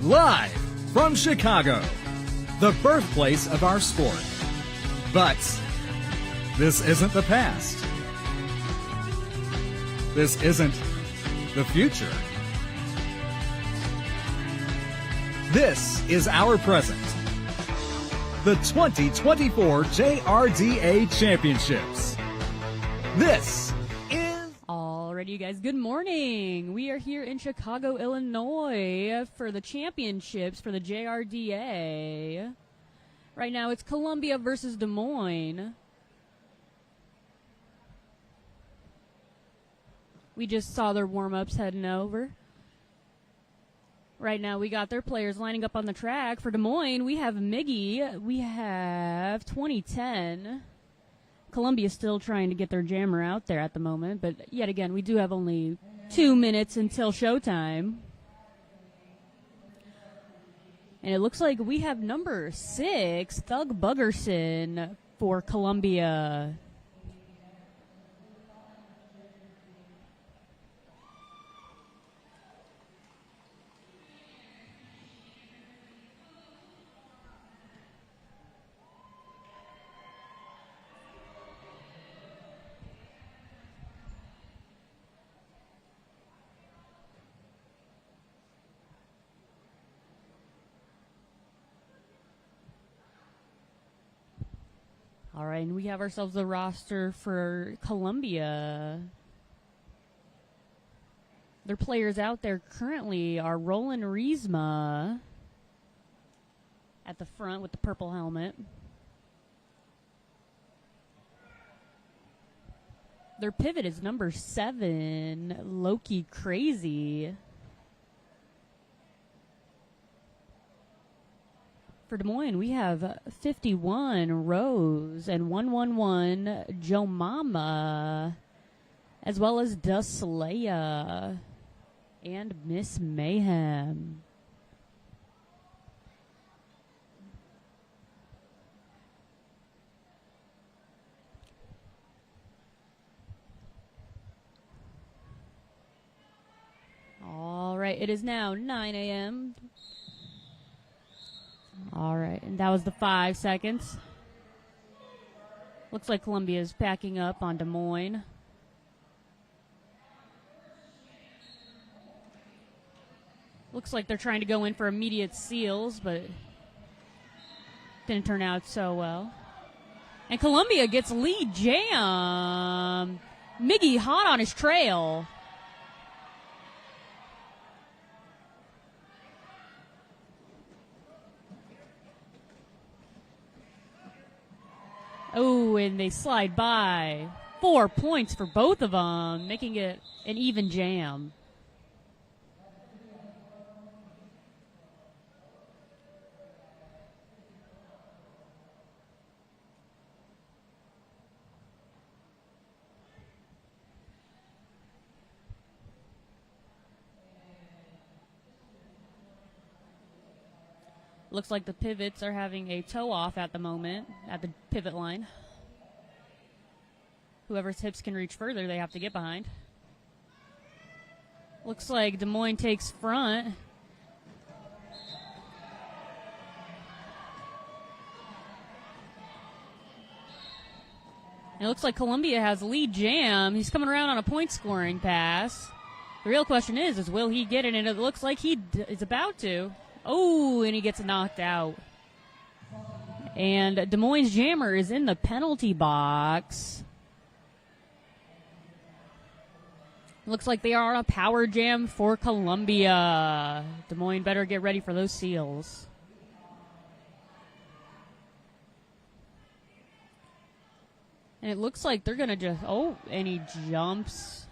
Live from Chicago, the birthplace of our sport. But this isn't the past. This isn't the future. This is our present. The 2024 JRDA Championships. This is... Alrighty, you guys, good morning. We are here in Chicago, Illinois for the championships for the JRDA. Right now it's Columbia versus Des Moines. We just saw their warm-ups heading over. Right now we got their players lining up on the track. For Des Moines, we have Miggy. We have 2010. Columbia's still trying to get their jammer out there at the moment, but yet again, we do have only 2 minutes until showtime. And it looks like we have number 6, Thug Buggerson, for Columbia. All right, and we have ourselves a roster for Columbia. Their players out there currently are Roland Riesma at the front with the purple helmet. Their pivot is number 7, Loki Crazy. For Des Moines, we have 51, Rose, and 111, Joe Mama, as well as Dusleya and Miss Mayhem. All right, it is now 9 a.m. All right, and that was the 5 seconds. Looks like Columbia is packing up on Des Moines. Looks like they're trying to go in for immediate seals, but didn't turn out so well. And Columbia gets lead jam. Miggy hot on his trail. Oh, and they slide by. 4 points for both of them, making it an even jam. Looks like the pivots are having a toe off at the moment, at the pivot line. Whoever's hips can reach further, they have to get behind. Looks like Des Moines takes front. It looks like Columbia has lead jam. He's coming around on a point scoring pass. The real question is will he get it? And it looks like he is about to. Oh, and he gets knocked out. And Des Moines' jammer is in the penalty box. Looks like they are on a power jam for Columbia. Des Moines better get ready for those seals. And it looks like they're going to just... Oh, and he jumps.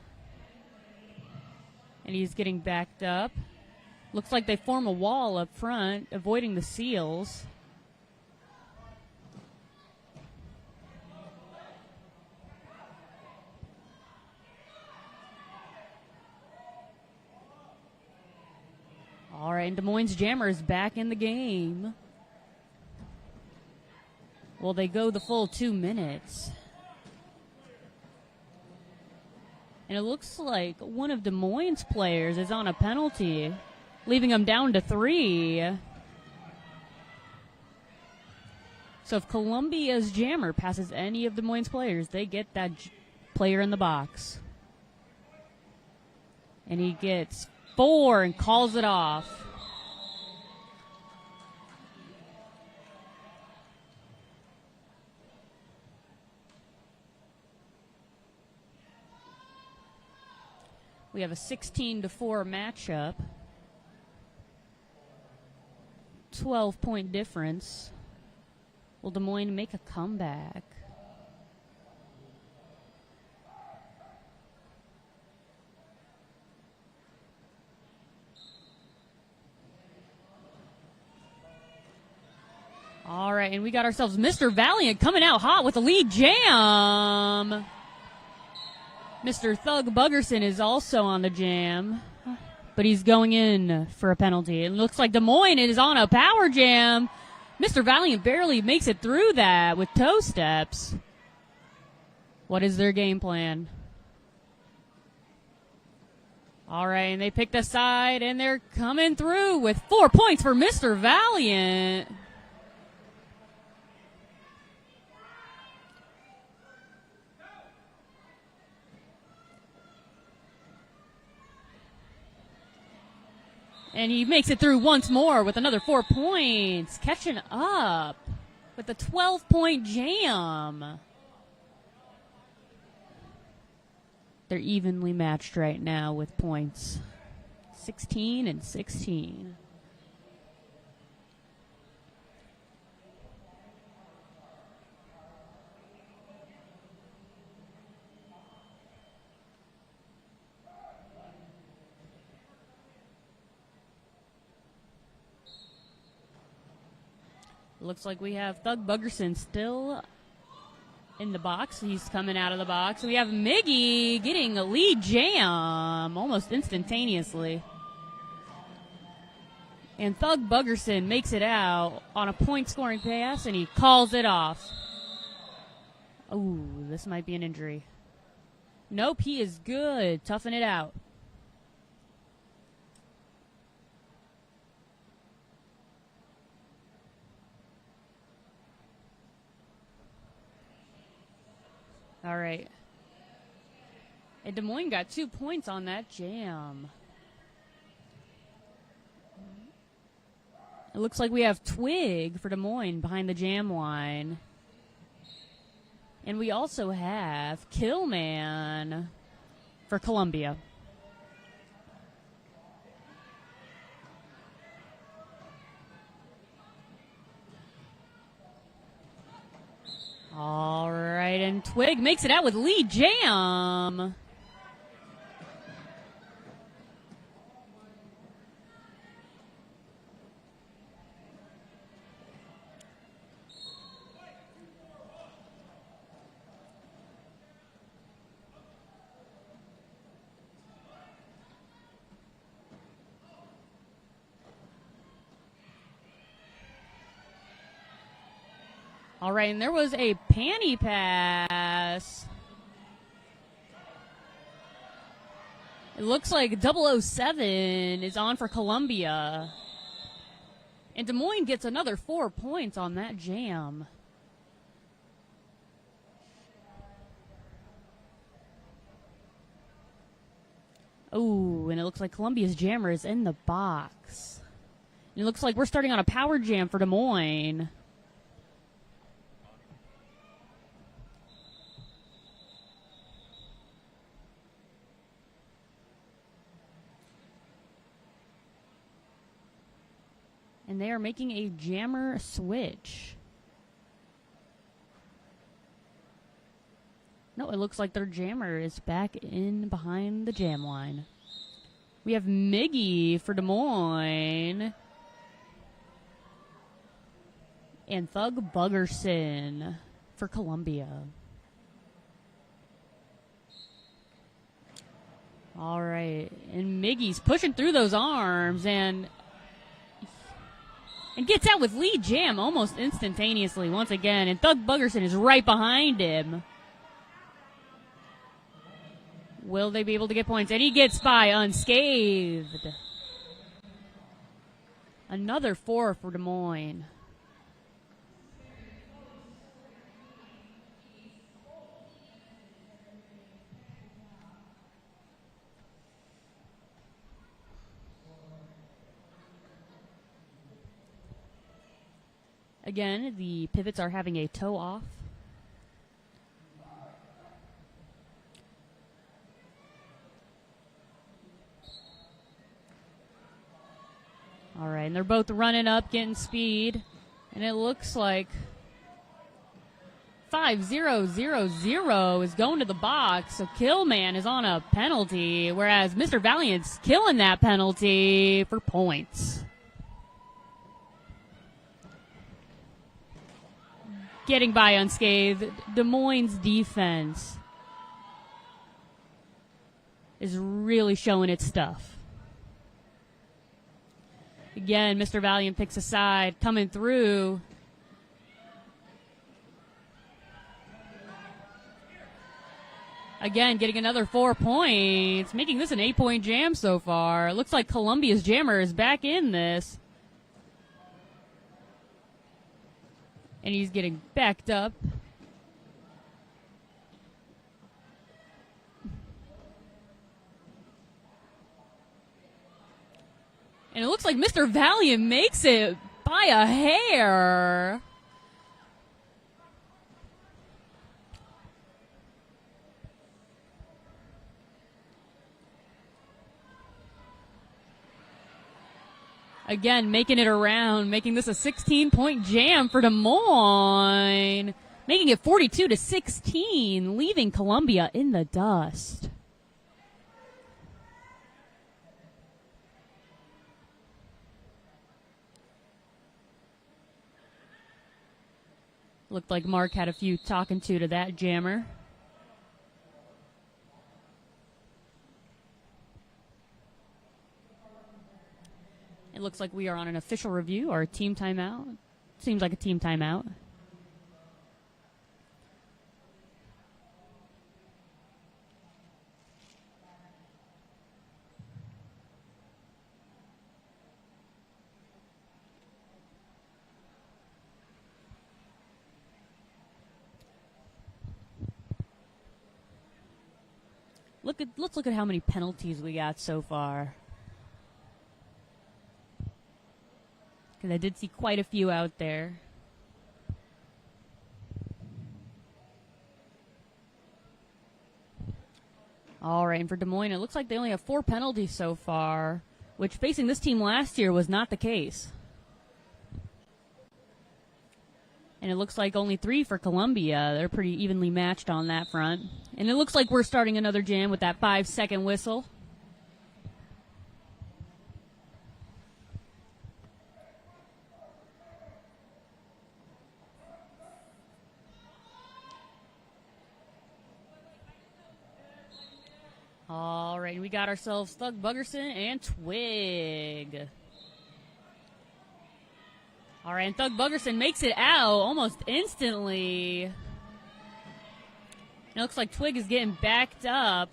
And he's getting backed up. Looks like they form a wall up front, avoiding the seals. All right, and Des Moines' jammer is back in the game. Well, they go the full 2 minutes. And it looks like one of Des Moines' players is on a penalty. leaving them down to 3. So if Columbia's jammer passes any of Des Moines' players, they get that player in the box. And he gets 4 and calls it off. We have a 16-4 matchup. 12-point difference. Will Des Moines make a comeback? All right, and we got ourselves Mr. Valiant coming out hot with a lead jam. Mr. Thug Buggerson is also on the jam, but he's going in for a penalty. It looks like Des Moines is on a power jam. Mr. Valiant barely makes it through that with toe steps. What is their game plan? All right, and they pick the side, and they're coming through with 4 points for Mr. Valiant. And he makes it through once more with another 4 points. Catching up with a 12-point jam. They're evenly matched right now with points. 16 and 16. Looks like we have Thug Buggerson still in the box. He's coming out of the box. We have Miggy getting a lead jam almost instantaneously. And Thug Buggerson makes it out on a point-scoring pass, and he calls it off. Oh, this might be an injury. Nope, he is good. Toughing it out. All right. And Des Moines got 2 points on that jam. It looks like we have Twig for Des Moines behind the jam line. And we also have Killman for Columbia. All right, and Twig makes it out with lead jam. All right, and there was a panty pass. It looks like 007 is on for Columbia. And Des Moines gets another 4 points on that jam. Oh, and it looks like Columbia's jammer is in the box. And it looks like we're starting on a power jam for Des Moines. And they are making a jammer switch. No, it looks like their jammer is back in behind the jam line. We have Miggy for Des Moines. And Thug Buggerson for Columbia. All right. And Miggy's pushing through those arms and gets out with lead jam almost instantaneously once again. And Thug Buggerson is right behind him. Will they be able to get points? And he gets by unscathed. Another 4 for Des Moines. Again, the pivots are having a toe off. All right, and they're both running up, getting speed. And it looks like 5-0-0-0 is going to the box. So Killman is on a penalty, whereas Mr. Valiant's killing that penalty for points. Getting by unscathed. Des Moines' defense is really showing its stuff. Again, Mr. Valiant picks a side, coming through. Again, getting another 4 points, making this an 8-point jam so far. Looks like Columbia's jammer is back in this. And he's getting backed up. And it looks like Mr. Valiant makes it by a hair. Again, making it around, making this a 16-point jam for Des Moines. Making it 42-16, leaving Columbia in the dust. Looked like Mark had a few talking to that jammer. It looks like we are on an official review or a team timeout. Seems like a team timeout. Let's look at how many penalties we got so far. Because I did see quite a few out there. All right, and for Des Moines, it looks like they only have 4 penalties so far, which facing this team last year was not the case. And it looks like only 3 for Columbia. They're pretty evenly matched on that front. And it looks like we're starting another jam with that 5-second whistle. All right, we got ourselves Thug Buggerson and Twig. All right, and Thug Buggerson makes it out almost instantly. It looks like Twig is getting backed up.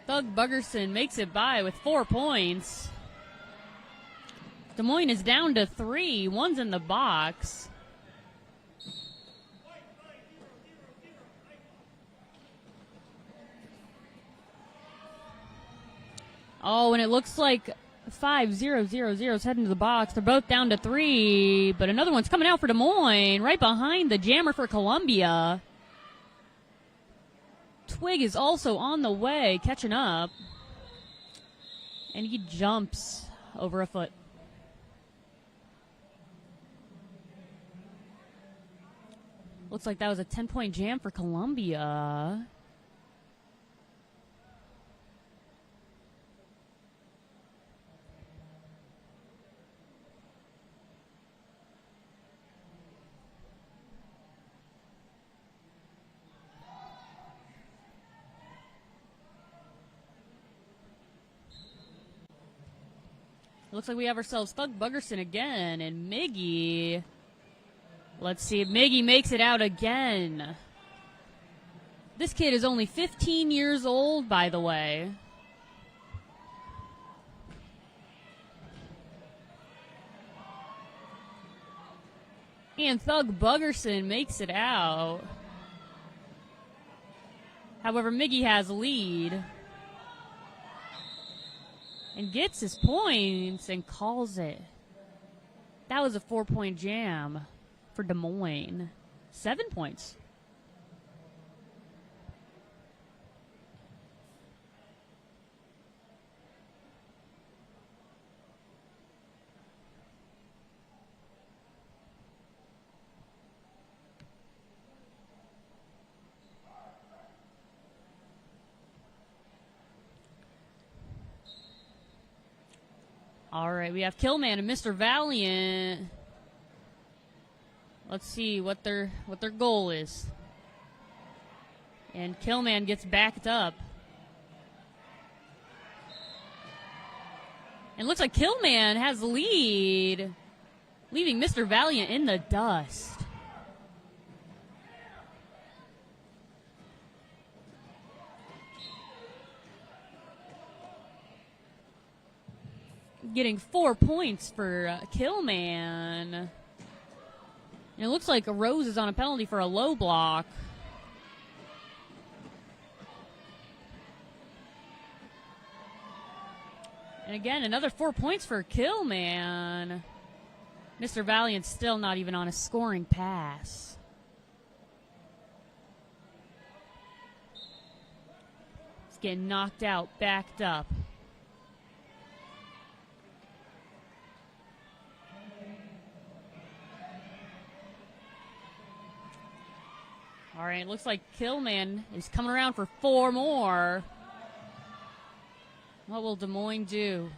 Thug Buggerson makes it by with 4 points. Des Moines is down to 3. One's in the box. Oh, and it looks like 5-0-0-0 is heading to the box. They're both down to 3, but another one's coming out for Des Moines, right behind the jammer for Columbia. Twig is also on the way, catching up. And he jumps over a foot. Looks like that was a 10-point jam for Columbia. Looks like we have ourselves Thug Buggerson again, and Miggy Let's see if Miggy makes it out again. This kid is only 15 years old, by the way. And Thug Buggerson makes it out. However, Miggy has a lead. And gets his points and calls it. That was a 4-point jam for Des Moines. 7 points. All right, we have Killman and Mr. Valiant. Let's see what their goal is. And Killman gets backed up. And looks like Killman has the lead, leaving Mr. Valiant in the dust. Getting 4 points for Killman. And it looks like Rose is on a penalty for a low block. And again, another 4 points for Killman. Mr. Valiant's still not even on a scoring pass. He's getting knocked out, backed up. All right, looks like Killman is coming around for 4 more. What will Des Moines do?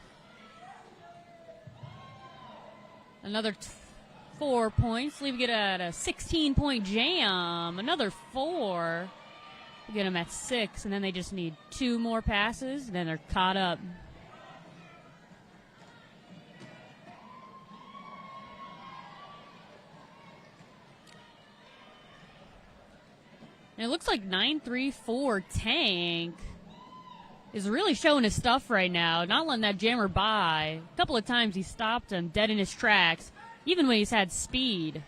Another 4 points, leaving it at a 16-point jam. Another 4. We get them at 6, and then they just need 2 more passes, and then they're caught up. And it looks like 934 Tank is really showing his stuff right now, not letting that jammer by. A couple of times he stopped him dead in his tracks, even when he's had speed.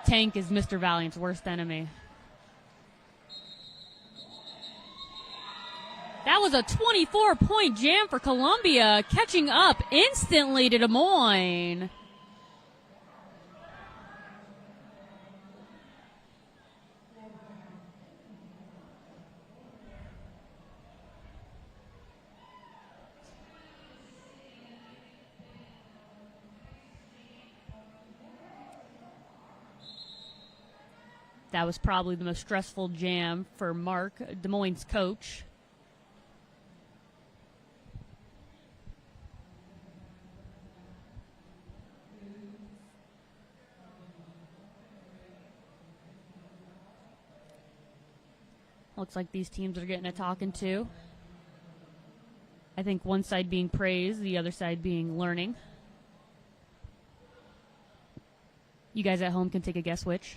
Tank is Mr. Valiant's worst enemy. That was a 24-point jam for Columbia, catching up instantly to Des Moines. That was probably the most stressful jam for Mark, Des Moines' coach. Looks like these teams are getting a talking to. I think one side being praised, the other side being learning. You guys at home can take a guess which.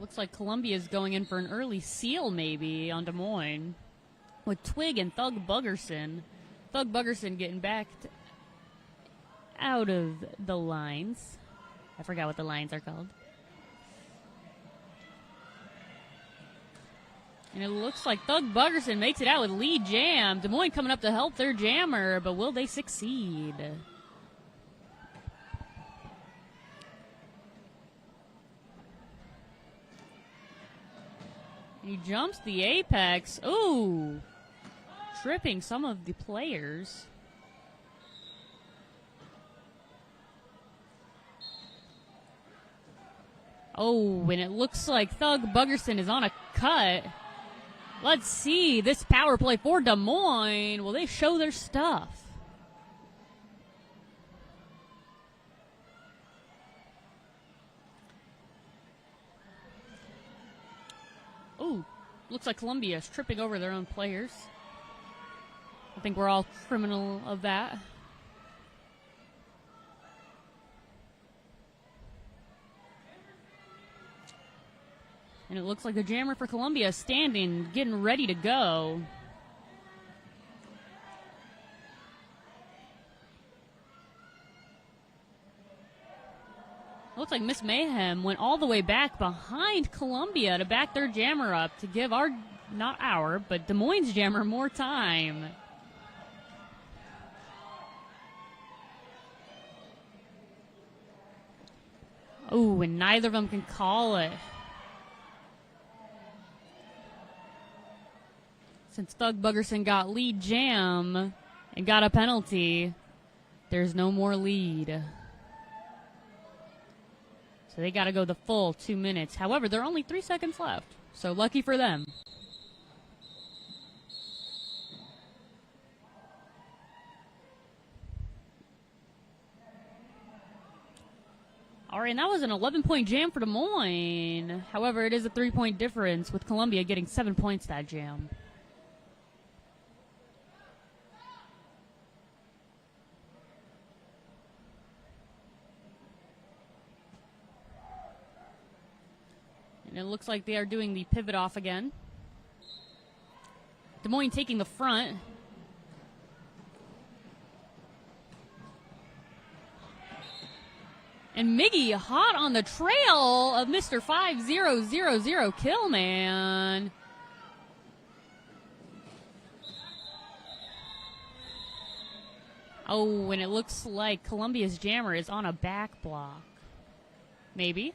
Looks like Columbia's going in for an early seal maybe on Des Moines with Twig and Thug Buggerson. Thug Buggerson getting backed out of the lines. I forgot what the lines are called. And it looks like Thug Buggerson makes it out with lead jam. Des Moines coming up to help their jammer, but will they succeed? He jumps the apex. Ooh. Tripping some of the players. Oh, and it looks like Thug Buggerson is on a cut. Let's see this power play for Des Moines. Will they show their stuff? Ooh, looks like Columbia is tripping over their own players. I think we're all criminal of that. And it looks like the jammer for Columbia is standing, getting ready to go. Looks like Miss Mayhem went all the way back behind Columbia to back their jammer up to give but Des Moines' jammer more time. Oh, and neither of them can call it. Since Thug Buggerson got lead jam and got a penalty, there's no more lead. So they got to go the full 2 minutes. However, there are only 3 seconds left, so lucky for them. All right, and that was an 11-point jam for Des Moines. However, it is a 3-point difference with Columbia getting 7 points that jam. And it looks like they are doing the pivot off again. Des Moines taking the front. And Miggy hot on the trail of Mr. 5000 Killman. Oh, and it looks like Columbia's jammer is on a back block. Maybe.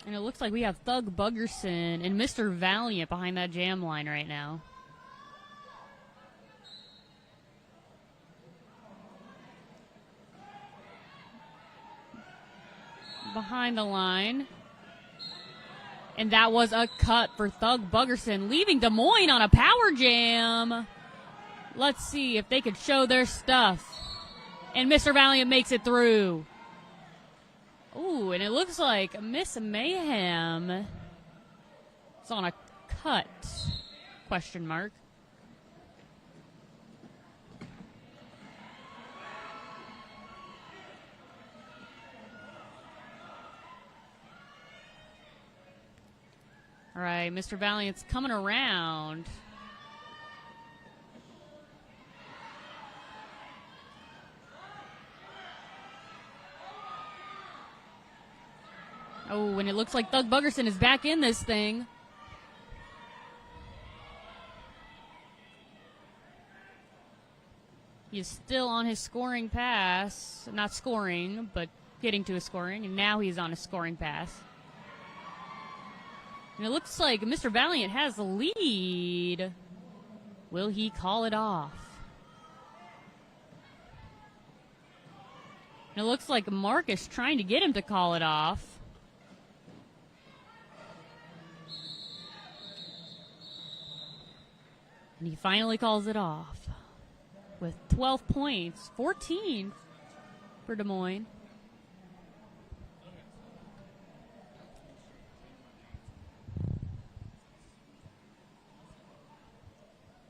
And it looks like we have Thug Buggerson and Mr. Valiant behind that jam line right now. Behind the line. And that was a cut for Thug Buggerson, leaving Des Moines on a power jam. Let's see if they could show their stuff. And Mr. Valiant makes it through. Ooh, and it looks like Miss Mayhem is on a cut, question mark. All right, Mr. Valiant's coming around. Oh, and it looks like Thug Buggerson is back in this thing. He is still on his scoring pass. Not scoring, but getting to his scoring. And now he's on a scoring pass. And it looks like Mr. Valiant has the lead. Will he call it off? And it looks like Mark is trying to get him to call it off. And he finally calls it off with 12 points, 14 for Des Moines.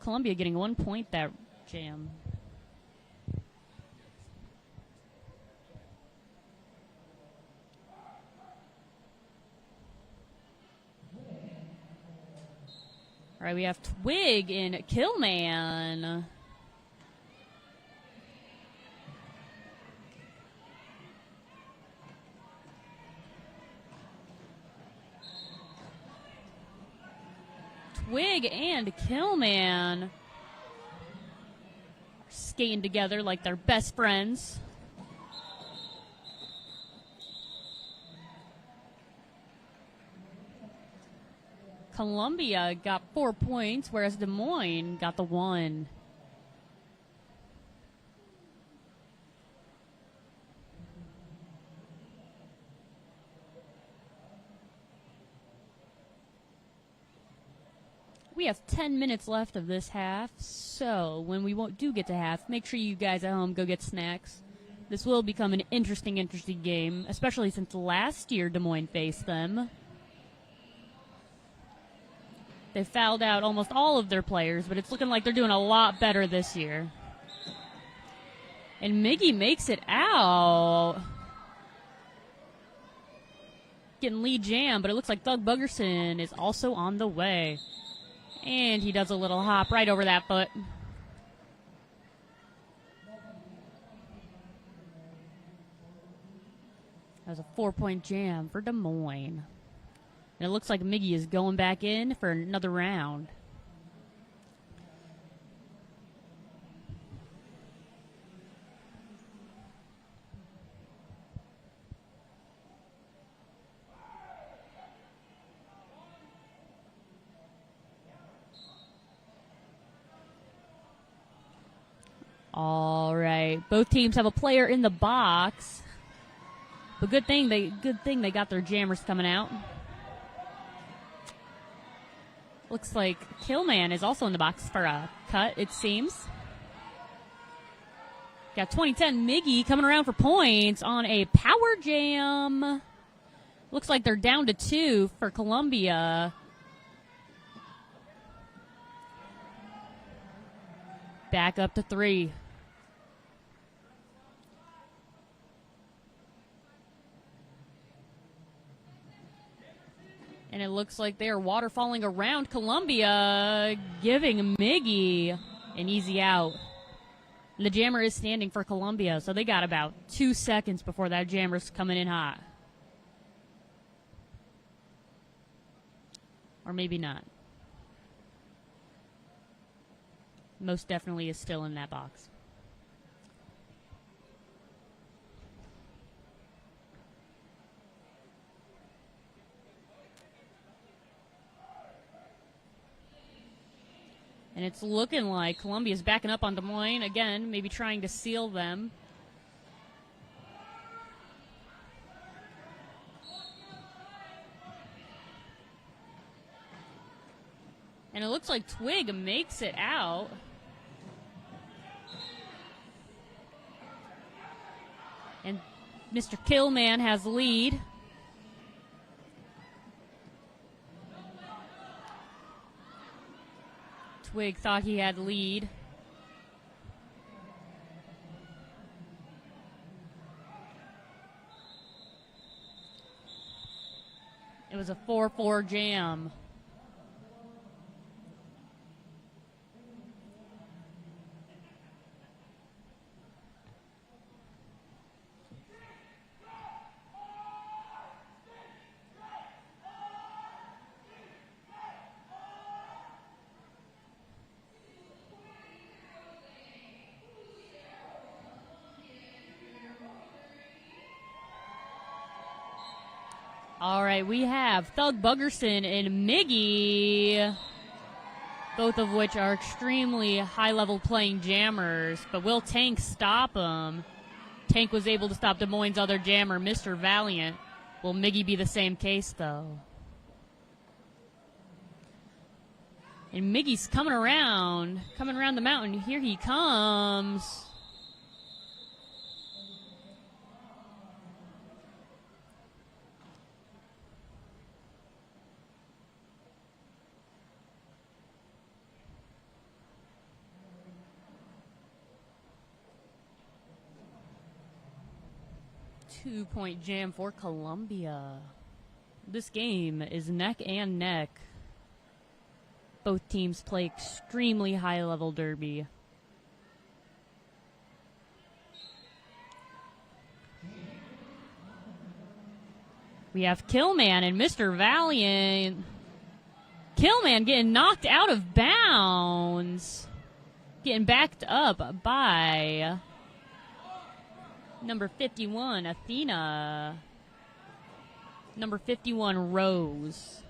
Columbia getting 1 point that jam. All right, we have Twig and Killman. Twig and Killman skating together like they're best friends. Columbia got 4 points, whereas Des Moines got the 1. We have 10 minutes left of this half, so when we do get to half, make sure you guys at home go get snacks. This will become an interesting game, especially since last year Des Moines faced them. They fouled out almost all of their players, but it's looking like they're doing a lot better this year. And Miggy makes it out. Getting lead jam, but it looks like Doug Buggerson is also on the way. And he does a little hop right over that foot. That was a 4-point jam for Des Moines. And it looks like Miggy is going back in for another round. All right, both teams have a player in the box. But good thing they got their jammers coming out. Looks like Killman is also in the box for a cut, it seems. Got 2010 Miggy coming around for points on a power jam. Looks like they're down to 2 for Columbia. Back up to 3. And it looks like they are waterfalling around Columbia, giving Miggy an easy out. And the jammer is standing for Columbia, so they got about 2 seconds before that jammer's coming in hot. Or maybe not. Most definitely is still in that box. And it's looking like Columbia's backing up on Des Moines again, maybe trying to seal them. And it looks like Twig makes it out. And Mr. Killman has the lead. Twig thought he had lead. It was a 4-4 jam. All right, we have Thug Buggerson and Miggy, both of which are extremely high-level playing jammers, but will Tank stop them? Tank was able to stop Des Moines' other jammer, Mr. Valiant. Will Miggy be the same case, though? And Miggy's coming around the mountain. Here he comes. Two-point jam for Columbia. This game is neck and neck. Both teams play extremely high-level derby. We have Killman and Mr. Valiant. Killman getting knocked out of bounds. Getting backed up by number 51, Athena. Number 51, Rose.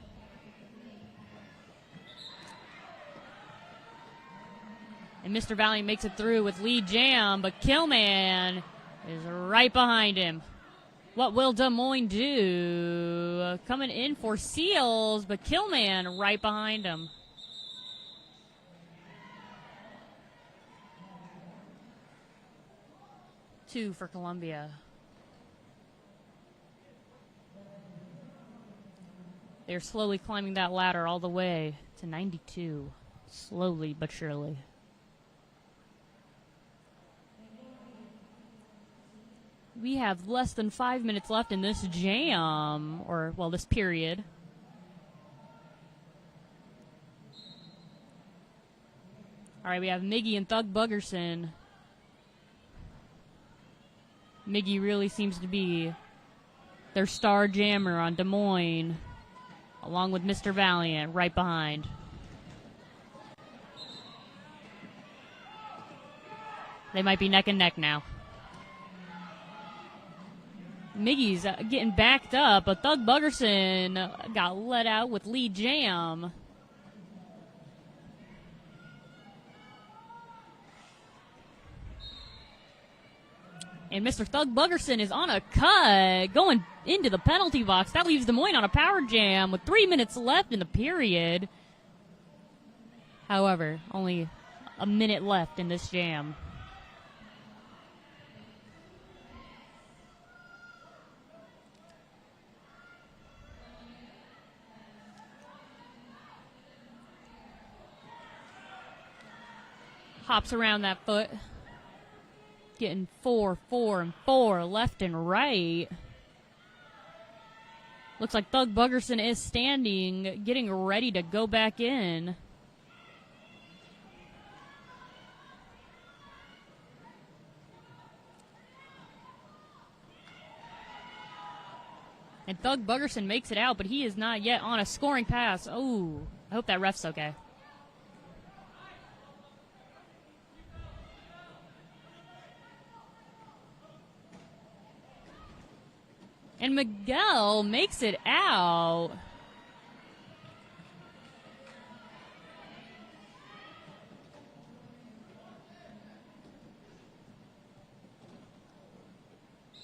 And Mr. Valiant makes it through with lead jam, but Killman is right behind him. What will Des Moines do? Coming in for Seals, but Killman right behind him. Two for Columbia. They're slowly climbing that ladder all the way to 92. Slowly but surely. We have less than 5 minutes left in this jam, or, well, this period. All right, we have Miggy and Thug Buggerson. Miggy really seems to be their star jammer on Des Moines, along with Mr. Valiant right behind. They might be neck and neck now. Miggy's getting backed up, but Thug Buggerson got let out with lead jam. And Mr. Thug Buggerson is on a cut, going into the penalty box. That leaves Des Moines on a power jam with 3 minutes left in the period. However, only a minute left in this jam. Hops around that foot. Getting 4, 4, and 4 left and right. Looks like Thug Buggerson is standing, getting ready to go back in. And Thug Buggerson makes it out, but he is not yet on a scoring pass. Oh, I hope that ref's okay. And Miguel makes it out.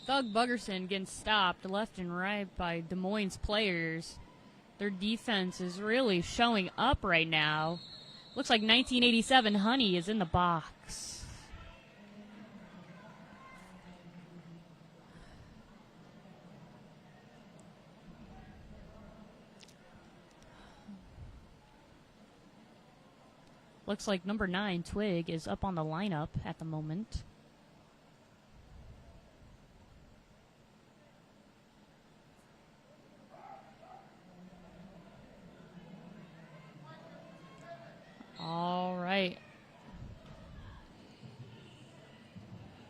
Thug Buggerson getting stopped left and right by Des Moines players. Their defense is really showing up right now. Looks like 1987 Honey is in the box. Looks like number 9, Twig, is up on the lineup at the moment. All right.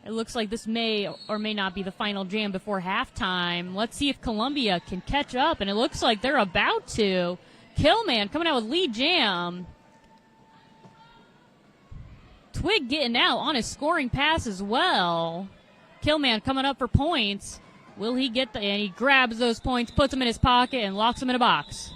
It looks like this may or may not be the final jam before halftime. Let's see if Columbia can catch up, and it looks like they're about to. Killman coming out with lead jam. Twig getting out on his scoring pass as well. Killman coming up for points. Will he get the... And he grabs those points, puts them in his pocket, and locks them in a box.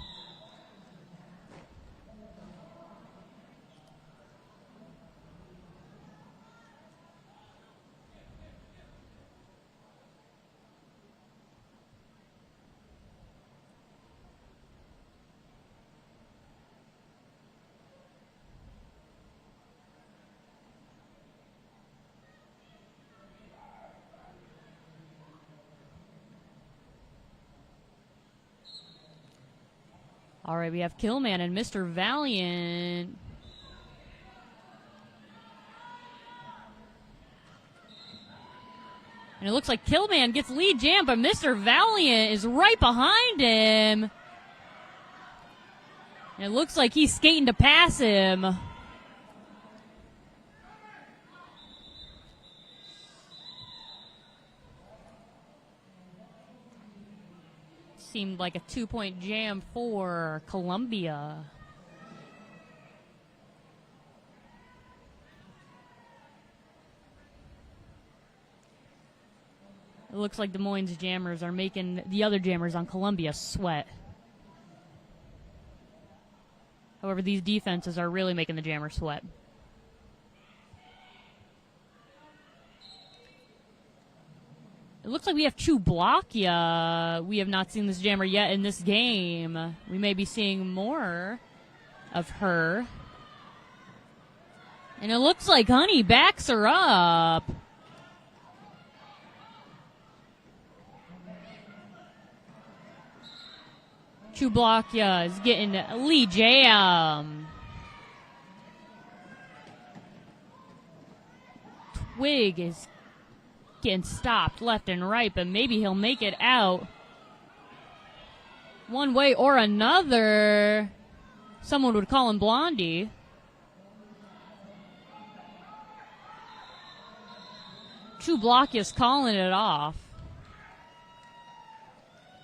All right, we have Killman and Mr. Valiant. And it looks like Killman gets lead jam, but Mr. Valiant is right behind him. It looks like he's skating to pass him. Seemed like a 2-point jam for Columbia. It looks like Des Moines jammers are making the other jammers on Columbia sweat. However, these defenses are really making the jammers sweat. It looks like we have Chublakia. We have not seen this jammer yet in this game. We may be seeing more of her. And it looks like Honey backs her up. Chublakia is getting Lee Jam. Twig is getting stopped left and right, but maybe he'll make it out one way or another. Someone would call him Blondie. Chublakia's calling it off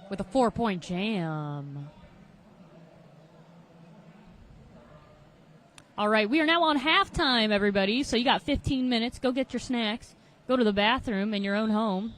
with a 4-point jam. All right, we are now on halftime, everybody. So you got 15 minutes. Go get your snacks. Go to the bathroom in your own home.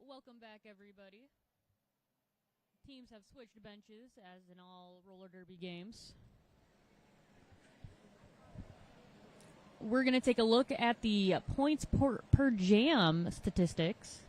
Welcome back, everybody. Teams have switched benches, as in all roller derby games. We're going to take a look at the points per jam statistics.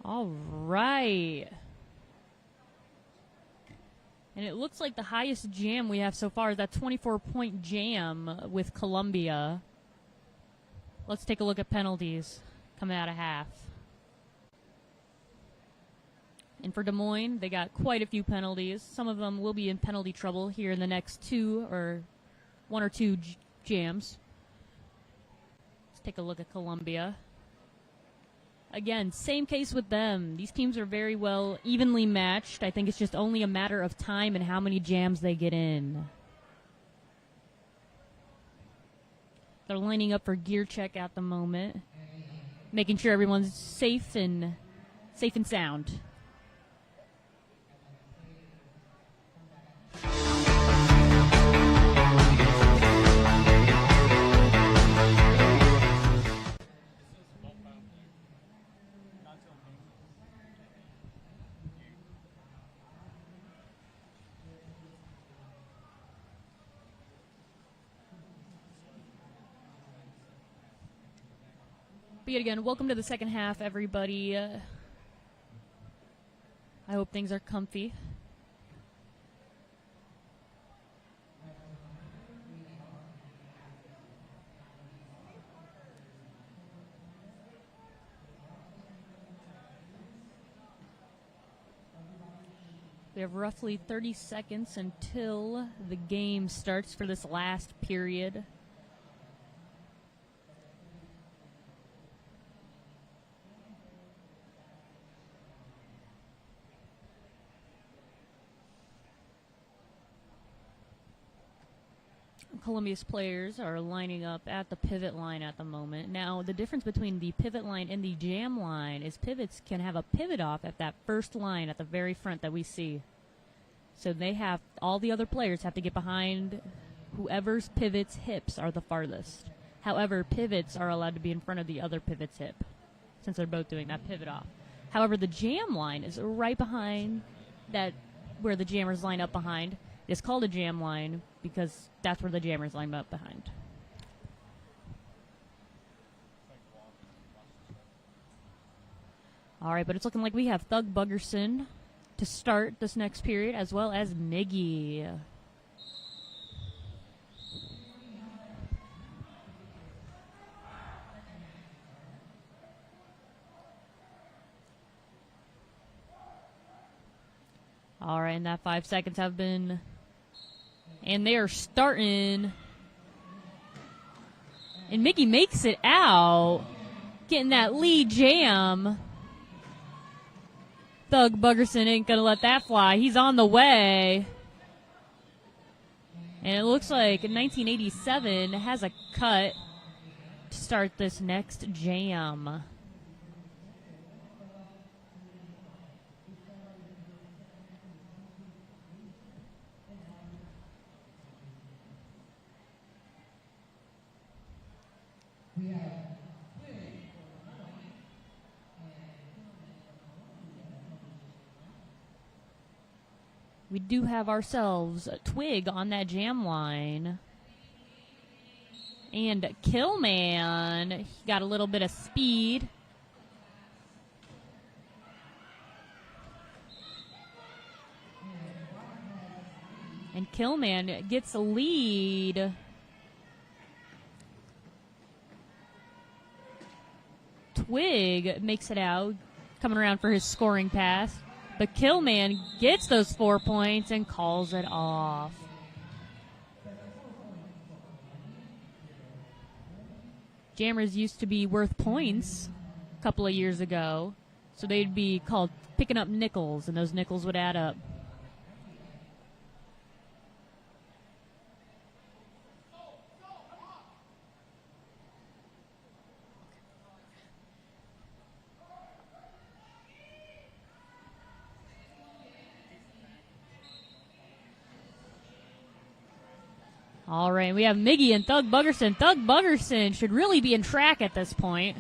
All right. And it looks like the highest jam we have so far is that 24-point jam with Columbia. Let's take a look at penalties coming out of half. And for Des Moines, they got quite a few penalties. Some of them will be in penalty trouble here in the next one or two jams. Let's take a look at Columbia. Again, same case with them. These teams are very well evenly matched. I think it's just only a matter of time and how many jams they get in. They're lining up for gear check at the moment, making sure everyone's safe and sound. But yet again, welcome to the second half, everybody. I hope things are comfy. We have roughly 30 seconds until the game starts for this last period. Columbia's players are lining up at the pivot line at the moment. Now, the difference between the pivot line and the jam line is pivots can have a pivot off at that first line at the very front that we see. So all the other players have to get behind whoever's pivot's hips are the farthest. However, pivots are allowed to be in front of the other pivot's hip, since they're both doing that pivot off. However, the jam line is right behind that, where the jammers line up behind. It's called a jam line because that's where the jammers line up behind. All right, but it's looking like we have Thug Buggerson to start this next period, as well as Miggy. All right, and that 5 seconds have been... And they are starting. And Miggy makes it out. Getting that lead jam. Thug Buggerson ain't going to let that fly. He's on the way. And it looks like 1987 has a cut to start this next jam. We do have ourselves a Twig on that jam line. And Killman, he got a little bit of speed. And Killman gets a lead. Twig makes it out, coming around for his scoring pass. But Killman gets those 4 points and calls it off. Jammers used to be worth points a couple of years ago, so they'd be called picking up nickels, and those nickels would add up. All right, we have Miggy and Thug Buggerson. Thug Buggerson should really be in track at this point.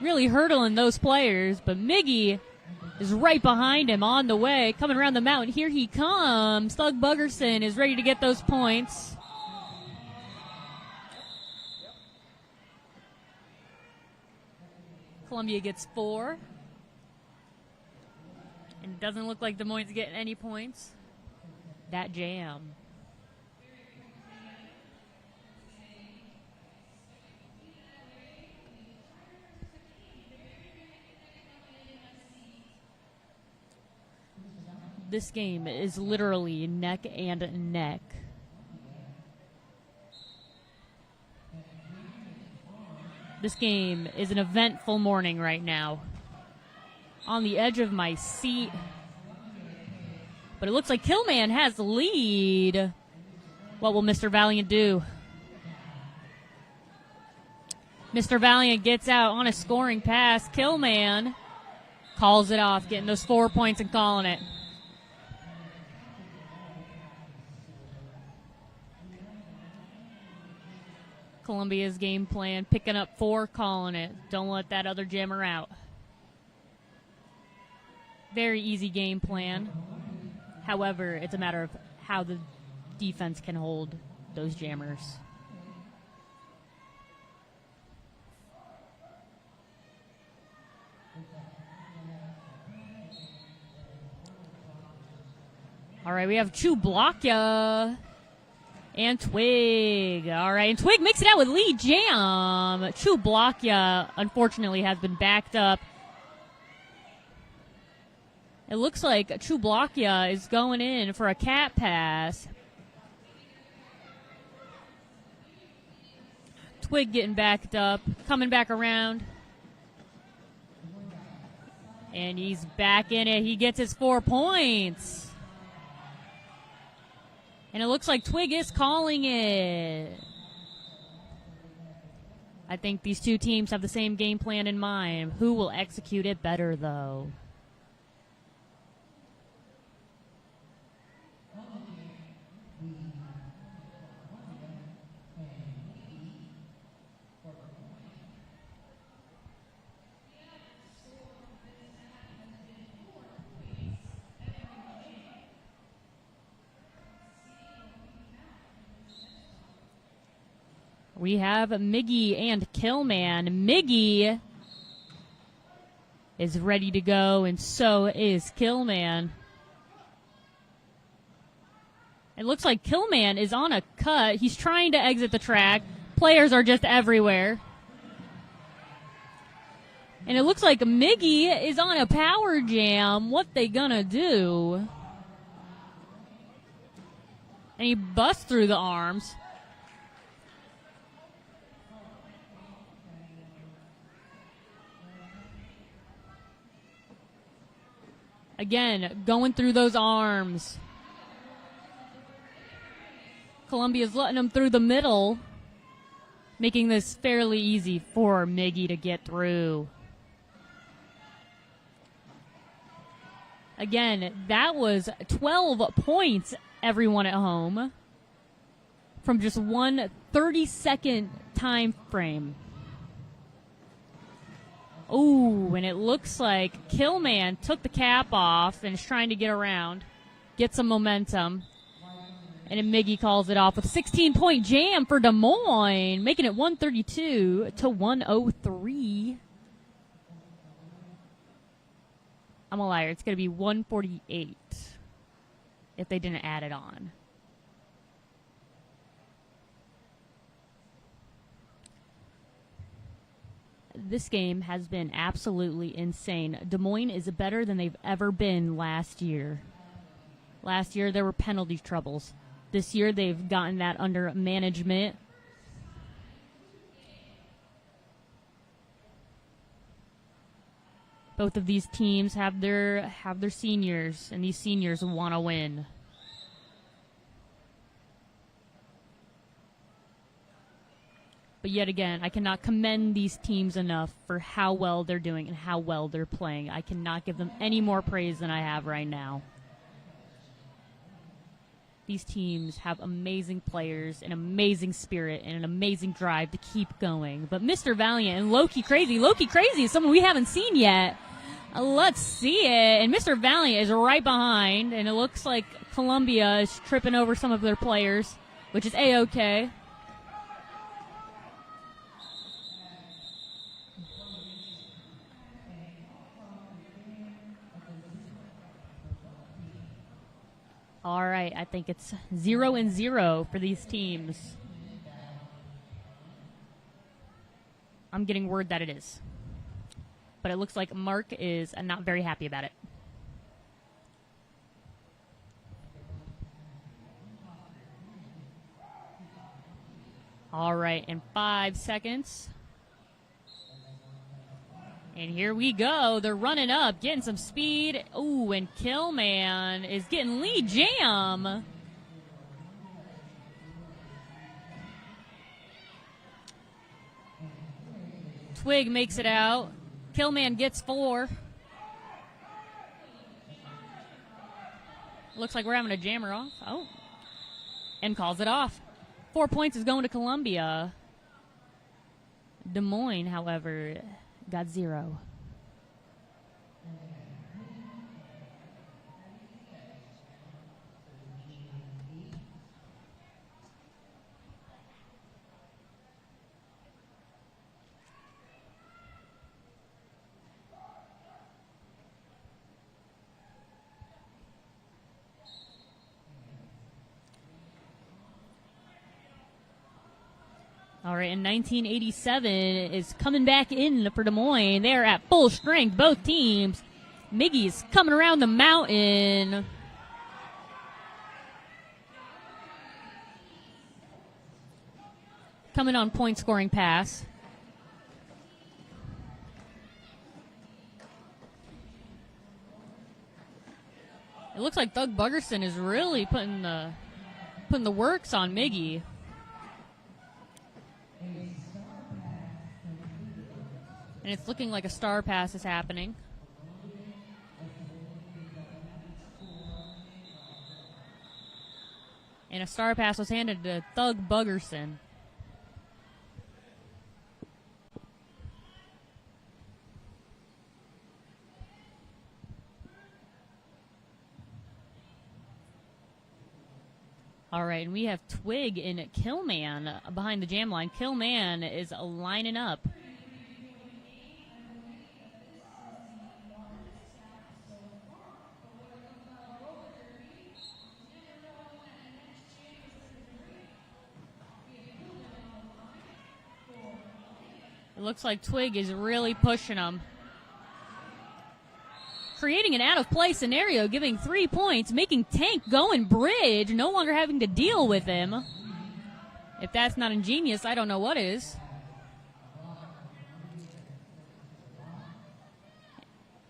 Really hurdling those players, but Miggy is right behind him on the way. Coming around the mountain, here he comes. Thug Buggerson is ready to get those points. Columbia gets 4. And it doesn't look like Des Moines getting any points. That jam. This game is literally neck and neck. This game is an eventful morning right now. On the edge of my seat. But it looks like Killman has the lead. What will Mr. Valiant do? Mr. Valiant gets out on a scoring pass. Killman calls it off, getting those 4 points and calling it. Columbia's game plan, picking up 4, calling it. Don't let that other jammer out. Very easy game plan. However, it's a matter of how the defense can hold those jammers. All right, we have Chublakya and Twig. All right, and Twig makes it out with lead jam. Chublakya, unfortunately, has been backed up. It looks like Chublakya is going in for a cat pass. Twig getting backed up, coming back around. And he's back in it. He gets his 4 points. And it looks like Twig is calling it. I think these two teams have the same game plan in mind. Who will execute it better, though? We have Miggy and Killman. Miggy is ready to go, and so is Killman. It looks like Killman is on a cut. He's trying to exit the track. Players are just everywhere. And it looks like Miggy is on a power jam. What they gonna do? And he busts through the arms. Again, going through those arms. Columbia's letting him through the middle, making this fairly easy for Miggy to get through. Again, that was 12 points, everyone at home, from just one 30-second time frame. Ooh, and it looks like Killman took the cap off and is trying to get around. get some momentum. And then Miggy calls it off with a 16-point jam for Des Moines, making it 132 to 103. I'm a liar. It's going to be 148 if they didn't add it on. This game has been absolutely insane. Des Moines is better than they've ever been last year. Last year, there were penalty troubles. This year, they've gotten that under management. Both of these teams have their seniors, and these seniors want to win. But yet again, I cannot commend these teams enough for how well they're doing and how well they're playing. I cannot give them any more praise than I have right now. These teams have amazing players, an amazing spirit, and an amazing drive to keep going. But Mr. Valiant and Loki Crazy is someone we haven't seen yet. Let's see it. And Mr. Valiant is right behind, and it looks like Columbia is tripping over some of their players, which is A-okay. All right, I think it's 0-0 for these teams. I'm getting word that it is. But it looks like Mark is not very happy about it. All right, in 5 seconds. And here we go. They're running up, getting some speed. Ooh, and Killman is getting lead jam. Twig makes it out. Killman gets 4. Looks like we're having a jammer off. Oh. And calls it off. 4 points is going to Columbia. Des Moines, however, got 0. All right, and 1987 is coming back in for Des Moines. They're at full strength, both teams. Miggy's coming around the mountain. Coming on point scoring pass. It looks like Doug Buggerson is really putting the works on Miggy. And it's looking like a star pass is happening. And a star pass was handed to Doug Buggerson. All right, and we have Twig and Killman behind the jam line. Killman is lining up. It looks like Twig is really pushing him. Creating an out-of-play scenario, giving 3 points, making Tank go and bridge, no longer having to deal with him. If that's not ingenious, I don't know what is.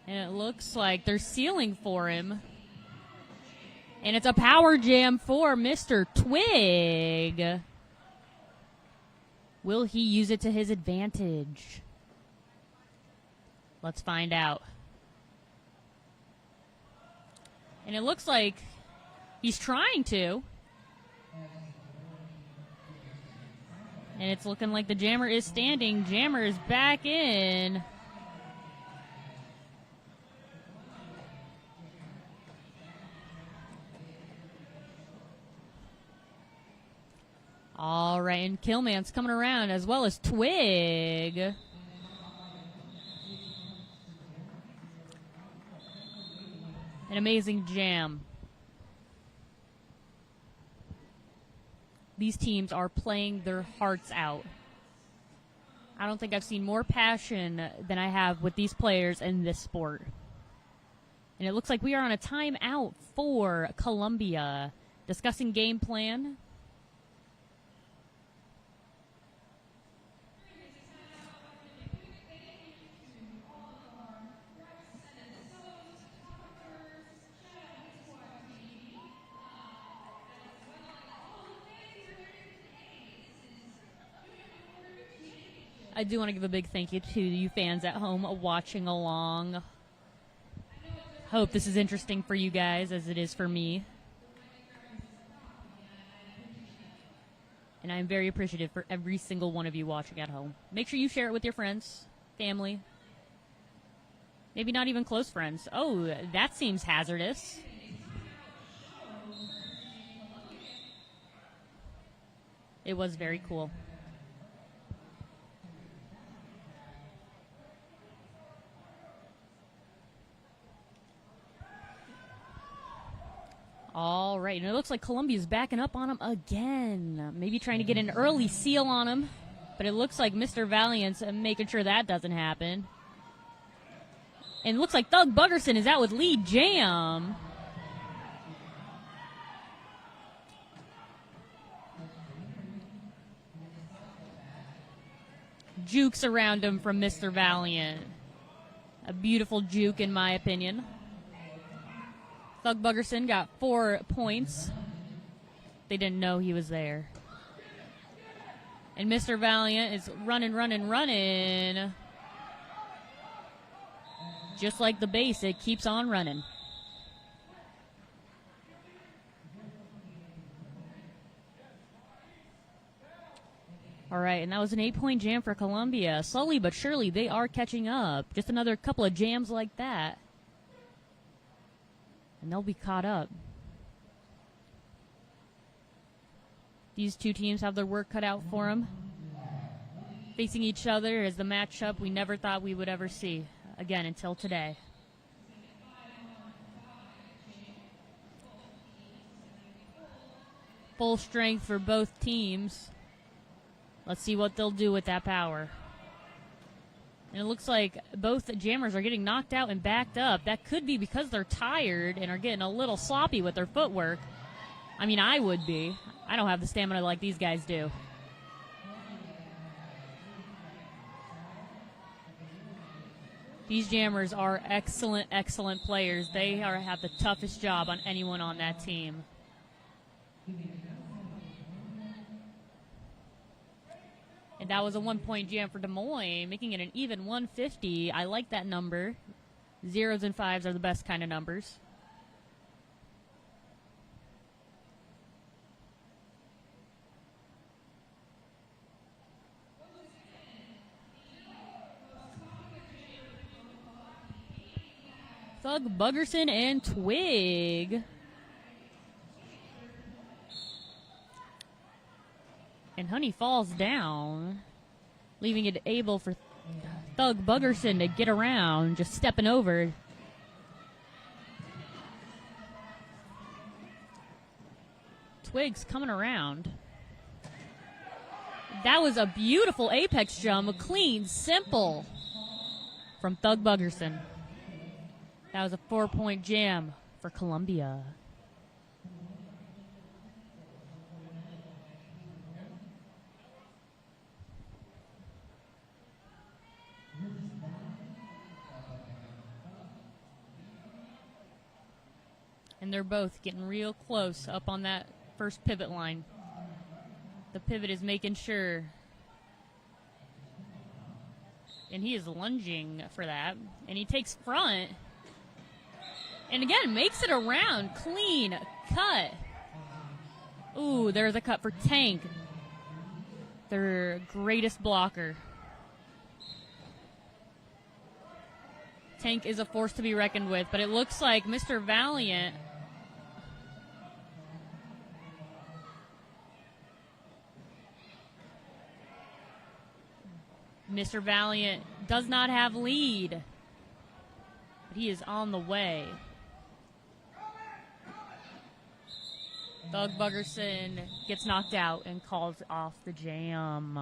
And it looks like they're sealing for him. And it's a power jam for Mr. Twig. Will he use it to his advantage? Let's find out. And it looks like he's trying to. And it's looking like the jammer is standing. Jammer is back in. All right, and Killman's coming around as well as Twig. An amazing jam. These teams are playing their hearts out. I don't think I've seen more passion than I have with these players in this sport. And it looks like we are on a timeout for Columbia. Discussing game plan. I do want to give a big thank you to you fans at home watching along. Hope this is interesting for you guys as it is for me. And I'm very appreciative for every single one of you watching at home. Make sure you share it with your friends, family, maybe not even close friends. Oh, that seems hazardous. It was very cool. All right, and it looks like Columbia's backing up on him again. Maybe trying to get an early seal on him, but it looks like Mr. Valiant's making sure that doesn't happen. And it looks like Thug Buggerson is out with lead jam. Jukes around him from Mr. Valiant. A beautiful juke, in my opinion. Thug Buggerson got 4 points. They didn't know he was there. And Mr. Valiant is running. Just like the bass, it keeps on running. All right, and that was an 8-point jam for Columbia. Slowly but surely, they are catching up. Just another couple of jams like that, and they'll be caught up. These two teams have their work cut out for them. Facing each other as the matchup we never thought we would ever see again until today. Full strength for both teams. Let's see what they'll do with that power. And it looks like both jammers are getting knocked out and backed up. That could be because they're tired and are getting a little sloppy with their footwork. I mean, I would be. I don't have the stamina like these guys do. These jammers are excellent, excellent players. They have the toughest job on anyone on that team. And that was a 1-point jam for Des Moines, making it an even 150. I like that number. 0s and 5s are the best kind of numbers. Thug Buggerson and Twig. And Honey falls down, leaving it able for Thug Buggerson to get around, just stepping over. Twig's coming around. That was a beautiful apex jump, clean, simple, from Thug Buggerson. That was a 4-point jam for Columbia. And they're both getting real close up on that first pivot line. The pivot is making sure. And he is lunging for that. And he takes front. And again, makes it around. Clean cut. Ooh, there's a cut for Tank. Their greatest blocker. Tank is a force to be reckoned with, but it looks like Mr. Valiant Mr. Valiant does not have lead, but he is on the way. Doug Buggerson gets knocked out and calls off the jam.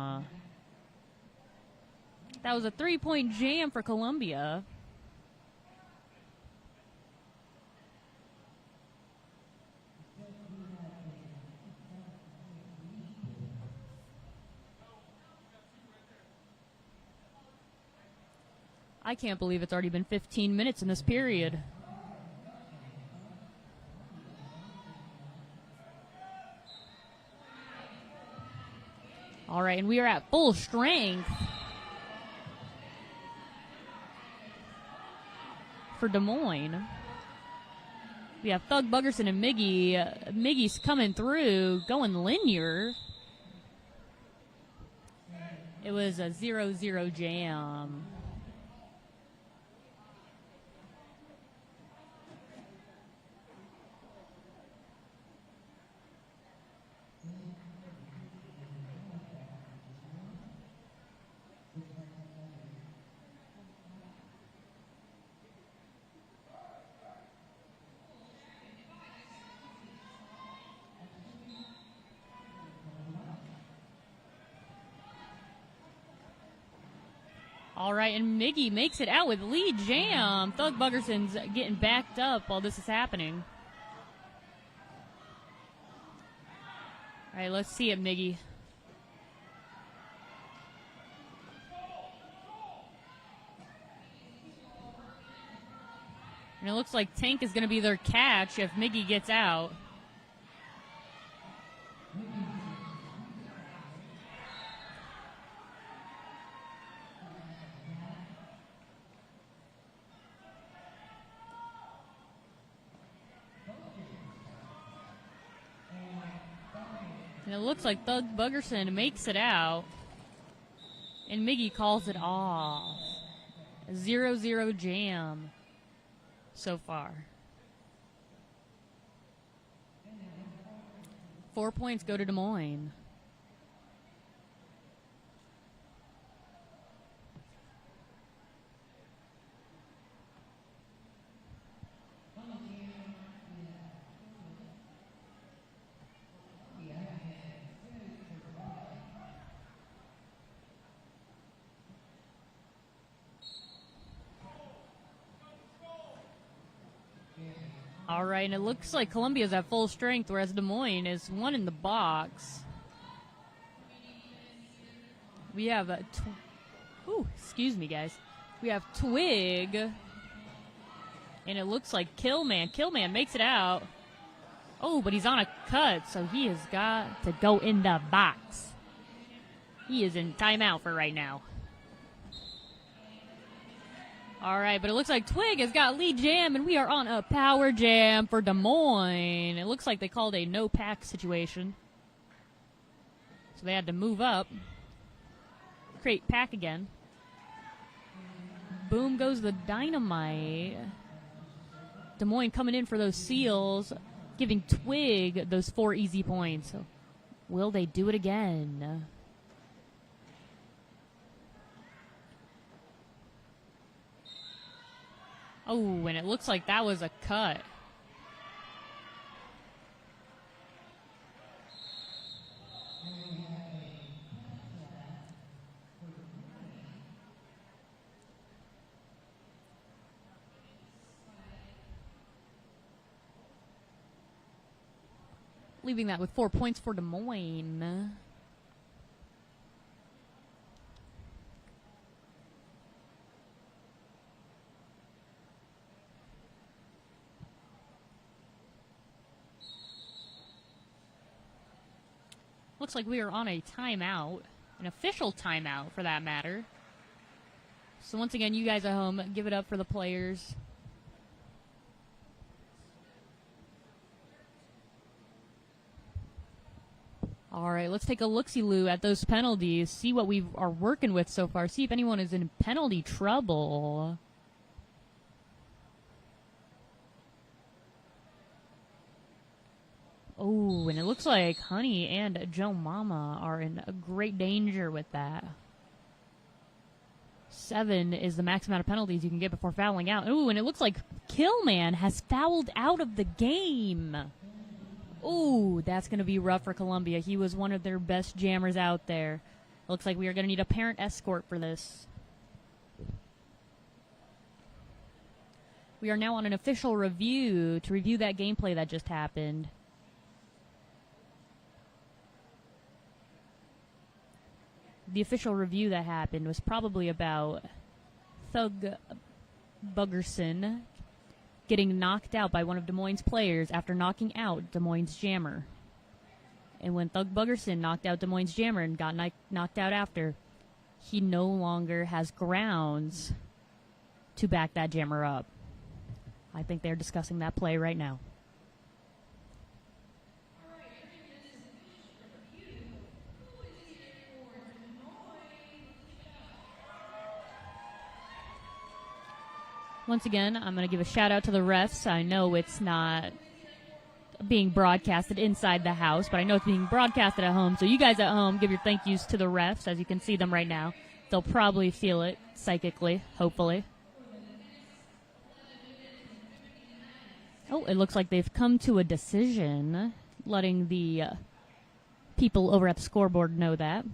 That was a 3-point jam for Columbia. I can't believe it's already been 15 minutes in this period. All right, and we are at full strength for Des Moines. We have Thug Buggerson and Miggy. Miggy's coming through, going linear. It was a 0-0 jam. All right, and Miggy makes it out with lead jam. Thug Buggerson's getting backed up while this is happening. All right, let's see it, Miggy. And it looks like Tank is going to be their catch if Miggy gets out. And it looks like Thug Buggerson makes it out. And Miggy calls it off. A 0-0 jam so far. 4 points go to Des Moines. All right, and it looks like Columbia's at full strength, whereas Des Moines is one in the box. We have a... excuse me, guys. We have Twig. And it looks like Killman. Killman makes it out. Oh, but he's on a cut, so he has got to go in the box. He is in timeout for right now. All right, but it looks like Twig has got lead jam, and we are on a power jam for Des Moines. It looks like they called a no-pack situation. So they had to move up. Create pack again. Boom goes the dynamite. Des Moines coming in for those seals, giving Twig those 4 easy points. So will they do it again? Oh, and it looks like that was a cut. Leaving that with 4 points for Des Moines. Looks like we are on a timeout, an official timeout for that matter. So once again, you guys at home, give it up for the players. All right, let's take a look-see-loo at those penalties, see what we are working with so far, see if anyone is in penalty trouble. Oh, and it looks like Honey and Joe Mama are in great danger with that. 7 is the max amount of penalties you can get before fouling out. Ooh, and it looks like Killman has fouled out of the game. Ooh, that's going to be rough for Columbia. He was one of their best jammers out there. Looks like we are going to need a parent escort for this. We are now on an official review to review that gameplay that just happened. The official review that happened was probably about Thug Buggerson getting knocked out by one of Des Moines' players after knocking out Des Moines' jammer. And when Thug Buggerson knocked out Des Moines' jammer and got knocked out after, he no longer has grounds to back that jammer up. I think they're discussing that play right now. Once again, I'm going to give a shout out to the refs. I know it's not being broadcasted inside the house, but I know it's being broadcasted at home. So you guys at home, give your thank yous to the refs as you can see them right now. They'll probably feel it psychically, hopefully. Oh, it looks like they've come to a decision, letting the people over at the scoreboard know that.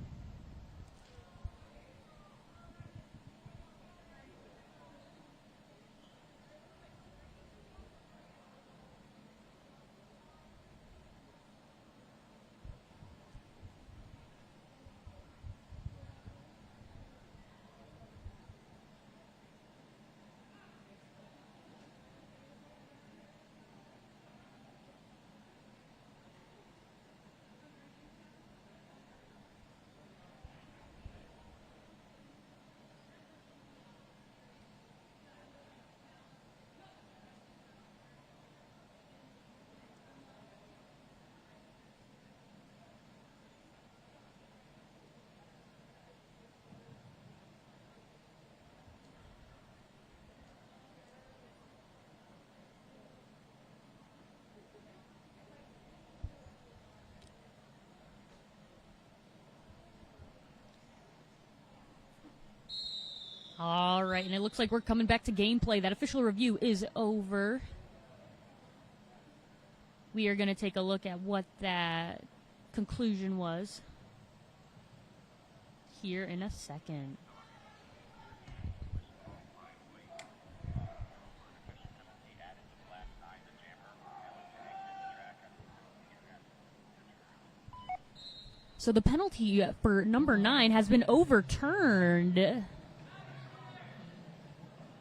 All right, and it looks like we're coming back to gameplay. That official review is over. We are going to take a look at what that conclusion was here in a second. So the penalty for number 9 has been overturned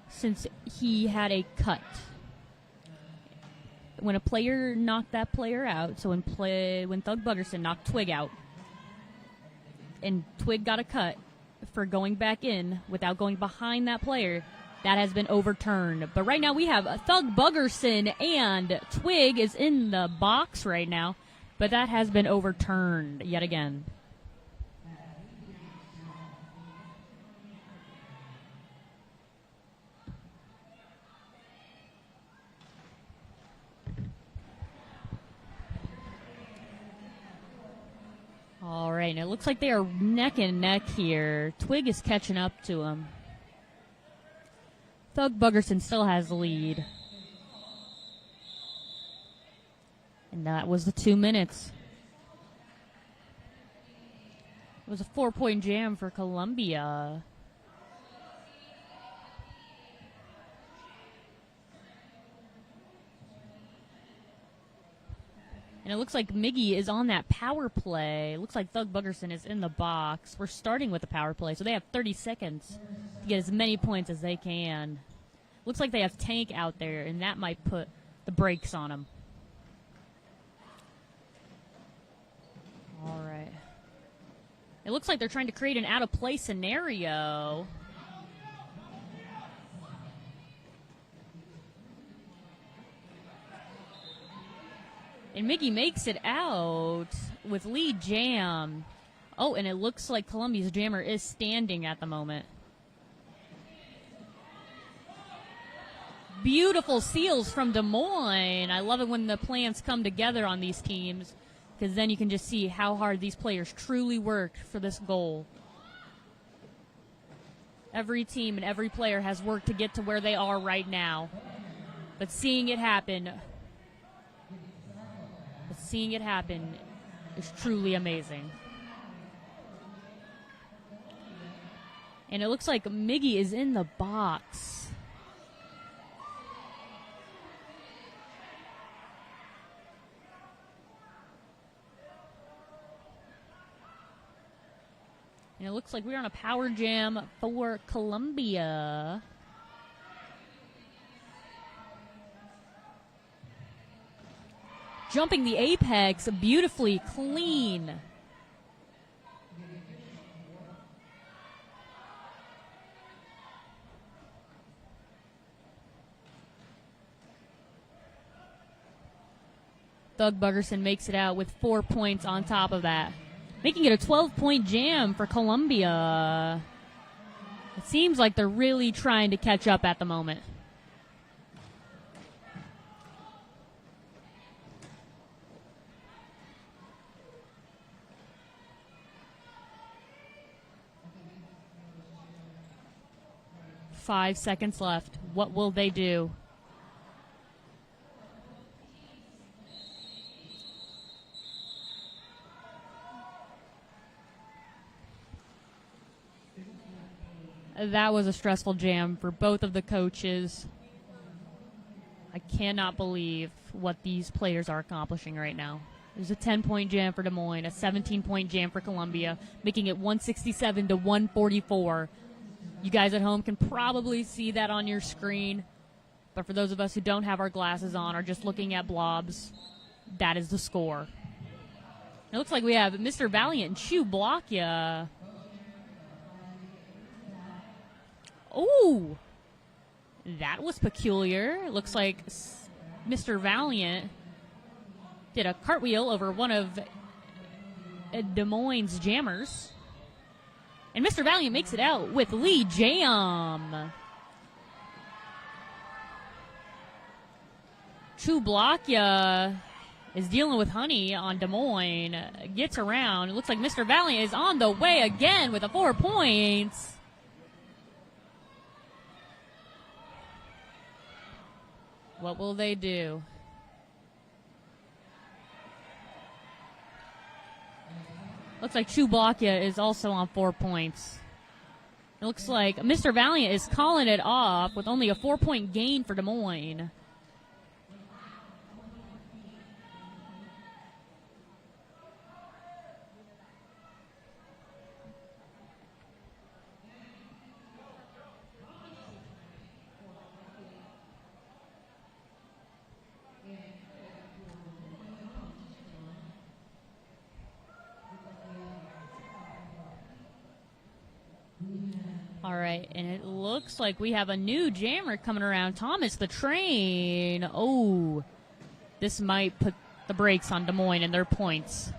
since he had a cut. When a player knocked that player out, so when Thug Buggerson knocked Twig out, and Twig got a cut for going back in without going behind that player, that has been overturned. But right now we have Thug Buggerson and Twig is in the box right now, but that has been overturned yet again. All right, and it looks like they are neck and neck here. Twig is catching up to him. Thug Buggerson still has the lead. And that was the 2 minutes. It was a 4-point jam for Columbia. And it looks like Miggy is on that power play. It looks like Thug Buggerson is in the box. We're starting with the power play, so they have 30 seconds to get as many points as they can. Looks like they have Tank out there, and that might put the brakes on them. All right. It looks like they're trying to create an out-of-play scenario. And Miggy makes it out with lead jam. Oh, and it looks like Columbia's jammer is standing at the moment. Beautiful seals from Des Moines. I love it when the plans come together on these teams, because then you can just see how hard these players truly worked for this goal. Every team and every player has worked to get to where they are right now. But seeing it happen is truly amazing. And it looks like Miggy is in the box. And it looks like we're on a power jam for Columbia. Jumping the apex beautifully clean. Doug Buggerson makes it out with 4 points on top of that, making it a 12-point jam for Columbia. It seems like they're really trying to catch up at the moment. Five seconds left. What will they do? That was a stressful jam for both of the coaches. I cannot believe what these players are accomplishing right now. There's a 10-point jam for Des Moines, a 17-point jam for Columbia, making it 167 to 144. You guys at home can probably see that on your screen, but for those of us who don't have our glasses on or just looking at blobs, that is the score. It looks like we have Mr. Valiant and Chu Blokya. Ooh, that was peculiar. It looks like Mr. Valiant did a cartwheel over one of Des Moines' jammers. And Mr. Valiant makes it out with Lee Jam. Chu Blokya is dealing with Honey on Des Moines. Gets around. It looks like Mr. Valiant is on the way again with 4 points. What will they do? Looks like Chu Blokya is also on 4 points. It looks like Mr. Valiant is calling it off with only a 4-point gain for Des Moines. All right, and it looks like we have a new jammer coming around. Thomas the Train. Oh, this might put the brakes on Des Moines and their points.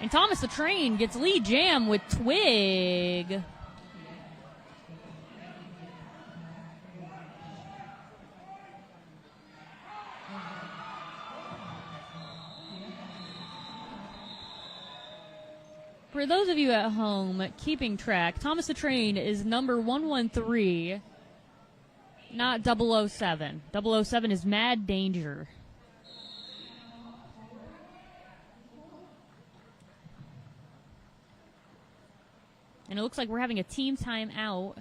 And Thomas the Train gets lead jam with Twig. For those of you at home keeping track, Thomas the Train is number 113, not 007. 007 is Mad Danger. And it looks like we're having a team timeout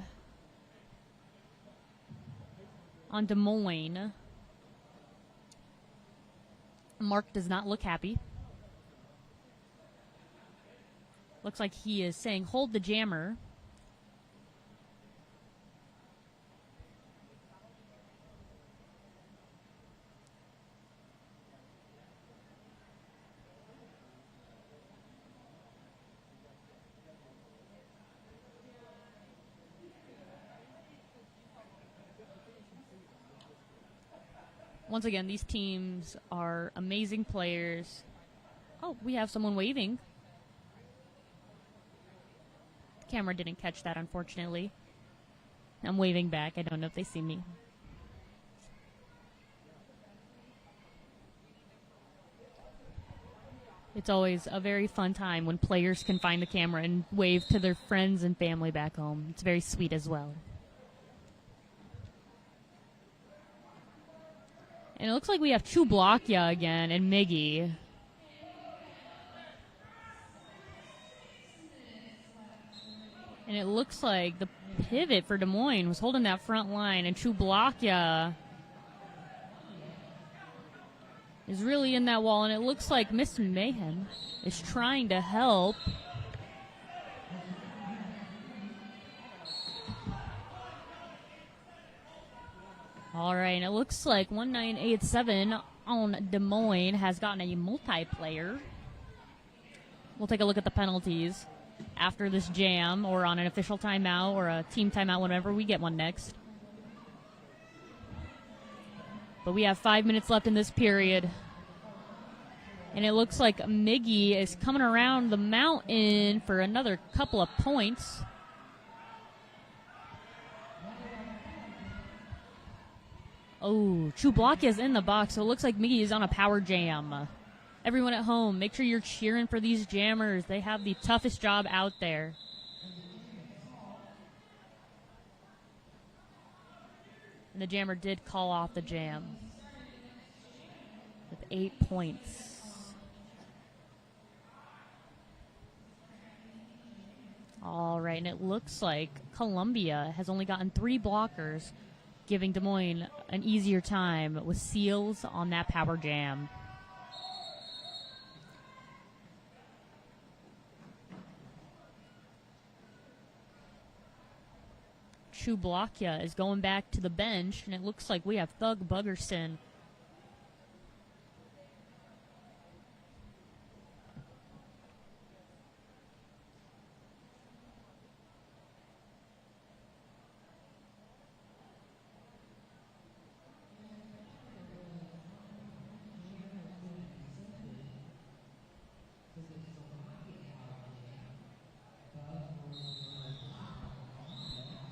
on Des Moines. Mark does not look happy. Looks like he is saying, hold the jammer. Once again, these teams are amazing players. Oh, we have someone waving. Camera didn't catch that, unfortunately. I'm waving back. I don't know if they see me. It's always a very fun time when players can find the camera and wave to their friends and family back home. It's very sweet as well. And it looks like we have Chublakya again and Miggy. And it looks like the pivot for Des Moines was holding that front line, and Chublakya is really in that wall, and it looks like Miss Mayhem is trying to help. All right, and it looks like 1987 on Des Moines has gotten a multiplayer. We'll take a look at the penalties after this jam, or on an official timeout, or a team timeout, whenever we get one next. But we have 5 minutes left in this period. And it looks like Miggy is coming around the mountain for another couple of points. Oh, Chublakya is in the box, so it looks like Miggy is on a power jam. Everyone at home, make sure you're cheering for these jammers. They have the toughest job out there. And the jammer did call off the jam with 8 points. All right, and it looks like Columbia has only gotten 3 blockers, giving Des Moines an easier time with seals on that power jam. Chublakya is going back to the bench, and it looks like we have Thug Buggerson.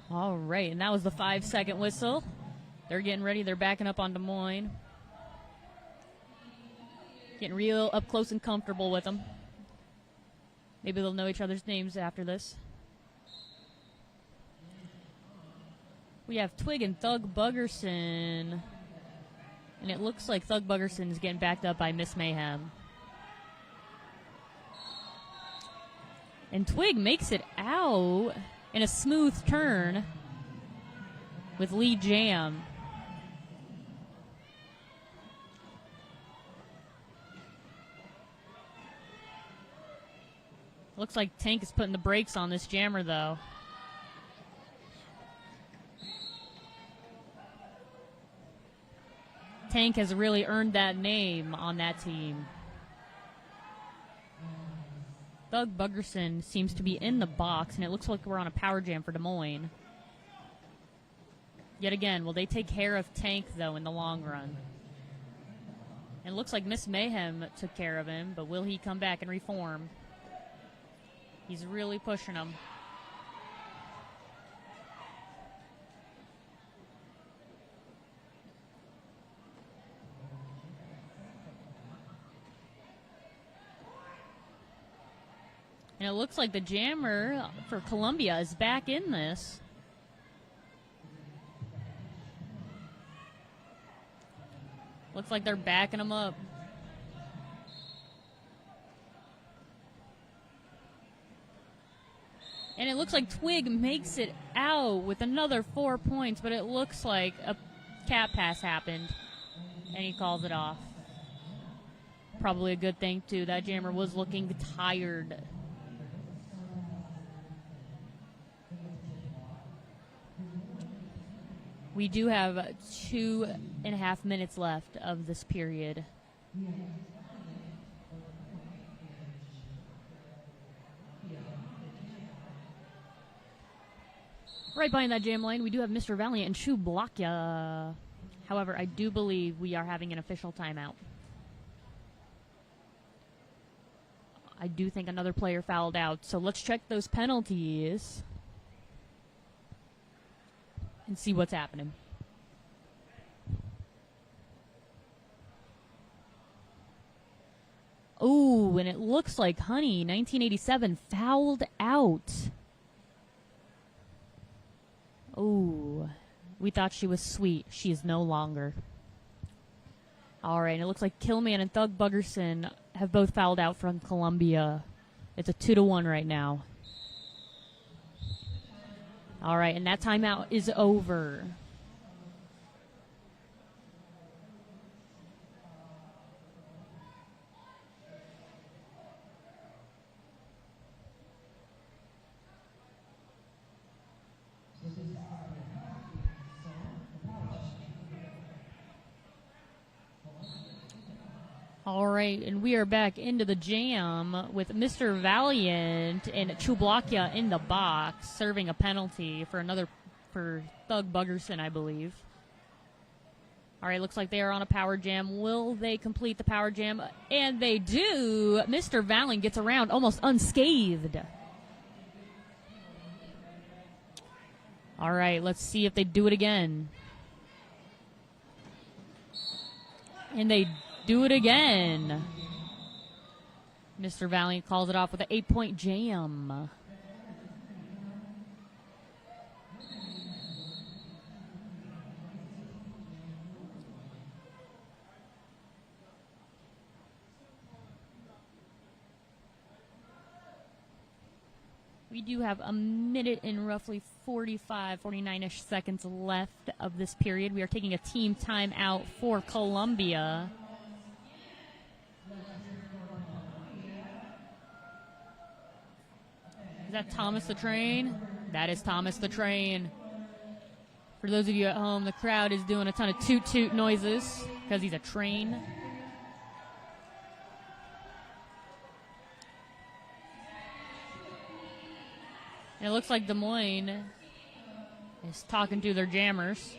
All right, and that was the 5-second whistle. They're getting ready. They're backing up on Des Moines. Getting real up close and comfortable with them. Maybe they'll know each other's names after this. We have Twig and Thug Buggerson. And it looks like Thug Buggerson is getting backed up by Miss Mayhem. And Twig makes it out in a smooth turn with Lee Jam. Looks like Tank is putting the brakes on this jammer, though. Tank has really earned that name on that team. Thug Buggerson seems to be in the box, and it looks like we're on a power jam for Des Moines. Yet again, will they take care of Tank, though, in the long run? And it looks like Miss Mayhem took care of him, but will he come back and reform? He's really pushing him. And it looks like the jammer for Columbia is back in this. Looks like they're backing him up. And it looks like Twig makes it out with another 4 points, but it looks like a cat pass happened, and he calls it off. Probably a good thing, too. That jammer was looking tired. We do have 2.5 minutes left of this period. Right behind that jam lane, we do have Mr. Valiant and Chublakya. However, I do believe we are having an official timeout. I do think another player fouled out, so let's check those penalties and see what's happening. Oh, and it looks like Honey, 1987, fouled out. Oh, we thought she was sweet. She is no longer. All right, and it looks like Killman and Thug Buggerson have both fouled out from Columbia. It's a 2-1 right now. All right, and that timeout is over. All right, and we are back into the jam with Mr. Valiant and Chublakia in the box, serving a penalty for Thug Buggerson, I believe. All right, looks like they are on a power jam. Will they complete the power jam? And they do. Mr. Valiant gets around almost unscathed. All right, let's see if they do it again. And they do it again. Mr. Valiant calls it off with an 8-point jam. We do have a minute and roughly 49-ish seconds left of this period. We are taking a team timeout for Columbia. Is that Thomas the Train? That is Thomas the Train. For those of you at home, the crowd is doing a ton of toot-toot noises because he's a train. And it looks like Des Moines is talking to their jammers.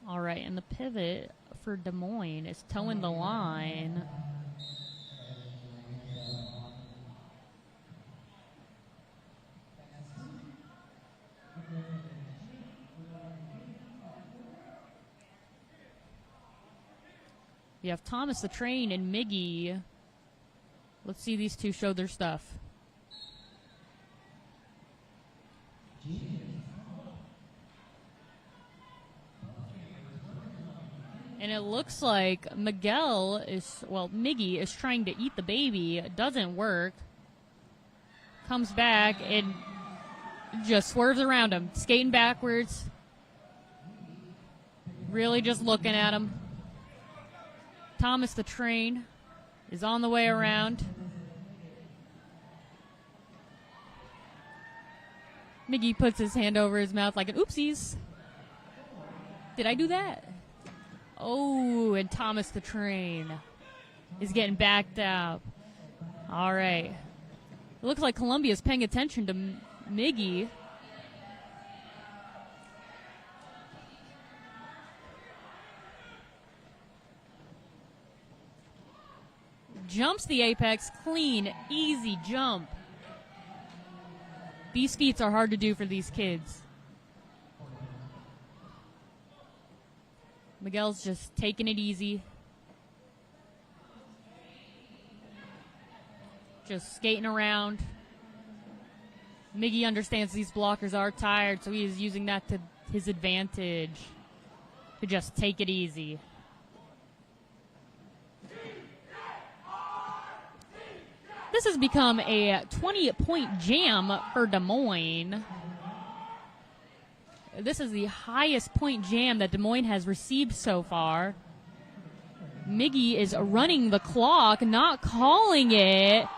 All right, and the pivot for Des Moines is towing the line. You have Thomas the Train and Miggy. Let's see these two show their stuff. And it looks like Miggy is trying to eat the baby. It doesn't work. Comes back and just swerves around him, skating backwards. Really just looking at him. Thomas the Train is on the way around. Miggy puts his hand over his mouth like an oopsies. Did I do that? Oh, and Thomas the Train is getting backed up. All right. It looks like Columbia's paying attention to Miggy. Jumps the apex, clean, easy jump. These feats are hard to do for these kids. Miguel's just taking it easy. Just skating around. Miggy understands these blockers are tired, so he is using that to his advantage to just take it easy. This has become a 20-point jam for Des Moines. This is the highest point jam that Des Moines has received so far. Miggy is running the clock, not calling it,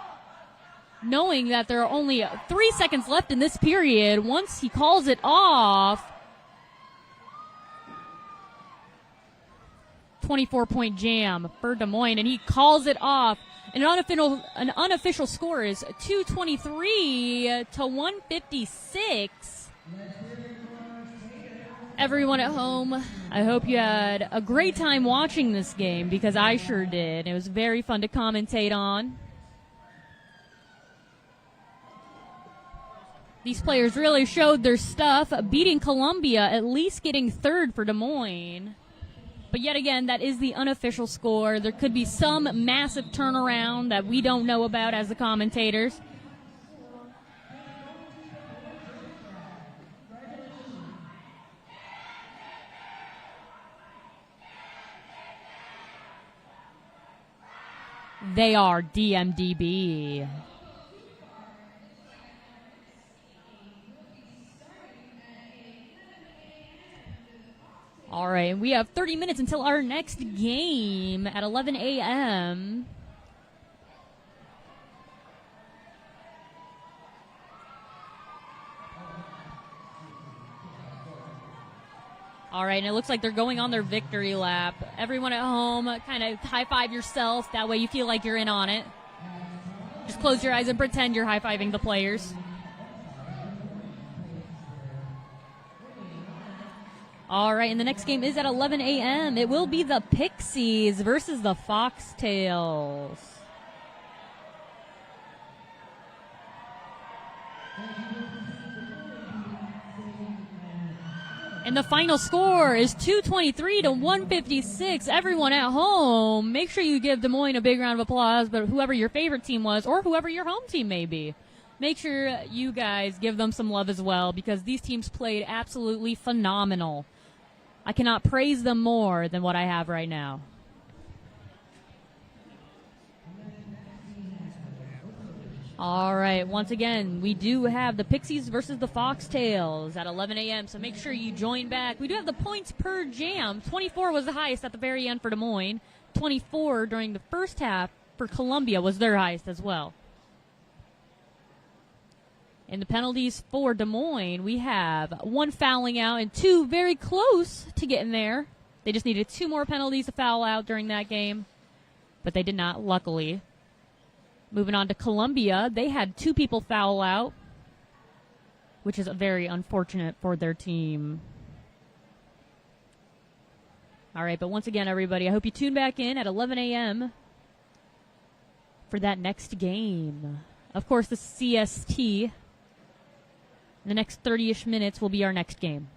knowing that there are only 3 seconds left in this period. Once he calls it off, 24-point jam for Des Moines, and he calls it off. An unofficial score is 223 to 156. Everyone at home, I hope you had a great time watching this game because I sure did. It was very fun to commentate on. These players really showed their stuff, beating Columbia, at least getting third for Des Moines. But yet again, that is the unofficial score. There could be some massive turnaround that we don't know about as the commentators. They are DMDB. All right, we have 30 minutes until our next game at 11 a.m. All right, and it looks like they're going on their victory lap. Everyone at home, kind of high-five yourself. That way you feel like you're in on it. Just close your eyes and pretend you're high-fiving the players. All right, and the next game is at 11 a.m. It will be the Pixies versus the Foxtails. And the final score is 223 to 156. Everyone at home, make sure you give Des Moines a big round of applause, but whoever your favorite team was or whoever your home team may be, make sure you guys give them some love as well, because these teams played absolutely phenomenal. I cannot praise them more than what I have right now. All right, once again, we do have the Pixies versus the Foxtails at 11 a.m., so make sure you join back. We do have the points per jam. 24 was the highest at the very end for Des Moines. 24 during the first half for Columbia was their highest as well. In the penalties for Des Moines, we have one fouling out and two very close to getting there. They just needed two more penalties to foul out during that game, but they did not, luckily. Moving on to Columbia, they had two people foul out, which is very unfortunate for their team. All right, but once again, everybody, I hope you tune back in at 11 a.m. for that next game. Of course, the CST. The next 30-ish minutes will be our next game.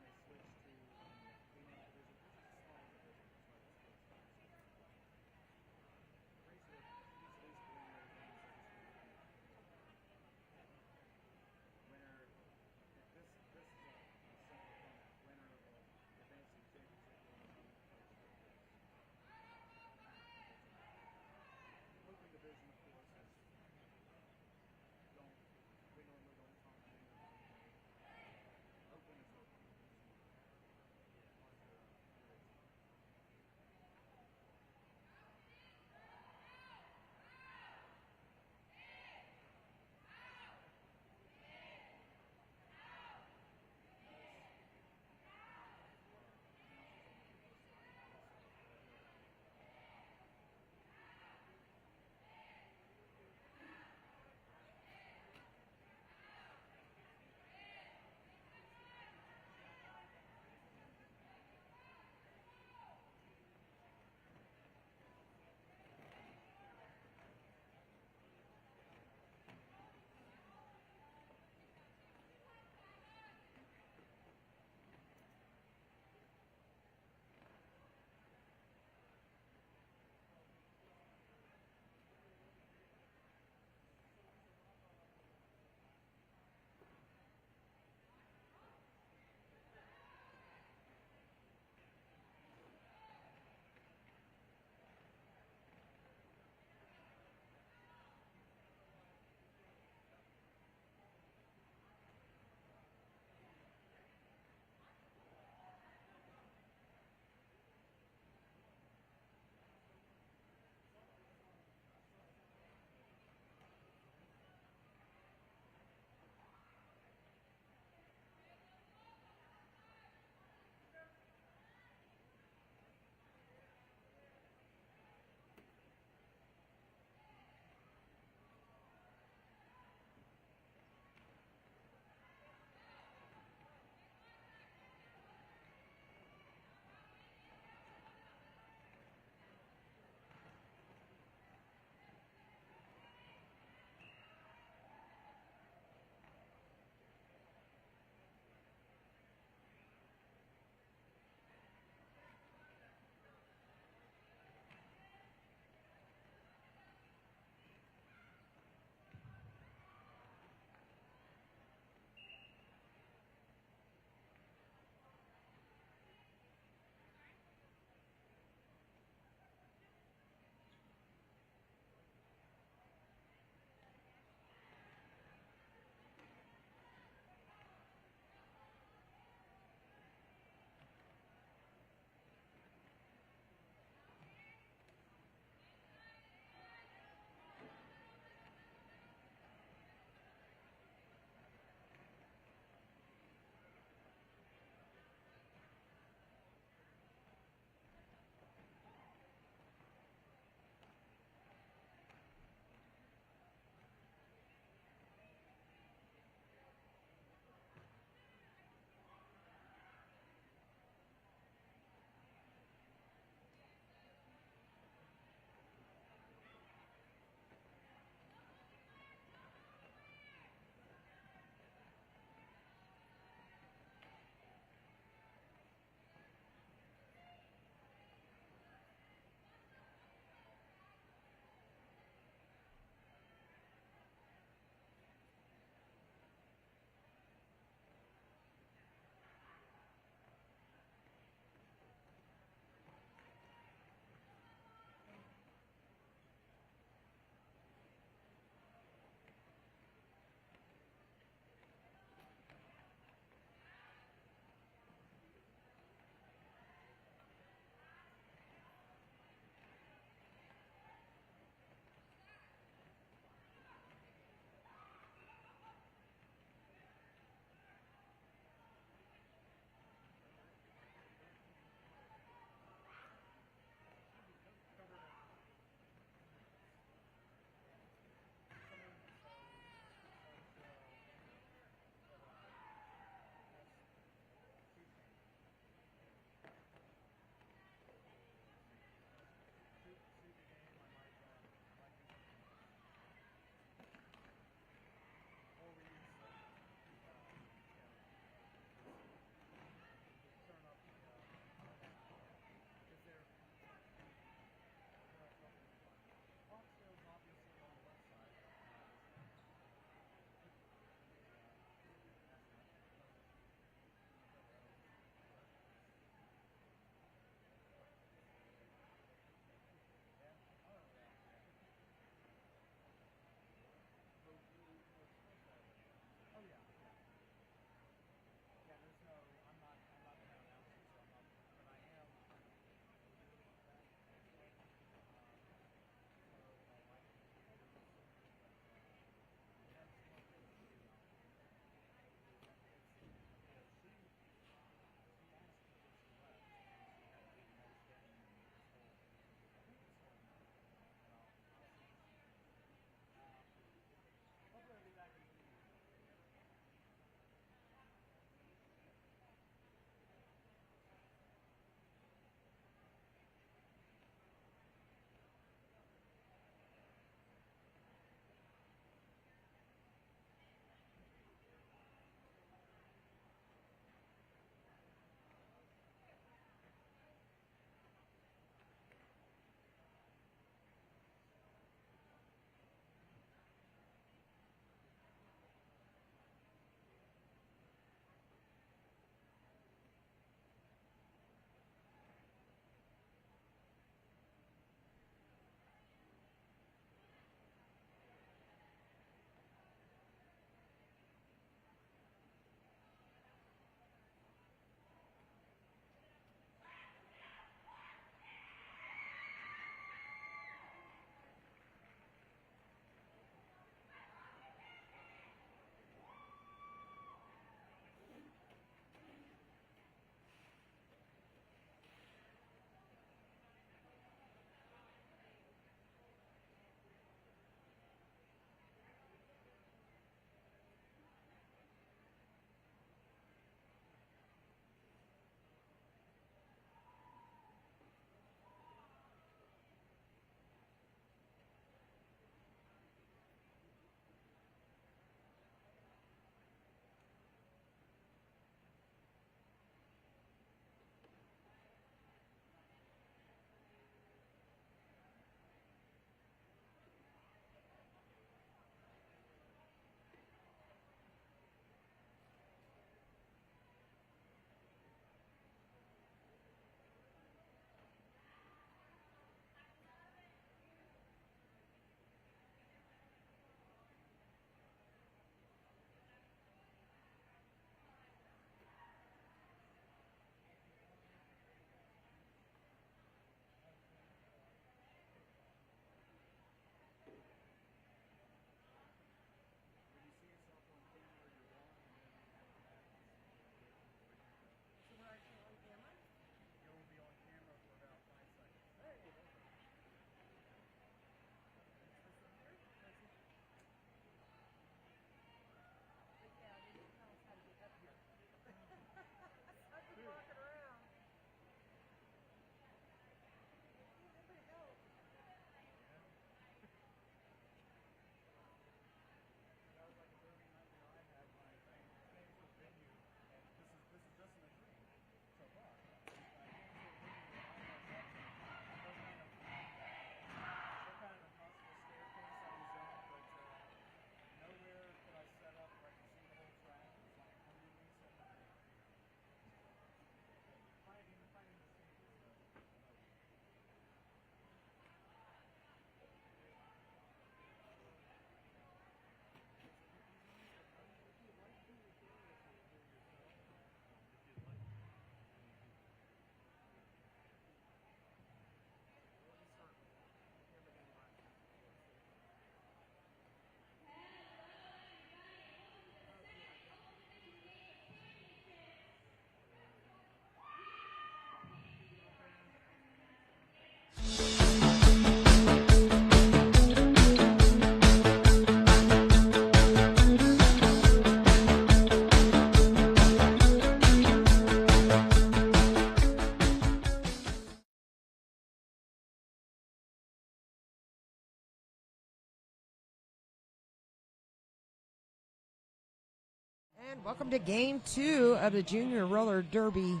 And welcome to Game 2 of the Junior Roller Derby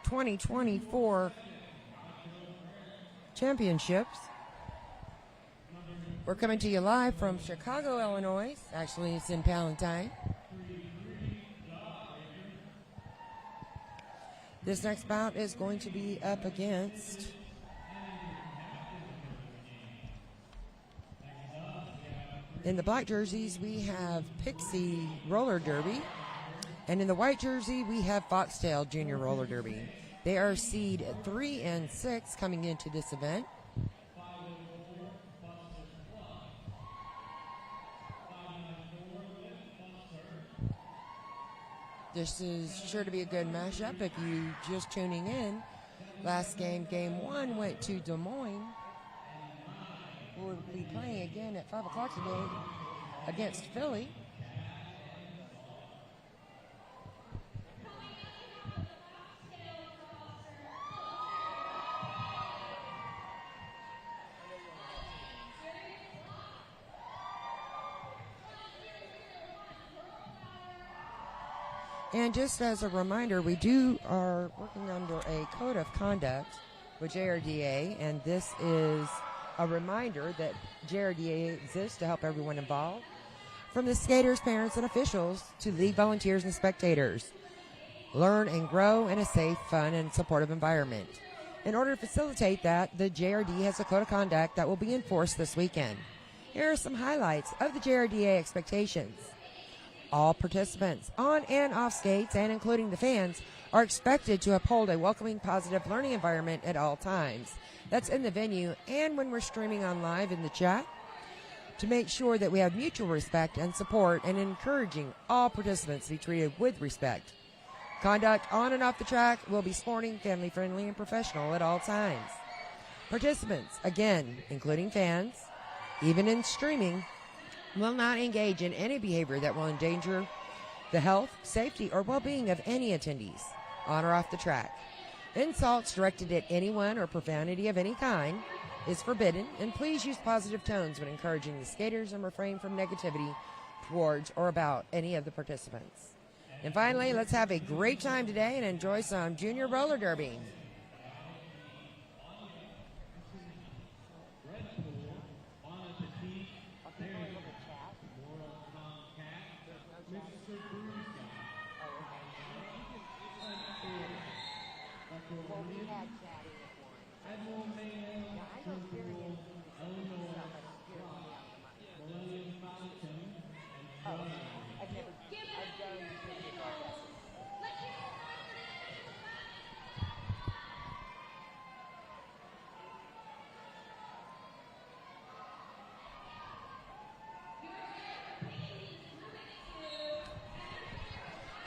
2024 Championships. We're coming to you live from Chicago, Illinois. Actually, it's in Palatine. This next bout is going to be up against in the black jerseys, we have Pixie Roller Derby. And in the white jersey, we have Foxtail Junior Roller Derby. They are seed 3 and 6 coming into this event. This is sure to be a good mashup if you just tuning in. Last game, game 1, went to Des Moines. We'll be playing again at 5 o'clock today against Philly. And just as a reminder, we are working under a code of conduct with JRDA, and this is a reminder that JRDA exists to help everyone involved, from the skaters, parents, and officials to league volunteers and spectators. Learn and grow in a safe, fun, and supportive environment. In order to facilitate that, the JRD has a code of conduct that will be enforced this weekend. Here are some highlights of the JRDA expectations. All participants on and off skates, and including the fans, are expected to uphold a welcoming, positive learning environment at all times. That's in the venue and when we're streaming on live in the chat, to make sure that we have mutual respect and support and encouraging all participants to be treated with respect. Conduct on and off the track will be sporting, family-friendly, and professional at all times. Participants, again, including fans, even in streaming, will not engage in any behavior that will endanger the health, safety, or well-being of any attendees on or off the track. Insults directed at anyone or profanity of any kind is forbidden, and please use positive tones when encouraging the skaters and refrain from negativity towards or about any of the participants. And finally, let's have a great time today and enjoy some junior roller derby.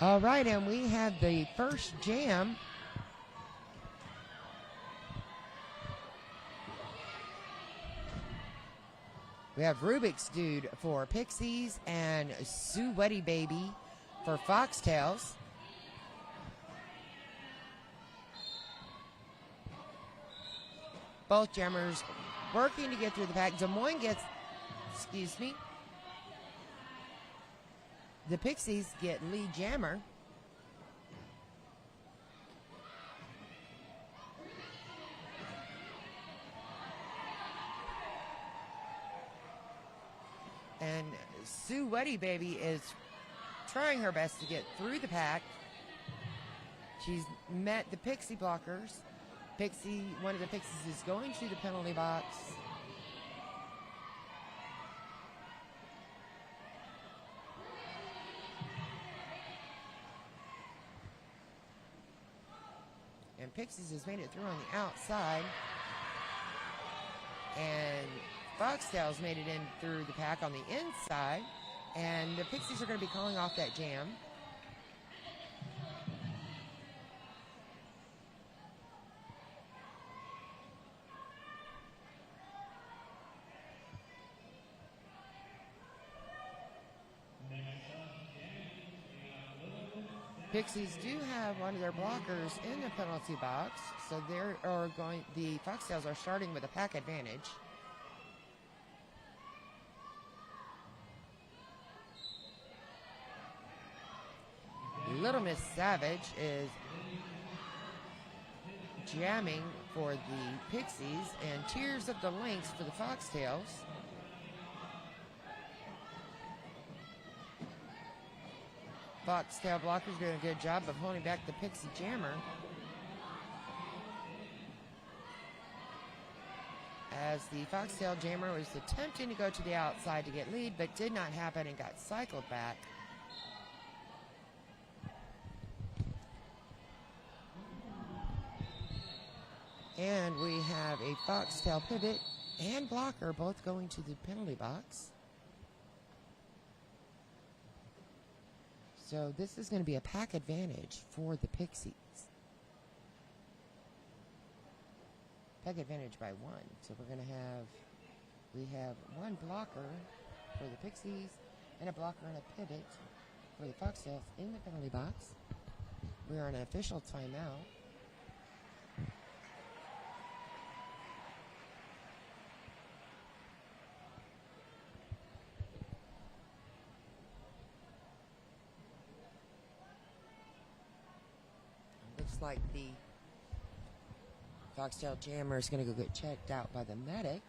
All right, and we have the first jam. We have Rubik's Dude for Pixies and Sweaty Baby for Foxtails. Both jammers working to get through the pack. Des Moines gets, the Pixies get lead jammer. And Sweaty Baby is trying her best to get through the pack. She's met the Pixie blockers. One of the Pixies is going to the penalty box. And Pixies has made it through on the outside. And Foxtails made it in through the pack on the inside. And the Pixies are going to be calling off that jam. Pixies do have one of their blockers in the penalty box, so the Foxtails are starting with a pack advantage. Little Miss Savage is jamming for the Pixies, and Tears of the Lynx for the Foxtails. Foxtail blockers doing a good job of holding back the Pixie jammer. As the Foxtail jammer was attempting to go to the outside to get lead, but did not happen and got cycled back. And we have a Foxtail pivot and blocker both going to the penalty box. So this is going to be a pack advantage for the Pixies. Pack advantage by 1. So we have one blocker for the Pixies and a blocker and a pivot for the Foxtails in the penalty box. We are on an official timeout. Looks like the Foxtail jammer is going to go get checked out by the medic.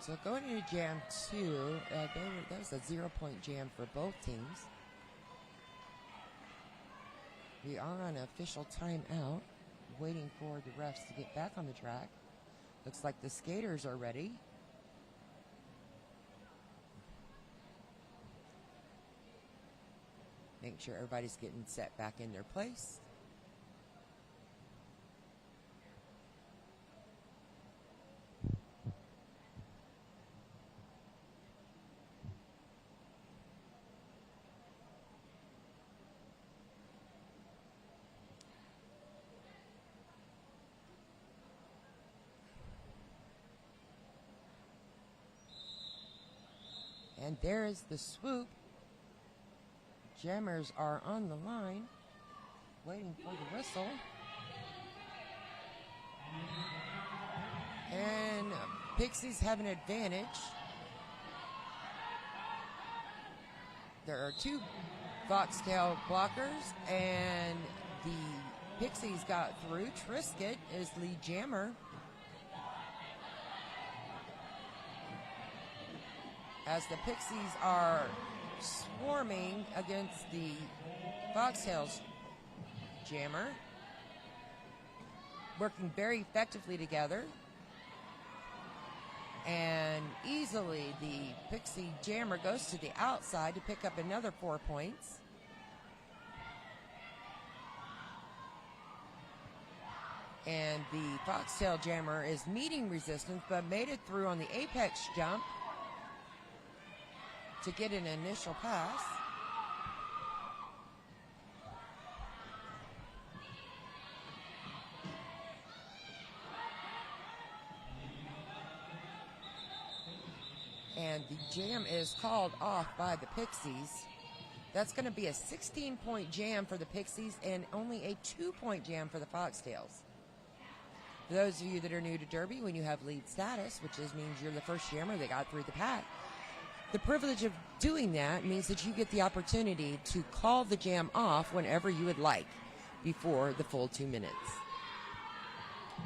So going into jam 2, that was a 0-point jam for both teams. We are on an official timeout, waiting for the refs to get back on the track. Looks like the skaters are ready. Make sure everybody's getting set back in their place. And there is the swoop. Jammers are on the line, waiting for the whistle. And Pixies have an advantage. There are 2 Foxtail blockers, and the Pixies got through. Triscuit is lead jammer. As the Pixies are swarming against the Foxtails jammer, working very effectively together. And easily the Pixie jammer goes to the outside to pick up another 4 points. And the Foxtail jammer is meeting resistance, but made it through on the apex jump to get an initial pass. And the jam is called off by the Pixies. That's going to be a 16-point jam for the Pixies and only a 2-point jam for the Foxtails. For those of you that are new to Derby, when you have lead status, which means you're the first jammer that got through the pack, the privilege of doing that means that you get the opportunity to call the jam off whenever you would like before the full 2 minutes.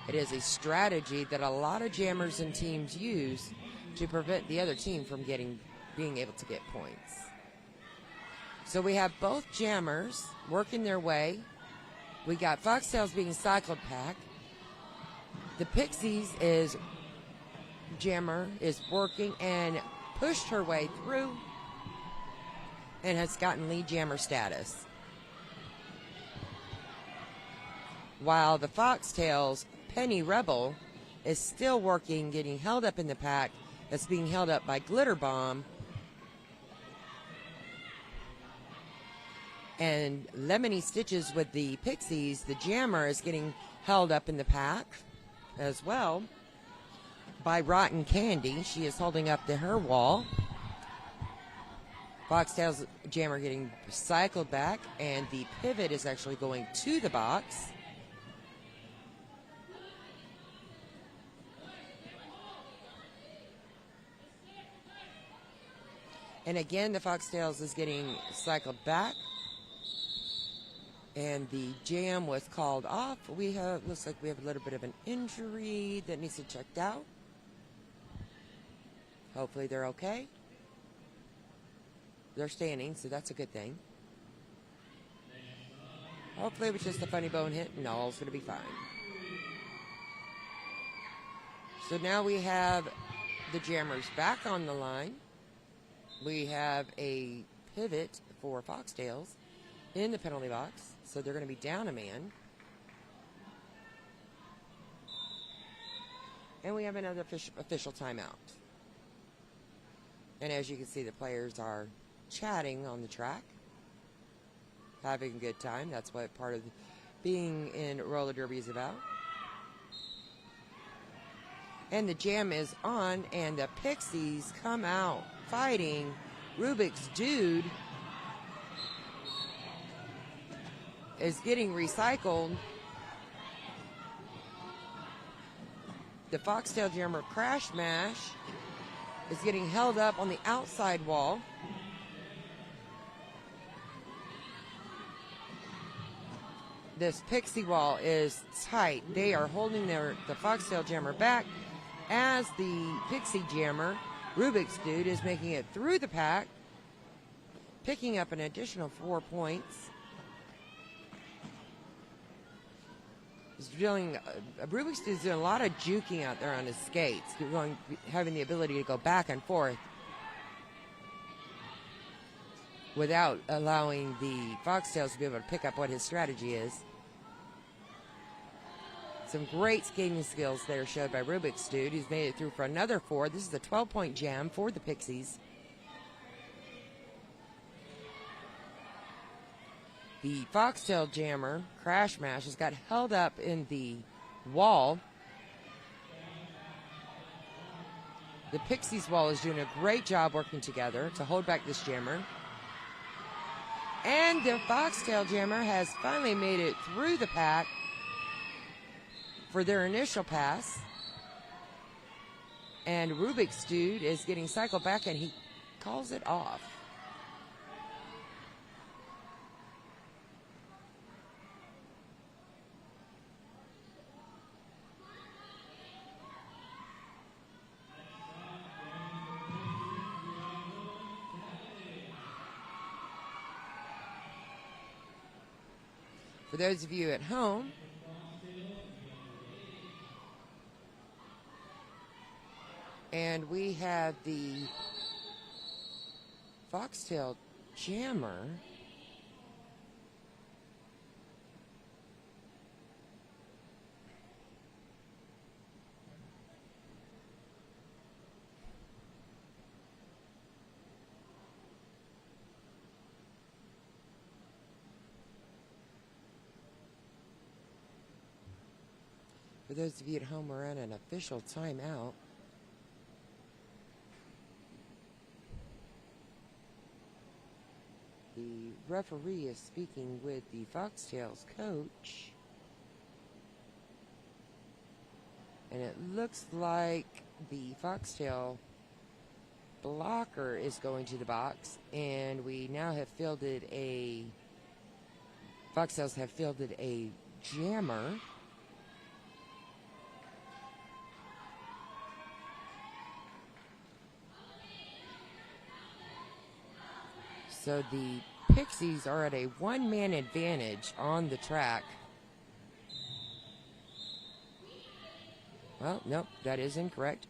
It is a strategy that a lot of jammers and teams use to prevent the other team from being able to get points. So we have both jammers working their way. We got Foxtails being cycled back. The Pixies is jammer is working and pushed her way through and has gotten lead jammer status. While the Foxtails Penny Rebel is still working, getting held up in the pack. That's being held up by Glitter Bomb. And Lemony Stitches with the Pixies, the jammer, is getting held up in the pack as well by Rotten Candy. She is holding up to her wall. Foxtail's jammer getting cycled back, and the pivot is actually going to the box. And again, the Foxtails is getting cycled back. And the jam was called off. Looks like we have a little bit of an injury that needs to be checked out. Hopefully they're okay. They're standing, so that's a good thing. Hopefully it was just a funny bone hit and all's going to be fine. So now we have the jammers back on the line. We have a pivot for Foxtails in the penalty box, so they're going to be down a man. And we have another official timeout. And as you can see, the players are chatting on the track, having a good time. That's what part of being in roller derby is about. And the jam is on, and the Pixies come out fighting. Rubik's Dude is getting recycled. The Foxtail jammer Crash Mash is getting held up on the outside wall. This Pixie wall is tight. They are holding the Foxtail jammer back as the Pixie jammer, Rubik's Dude, is making it through the pack, picking up an additional 4 points. Rubik's Dude is doing a lot of juking out there on his skates, having the ability to go back and forth without allowing the Foxtails to be able to pick up what his strategy is. Some great skating skills there showed by Rubik's Dude. He's made it through for another 4. This is a 12-point jam for the Pixies. The Foxtail jammer, Crash Mash, has got held up in the wall. The Pixies wall is doing a great job working together to hold back this jammer. And the Foxtail jammer has finally made it through the pack for their initial pass. And Rubik's Dude is getting cycled back, and he calls it off. For those of you at home, and we have the Foxtail jammer for those of you at home, we're in an official timeout. The referee is speaking with the Foxtails coach. And it looks like the Foxtail blocker is going to the box. And we now have fielded Foxtails have fielded a jammer. So the Pixies are at a one-man advantage on the track. Well, nope, that is incorrect.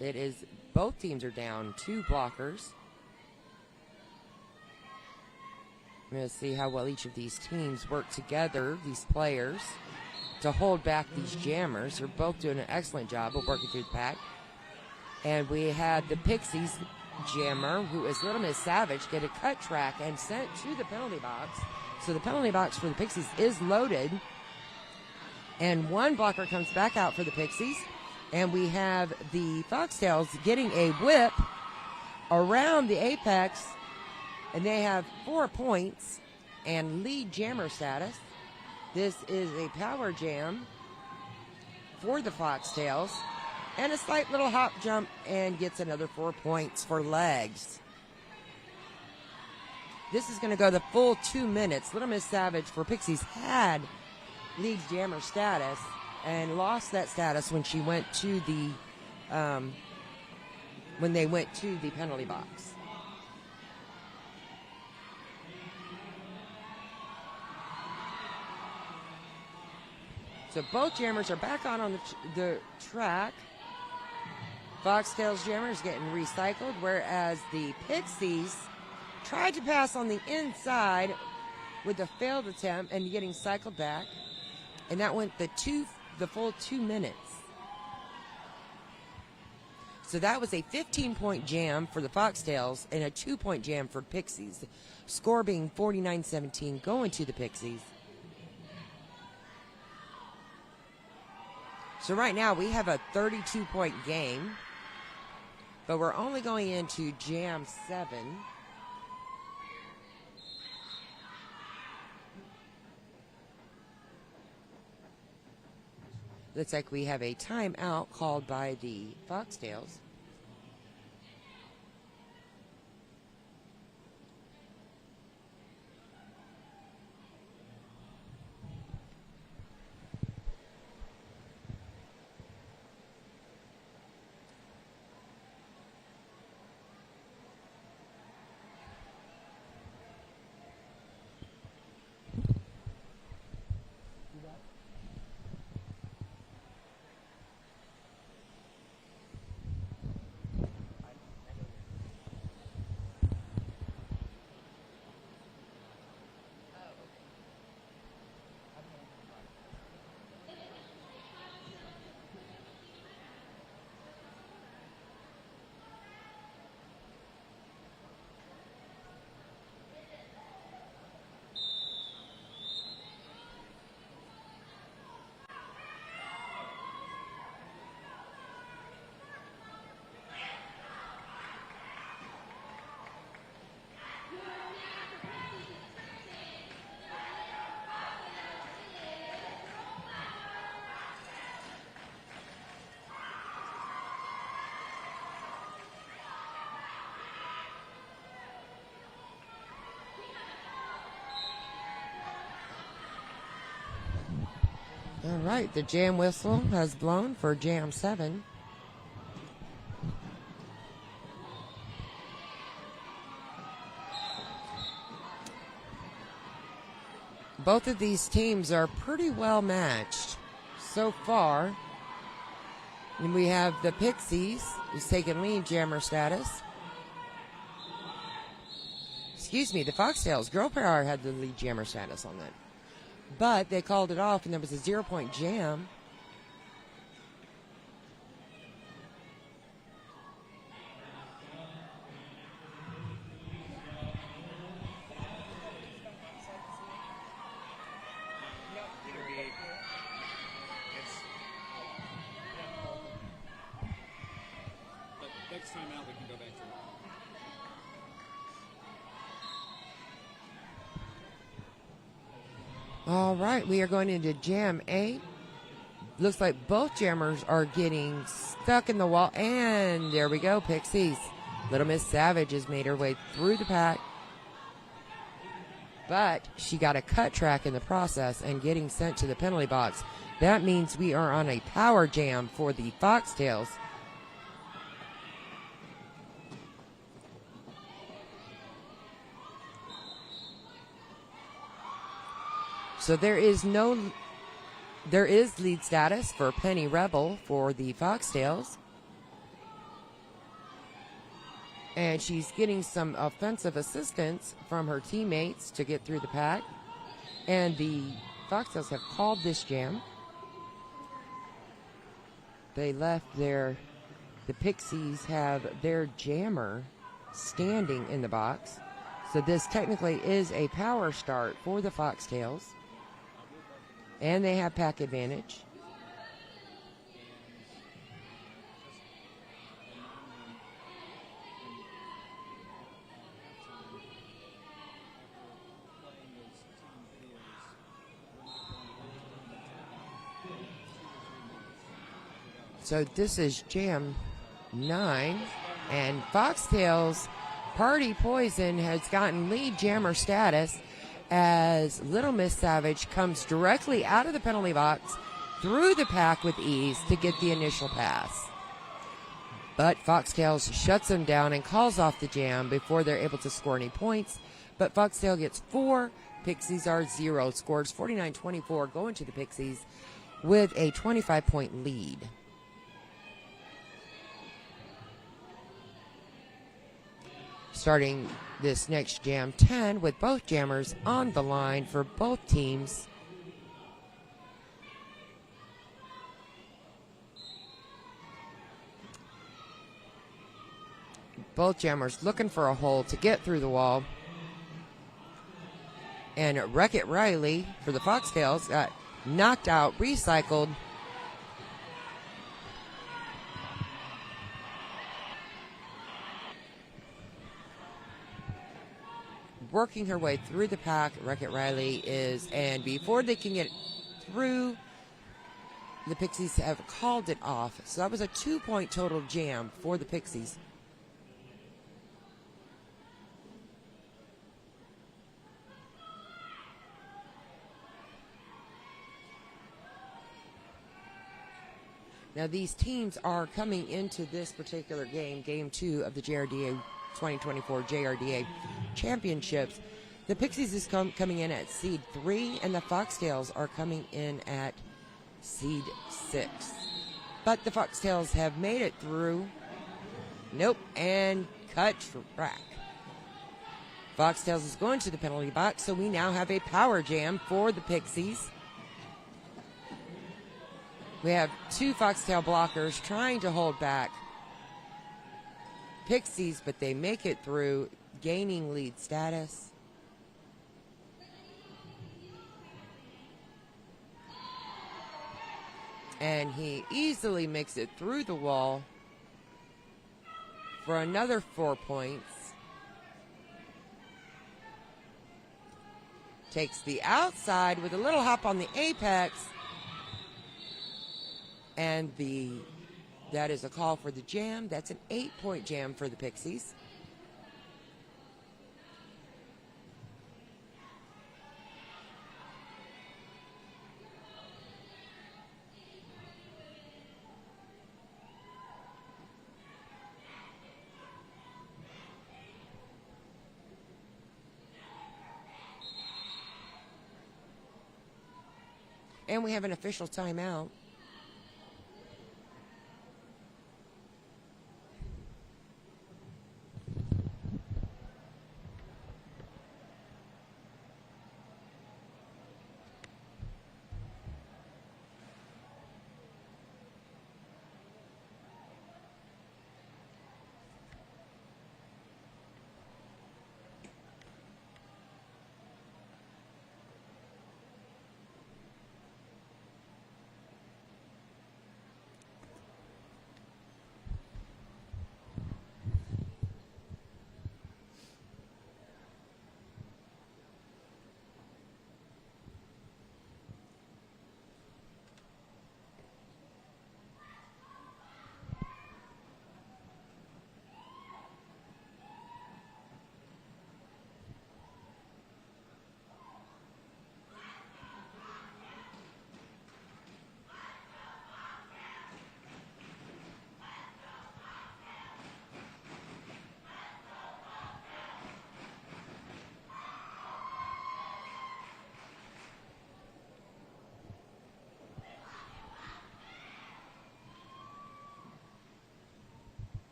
It is, both teams are down 2 blockers. I'm going to see how well each of these teams work together, these players, to hold back these jammers. They're both doing an excellent job of working through the pack. And we had the Pixies jammer, who is Little Miss Savage, get a cut track and sent to the penalty box. So the penalty box for the Pixies is loaded. And 1 blocker comes back out for the Pixies. And we have the Foxtails getting a whip around the apex. And they have 4 points and lead jammer status. This is a power jam for the Foxtails. And a slight little hop jump and gets another 4 points for legs. This is going to go the full 2 minutes. Little Miss Savage for Pixies had lead jammer status and lost that status when she went to the when they went to the penalty box. So both jammers are back on the track. Foxtails jammer is getting recycled, whereas the Pixies tried to pass on the inside with a failed attempt and getting cycled back. And that went the full 2 minutes. So that was a 15-point jam for the Foxtails and a 2-point jam for Pixies. Score being 49-17 going to the Pixies. So right now we have a 32-point game, but we're only going into jam 7. Looks like we have a timeout called by the Foxtails. All right, the jam whistle has blown for jam 7. Both of these teams are pretty well matched so far. And we have the Pixies, who's taken lead jammer status. Excuse me, the Foxtails. Girl Power had the lead jammer status on that. But they called it off, and there was a 0-point jam. Next time out, we can go back to it. All right, we are going into jam 8. Looks like both jammers are getting stuck in the wall. And there we go, Pixies. Little Miss Savage has made her way through the pack. But she got a cut track in the process and getting sent to the penalty box. That means we are on a power jam for the Foxtails. So there is lead status for Penny Rebel for the Foxtails. And she's getting some offensive assistance from her teammates to get through the pack. And the Foxtails have called this jam. They left the Pixies have their jammer standing in the box. So this technically is a power start for the Foxtails. And they have pack advantage. So this is Jam 9, and Foxtails Party Poison has gotten lead jammer status as Little Miss Savage comes directly out of the penalty box through the pack with ease to get the initial pass. But Foxtails shuts them down and calls off the jam before they're able to score any points. But Foxtail gets 4, Pixies are 0. Scores 49-24 going to the Pixies with a 25-point lead. Starting this next Jam 10 with both jammers on the line for both teams. Both jammers looking for a hole to get through the wall. And Wreck-It Riley for the Foxtails got knocked out, recycled. Working her way through the pack, Wreck-It Riley is, and before they can get through, the Pixies have called it off. So that was a 2-point total jam for the Pixies. Now these teams are coming into this particular game, Game 2 of the JRDA 2024 JRDA Championships. The Pixies is coming in at seed 3, and the Foxtails are coming in at seed 6. But the Foxtails have made it through. Nope, and cut track. Foxtails is going to the penalty box, so we now have a power jam for the Pixies. We have 2 Foxtail blockers trying to hold back Pixies, but they make it through, gaining lead status. And he easily makes it through the wall for another 4 points. Takes the outside with a little hop on the apex. And that is a call for the jam. That's an 8-point jam for the Pixies. And we have an official timeout.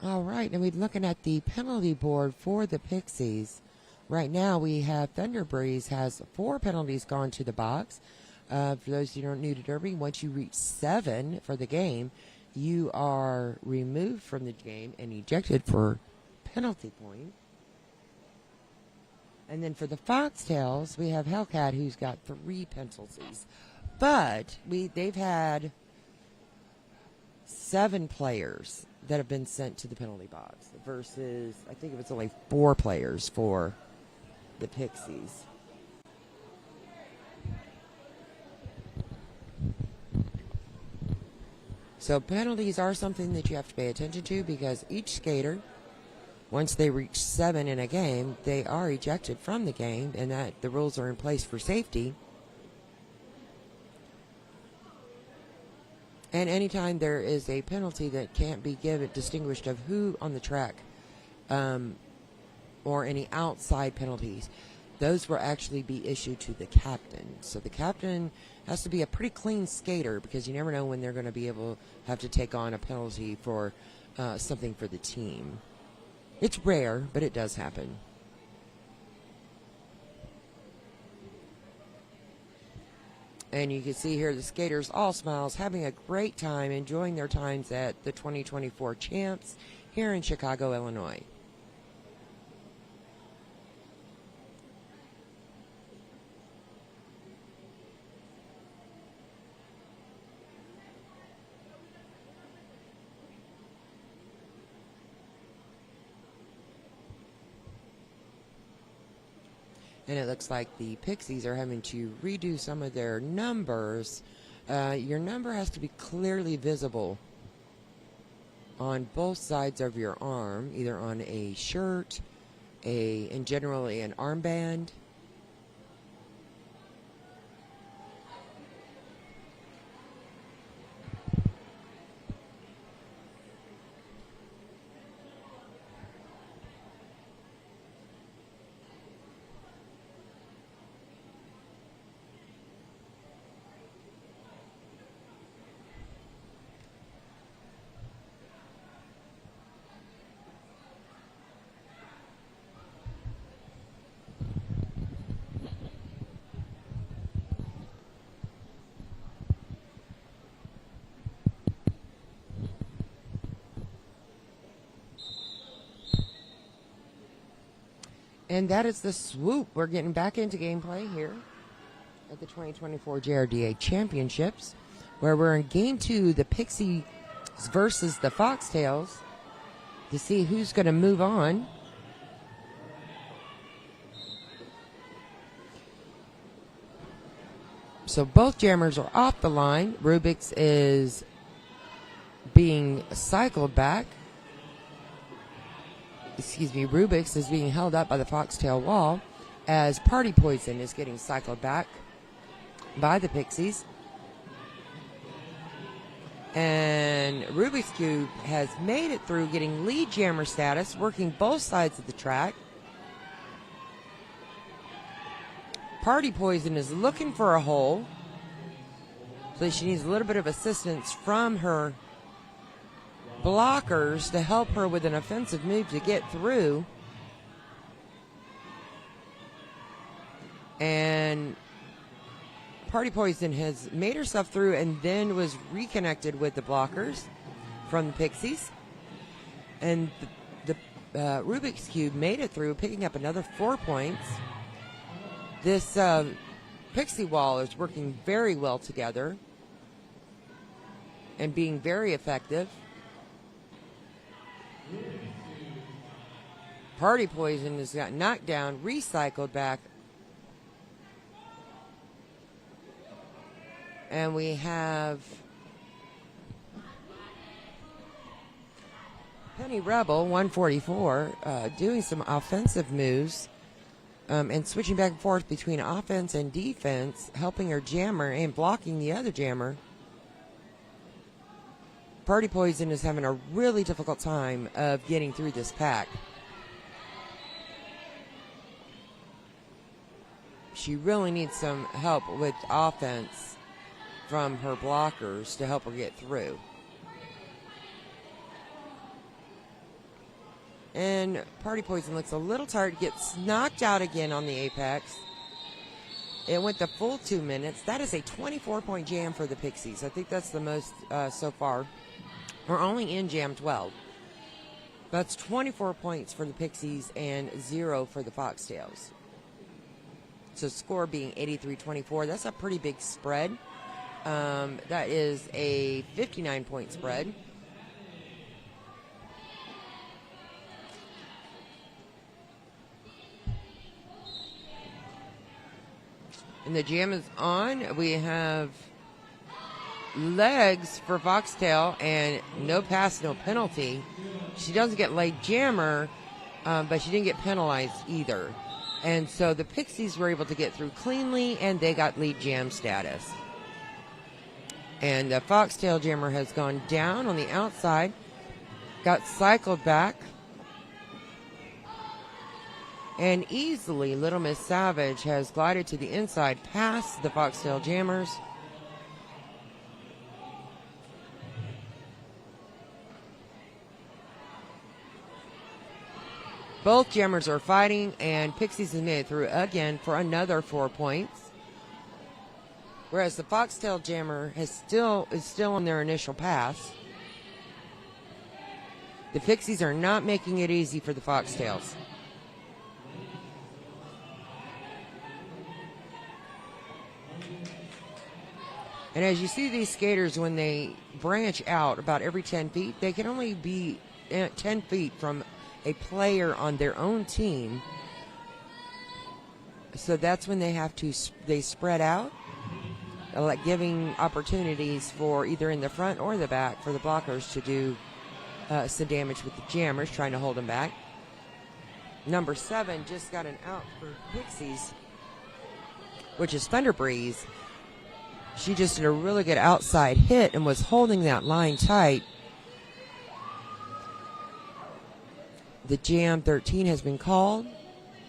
All right, and we're looking at the penalty board for the Pixies. Right now we have Thunder Breeze has 4 penalties gone to the box. For those who aren't new to Derby, once you reach 7 for the game, you are removed from the game and ejected for penalty point. And then for the Foxtails, we have Hellcat, who's got 3 penalties. But they've had 7 players that have been sent to the penalty box versus, I think it was only 4 players for the Pixies. So penalties are something that you have to pay attention to because each skater, once they reach 7 in a game, they are ejected from the game, and that the rules are in place for safety. And anytime there is a penalty that can't be distinguished of who on the track or any outside penalties, those will actually be issued to the captain. So the captain has to be a pretty clean skater because you never know when they're going to be able to have to take on a penalty for something for the team. It's rare, but it does happen. And you can see here the skaters, all smiles, having a great time, enjoying their times at the 2024 Champs here in Chicago, Illinois. And it looks like the Pixies are having to redo some of their numbers. Your number has to be clearly visible on both sides of your arm, either on a shirt, and generally an armband. And that is the swoop. We're getting back into gameplay here at the 2024 JRDA Championships, where we're in Game 2, the Pixies versus the Foxtails, to see who's going to move on. So both jammers are off the line. Rubik's is being cycled back. Rubik's is being held up by the Foxtail wall as Party Poison is getting cycled back by the Pixies. And Rubik's Cube has made it through getting lead jammer status, working both sides of the track. Party Poison is looking for a hole, so she needs a little bit of assistance from her blockers to help her with an offensive move to get through. And Party Poison has made herself through and then was reconnected with the blockers from the Pixies. And the Rubik's Cube made it through, picking up another 4 points. This Pixie wall is working very well together and being very effective. Party Poison has got knocked down, recycled back. And we have Penny Rebel, 144, doing some offensive moves and switching back and forth between offense and defense, helping her jammer and blocking the other jammer. Party Poison is having a really difficult time of getting through this pack. She really needs some help with offense from her blockers to help her get through. And Party Poison looks a little tired, gets knocked out again on the apex. It went the full 2 minutes. That is a 24-point jam for the Pixies. I think that's the most so far. We're only in jam 12. That's 24 points for the Pixies and 0 for the Foxtails. So score being 83-24. That's a pretty big spread. That is a 59-point spread. And the jam is on. We have legs for Foxtail and no pass, no penalty. She doesn't get laid jammer, but she didn't get penalized either. And so the Pixies were able to get through cleanly, and they got lead jam status. And the Foxtail jammer has gone down on the outside, got cycled back. And easily, Little Miss Savage has glided to the inside past the Foxtail jammers. Both jammers are fighting, and Pixies has made it through again for another 4 points. Whereas the Foxtail jammer is still on their initial pass. The Pixies are not making it easy for the Foxtails. And as you see these skaters, when they branch out about every 10 feet, they can only be 10 feet from a player on their own team. So that's when they spread out, like giving opportunities for either in the front or the back for the blockers to do some damage with the jammers, trying to hold them back. Number 7 just got an out for Pixies, which is Thunder Breeze. She just did a really good outside hit and was holding that line tight. The jam 13 has been called.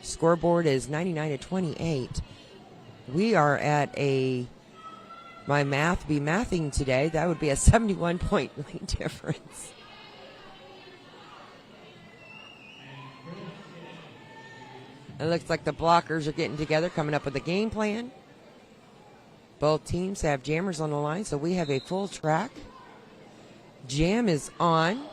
Scoreboard is 99-28. We are at my math be mathing today. That would be a 71-point lead difference. It looks like the blockers are getting together, coming up with a game plan. Both teams have jammers on the line, so we have a full track. Jam is on.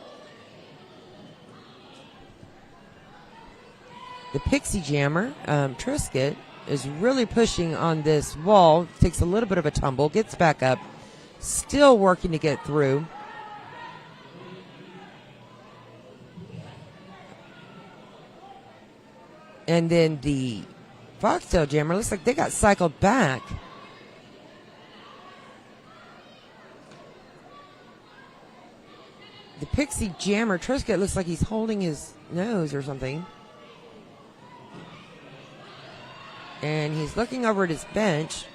The Pixie jammer, Triscuit, is really pushing on this wall. Takes a little bit of a tumble, gets back up, still working to get through. And then the Foxtail jammer, looks like they got cycled back. The Pixie jammer, Triscuit, looks like he's holding his nose or something. And he's looking over at his bench.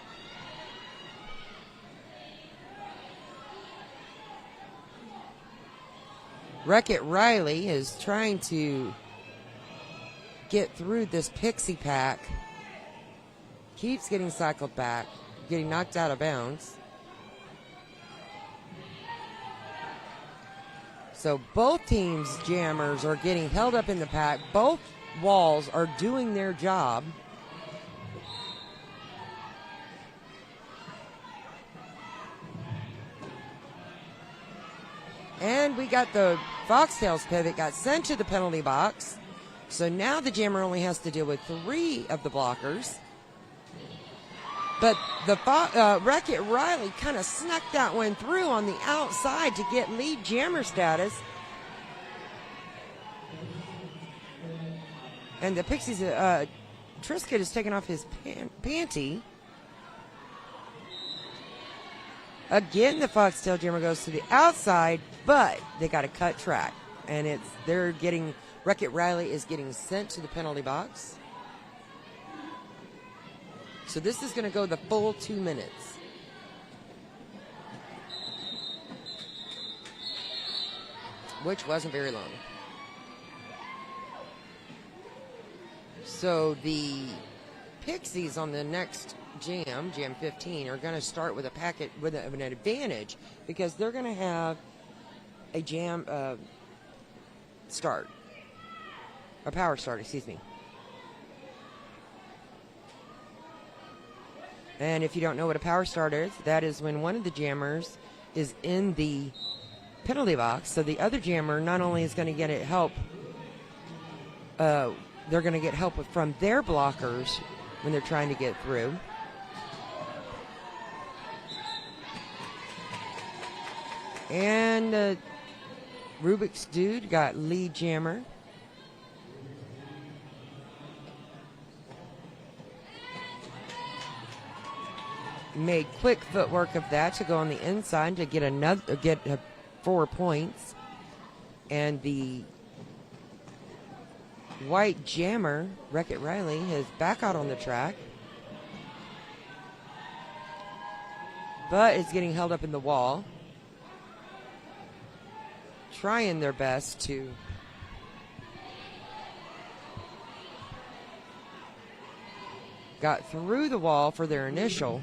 Wreck-It Riley is trying to get through this Pixie pack. Keeps getting cycled back, getting knocked out of bounds. So both teams' jammers are getting held up in the pack. Both walls are doing their job. And we got the Foxtails pivot, got sent to the penalty box. So now the jammer only has to deal with 3 of the blockers. But the Wreck-It Riley kind of snuck that one through on the outside to get lead jammer status. And the Pixies, Triscuit is taking off his panty. Again, the Foxtail jammer goes to the outside, but they got a cut track. And Wreck-It Riley is getting sent to the penalty box. So this is going to go the full 2 minutes. Which wasn't very long. So the Pixies on the next jam 15, are going to start with an advantage because they're going to have a jam start. A power start, excuse me. And if you don't know what a power start is, that is when one of the jammers is in the penalty box. So the other jammer not only is going to get help, they're going to get help from their blockers when they're trying to get through. And Rubik's Dude got lead jammer. Made quick footwork of that to go on the inside to get 4 points. And the white jammer, Wreck-It Riley, is back out on the track. But it's getting held up in the wall. Trying their best to got through the wall for their initial.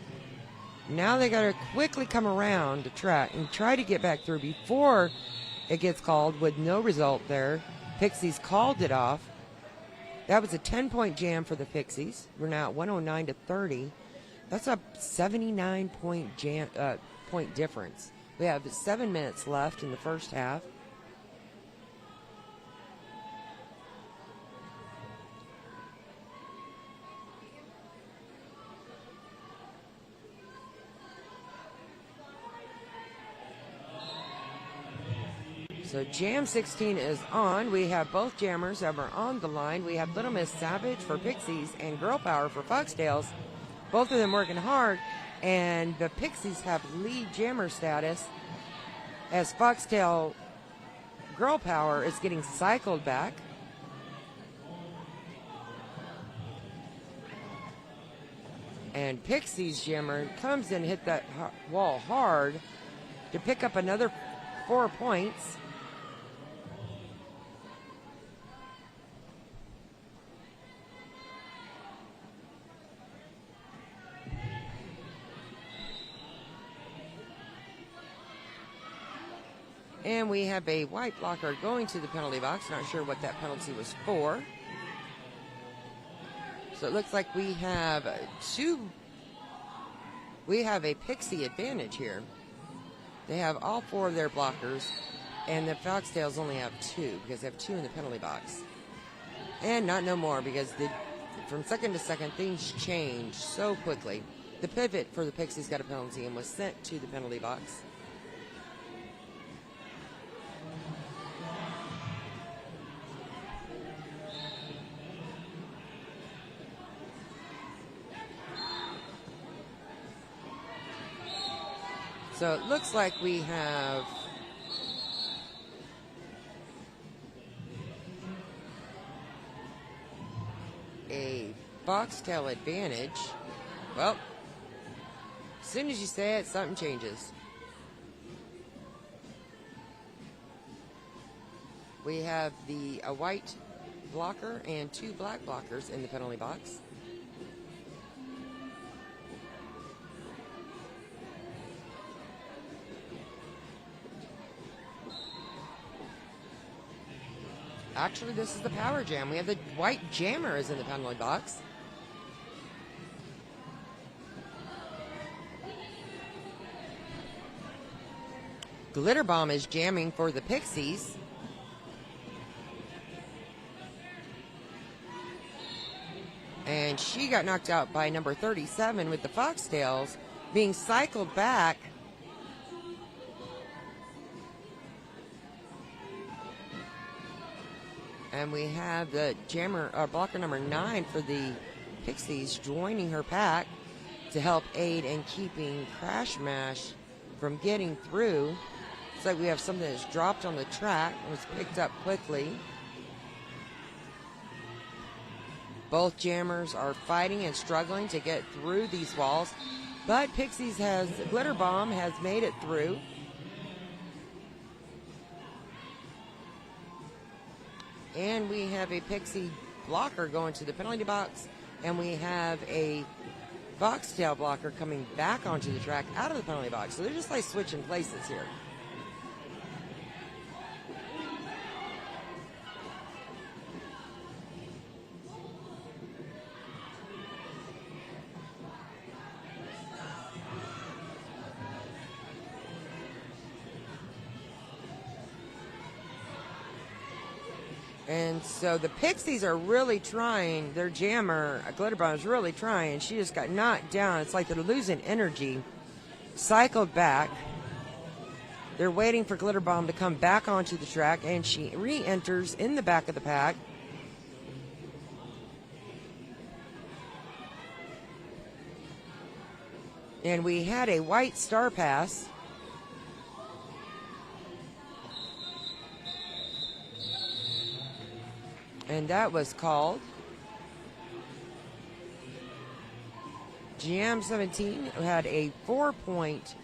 Now they got to quickly come around the track and try to get back through before it gets called, with no result there. Pixies called it off. That was a 10-point jam for the Pixies. We're now at 109-30. That's a 79-point point difference. We have 7 minutes left in the first half. So Jam 16 is on. We have both jammers that are on the line. We have Little Miss Savage for Pixies and Girl Power for Foxtails. Both of them working hard. And the Pixies have lead jammer status as Foxtail Girl Power is getting cycled back. And Pixies jammer comes in, hit that wall hard to pick up another 4 points. And we have a white blocker going to the penalty box. Not sure what that penalty was for. So it looks like we have a Pixie advantage here. They have all 4 of their blockers, and the Foxtails only have 2 because they have 2 in the penalty box. And not no more, because from second to second, things change so quickly. The pivot for the Pixies got a penalty and was sent to the penalty box. So it looks like we have a Foxtail advantage. Well, as soon as you say it, something changes. We have a white blocker and 2 black blockers in the penalty box. Actually, this is the power jam. We have the white jammer is in the penalty box. Glitter Bomb is jamming for the Pixies. And she got knocked out by number 37 with the Foxtails being cycled back. And we have the jammer, blocker number 9 for the Pixies joining her pack to help aid in keeping Crash Mash from getting through. It's like we have something that's dropped on the track and was picked up quickly. Both jammers are fighting and struggling to get through these walls, but Pixies Glitter Bomb has made it through. And we have a Pixie blocker going to the penalty box, and we have a Foxtail blocker coming back onto the track out of the penalty box. So they're just like switching places here. And so the Pixies are really trying. Their jammer, Glitter Bomb, is really trying. She just got knocked down. It's like they're losing energy. Cycled back. They're waiting for Glitter Bomb to come back onto the track, and she re-enters in the back of the pack. And we had a white star pass. And that was called. GM 17 had a 4-point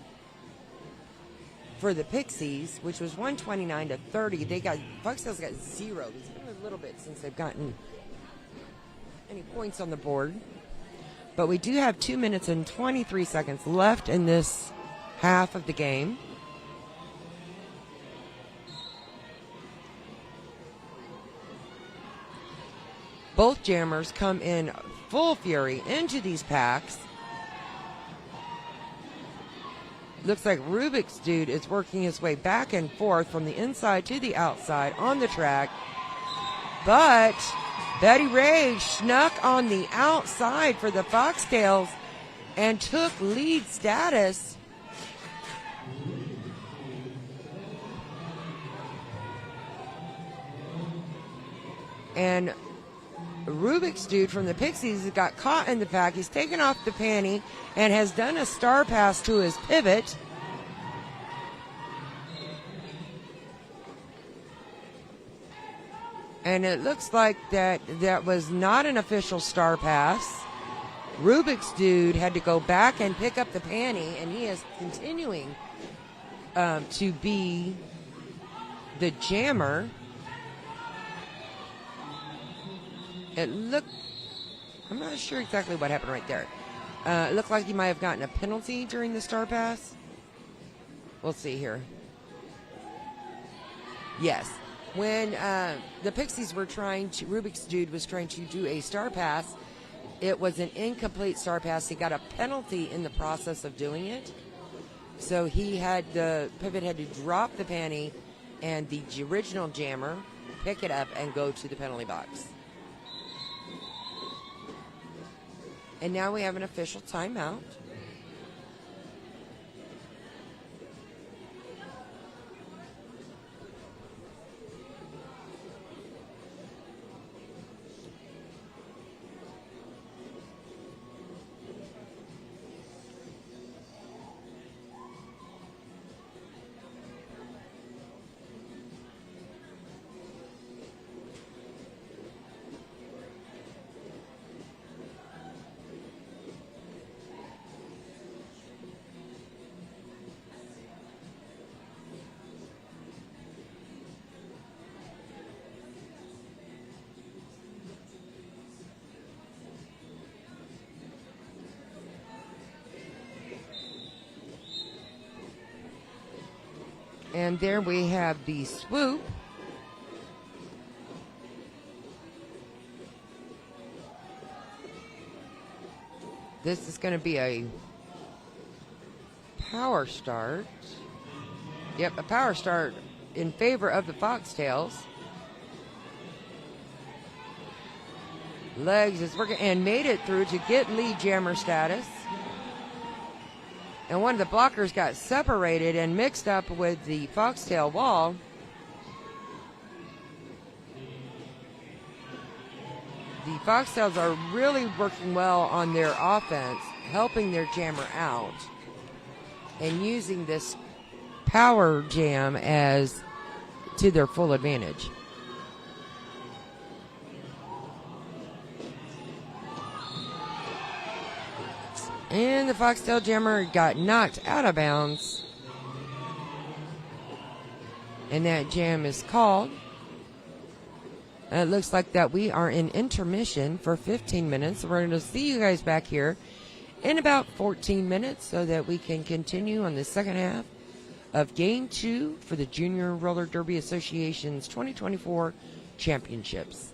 for the Pixies, which was 129 to 30. Foxtails got 0. It's been a little bit since they've gotten any points on the board. But we do have 2 minutes and 23 seconds left in this half of the game. Both jammers come in full fury into these packs. Looks like Rubik's Dude is working his way back and forth from the inside to the outside on the track. But Betty Ray snuck on the outside for the Foxtails and took lead status. And Rubik's Dude from the Pixies got caught in the pack. He's taken off the panty and has done a star pass to his pivot. And it looks like that was not an official star pass. Rubik's Dude had to go back and pick up the panty, and he is continuing to be the jammer. I'm not sure exactly what happened right there. It looked like he might have gotten a penalty during the star pass. We'll see here. Yes. When the Pixies were Rubik's Dude was trying to do a star pass, it was an incomplete star pass. He got a penalty in the process of doing it. So the pivot had to drop the panty, and the original jammer pick it up and go to the penalty box. And now we have an official timeout. And there we have the swoop. This is going to be a power start. Yep, a power start in favor of the Foxtails. Legs is working and made it through to get lead jammer status. And one of the blockers got separated and mixed up with the Foxtail wall. The Foxtails are really working well on their offense, helping their jammer out, and using this power jam as to their full advantage. And the Foxtail jammer got knocked out of bounds. And that jam is called. And it looks like that we are in intermission for 15 minutes. We're going to see you guys back here in about 14 minutes so that we can continue on the second half of Game 2 for the Junior Roller Derby Association's 2024 Championships.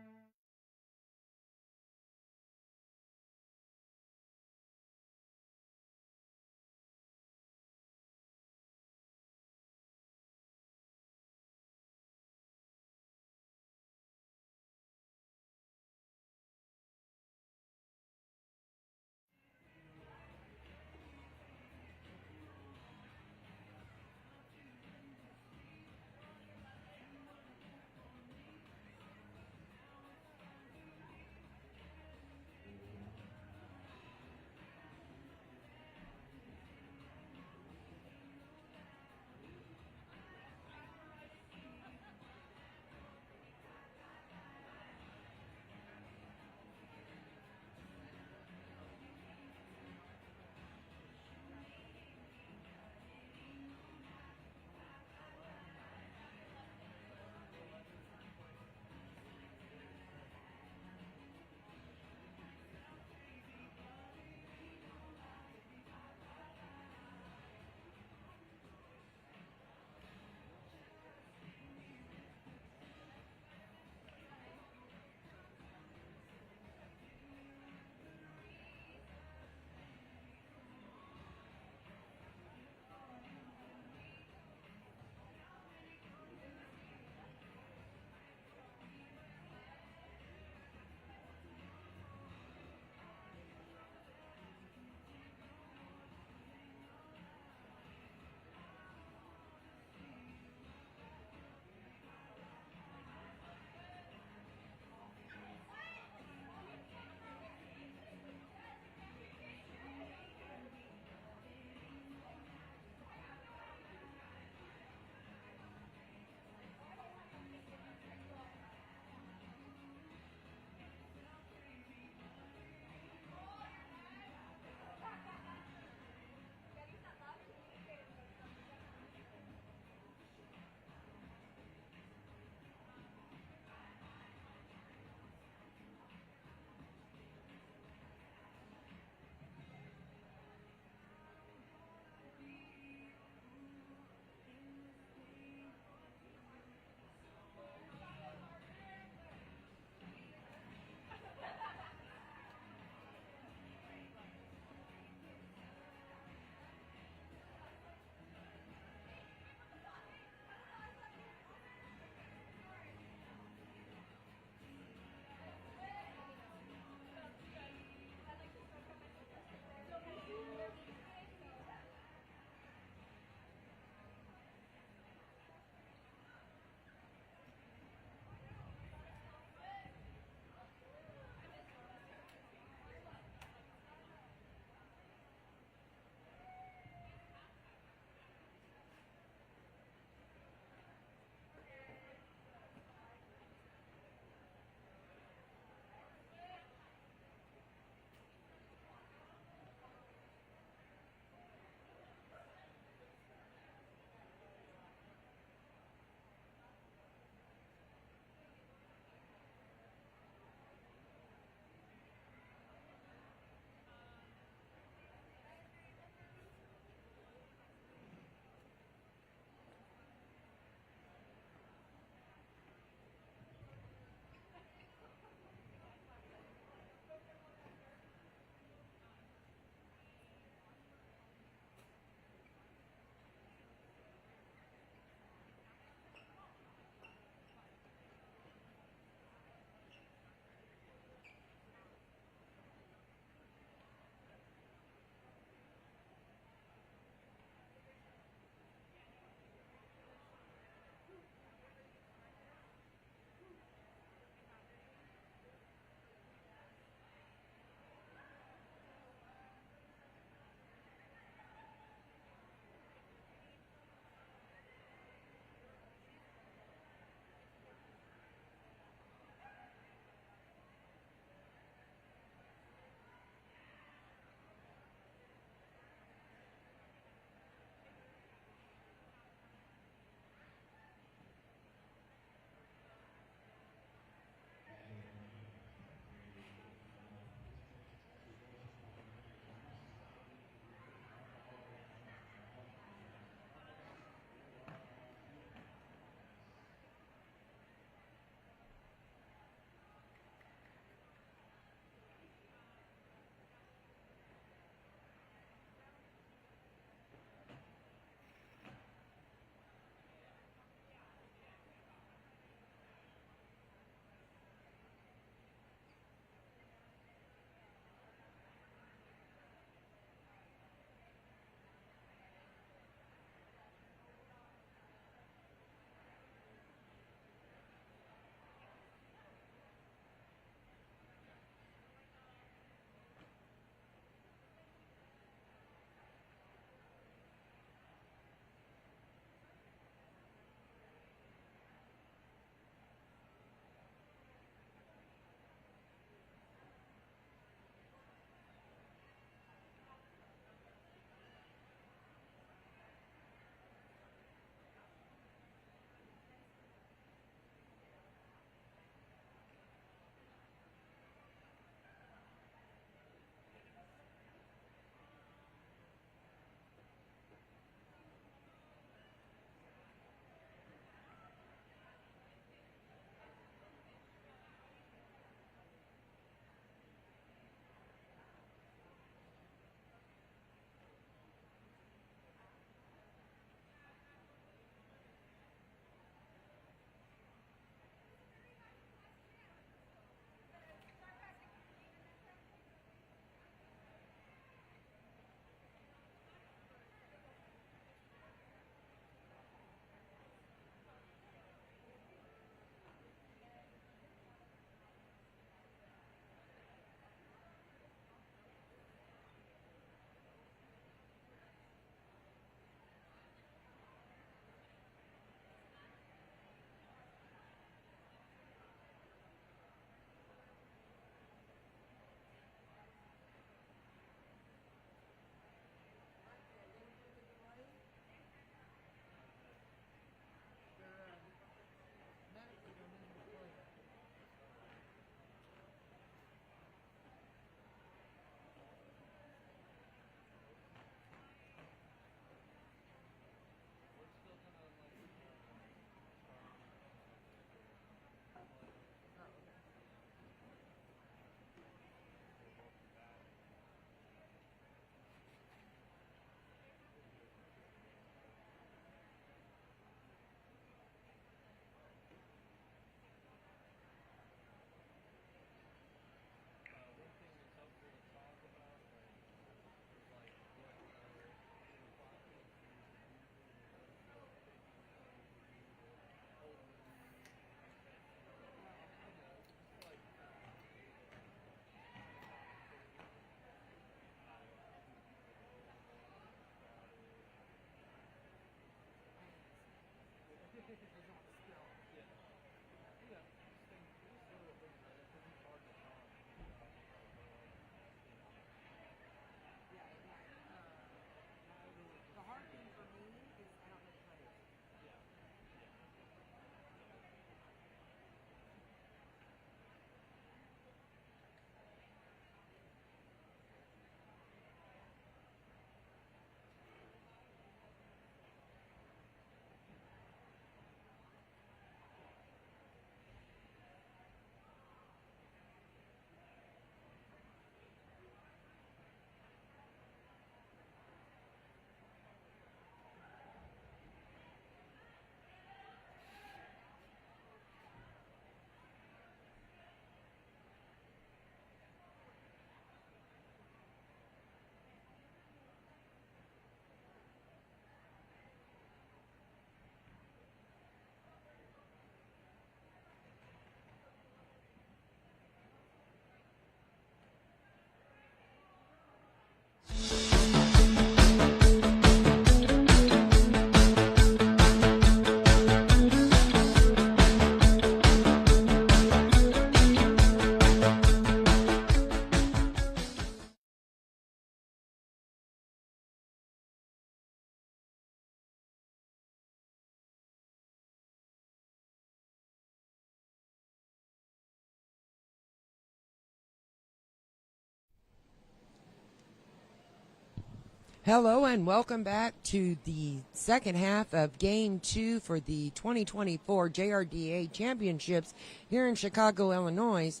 Hello and welcome back to the second half of Game 2 for the 2024 JRDA Championships here in Chicago, Illinois.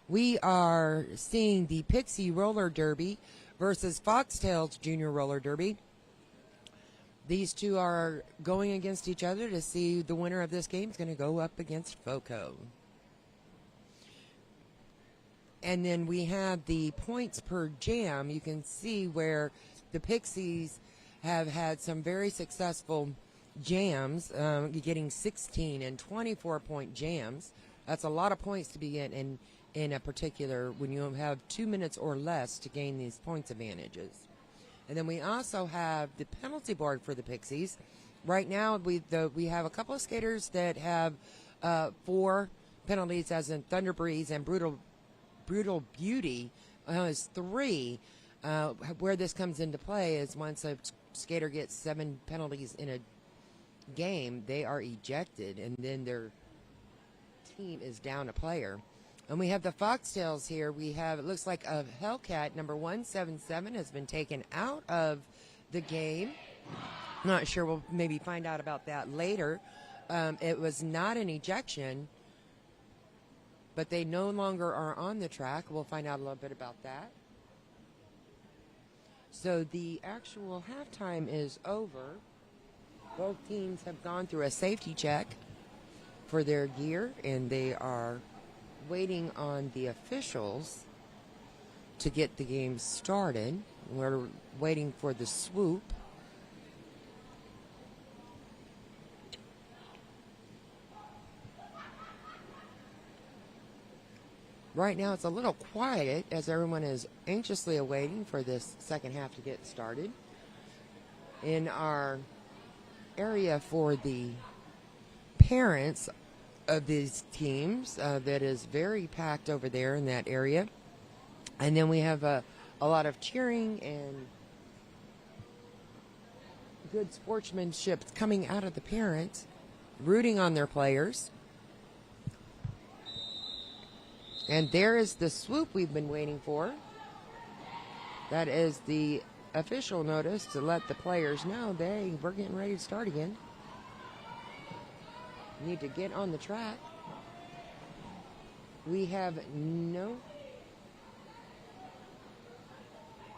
We are seeing the Pixie Roller Derby versus Foxtails Junior Roller Derby. These two are going against each other to see the winner of this game is going to go up against FOCO. And then we have the points per jam. You can see where the Pixies have had some very successful jams, getting 16 and 24-point jams. That's a lot of points to be in a particular when you have 2 minutes or less to gain these points advantages. And then we also have the penalty board for the Pixies. Right now, we have a couple of skaters that have 4 penalties, as in Thunder Breeze and Brutal Beauty has 3. Where this comes into play is once a skater gets 7 penalties in a game, they are ejected, and then their team is down a player. And we have the Foxtails here. We have, it looks like a Hellcat number 177 has been taken out of the game. Not sure, we'll maybe find out about that later. It was not an ejection, but they no longer are on the track. We'll find out a little bit about that. So the actual halftime is over. Both teams have gone through a safety check for their gear, and they are waiting on the officials to get the game started. We're waiting for the swoop. Right now it's a little quiet as everyone is anxiously awaiting for this second half to get started. In our area for the parents of these teams, that is very packed over there in that area. And then we have a lot of cheering and good sportsmanship coming out of the parents, rooting on their players. And there is the swoop we've been waiting for. That is the official notice to let the players know we're getting ready to start again. Need to get on the track. We have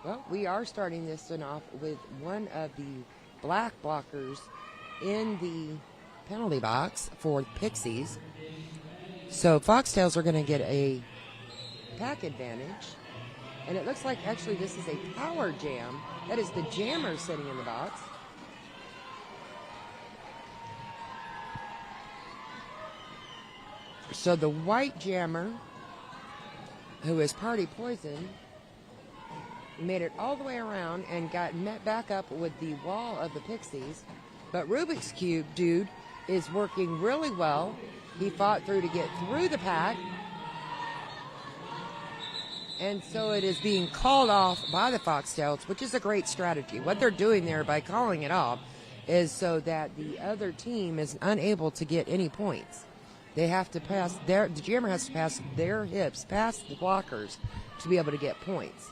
well, we are starting this one off with one of the black blockers in the penalty box for Pixies. So Foxtails are going to get a pack advantage. And it looks like actually this is a power jam. That is the jammer sitting in the box. So the white jammer, who is Party Poison, made it all the way around and got met back up with the wall of the Pixies. But Rubik's Cube dude is working really well. He fought through to get through the pack. And so it is being called off by the Foxtails, which is a great strategy. What they're doing there by calling it off is so that the other team is unable to get any points. They have to pass the jammer has to pass their hips, past the blockers, to be able to get points.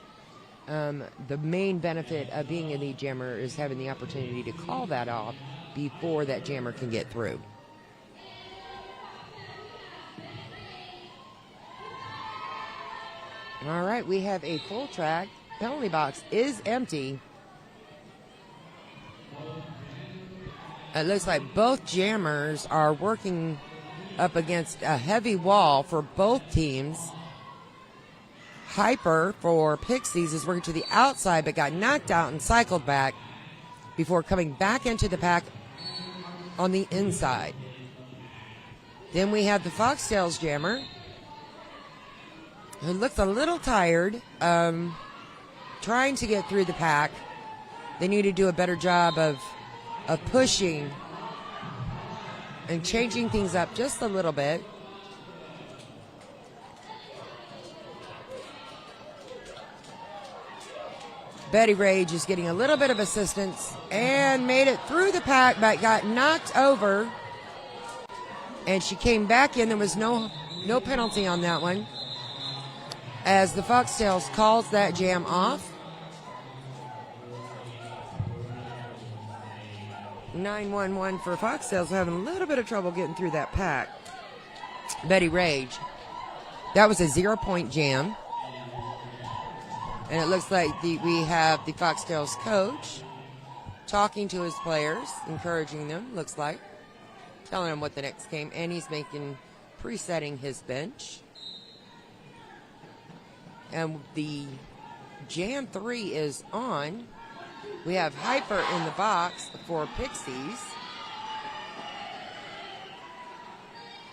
The main benefit of being a lead jammer is having the opportunity to call that off before that jammer can get through. All right, we have a full track. Penalty box is empty. It looks like both jammers are working up against a heavy wall for both teams. Hyper for Pixies is working to the outside but got knocked out and cycled back before coming back into the pack on the inside. Then we have the Foxtails jammer, who looks a little tired, trying to get through the pack. They need to do a better job of pushing and changing things up just a little bit. Betty Rage is getting a little bit of assistance and made it through the pack, but got knocked over. And she came back in. There was no penalty on that one, as the Foxtails calls that jam off. 911 for Foxtails having a little bit of trouble getting through that pack. Betty Rage. That was a 0-point jam. And it looks like we have the Foxtails coach talking to his players, encouraging them, looks like, telling them what the next game, and he's presetting his bench. And the Jam 3 is on. We have Hyper in the box for Pixies.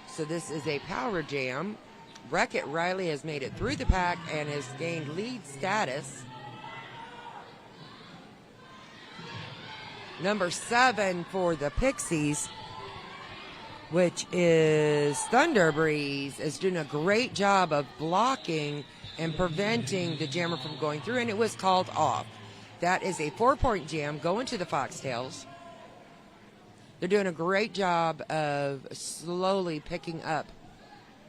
So this is a power jam. Wreck-It Riley has made it through the pack and has gained lead status. Number 7 for the Pixies, which is Thunder Breeze, is doing a great job of blocking and preventing the jammer from going through, and it was called off. That is a 4-point jam going to the Foxtails. They're doing a great job of slowly picking up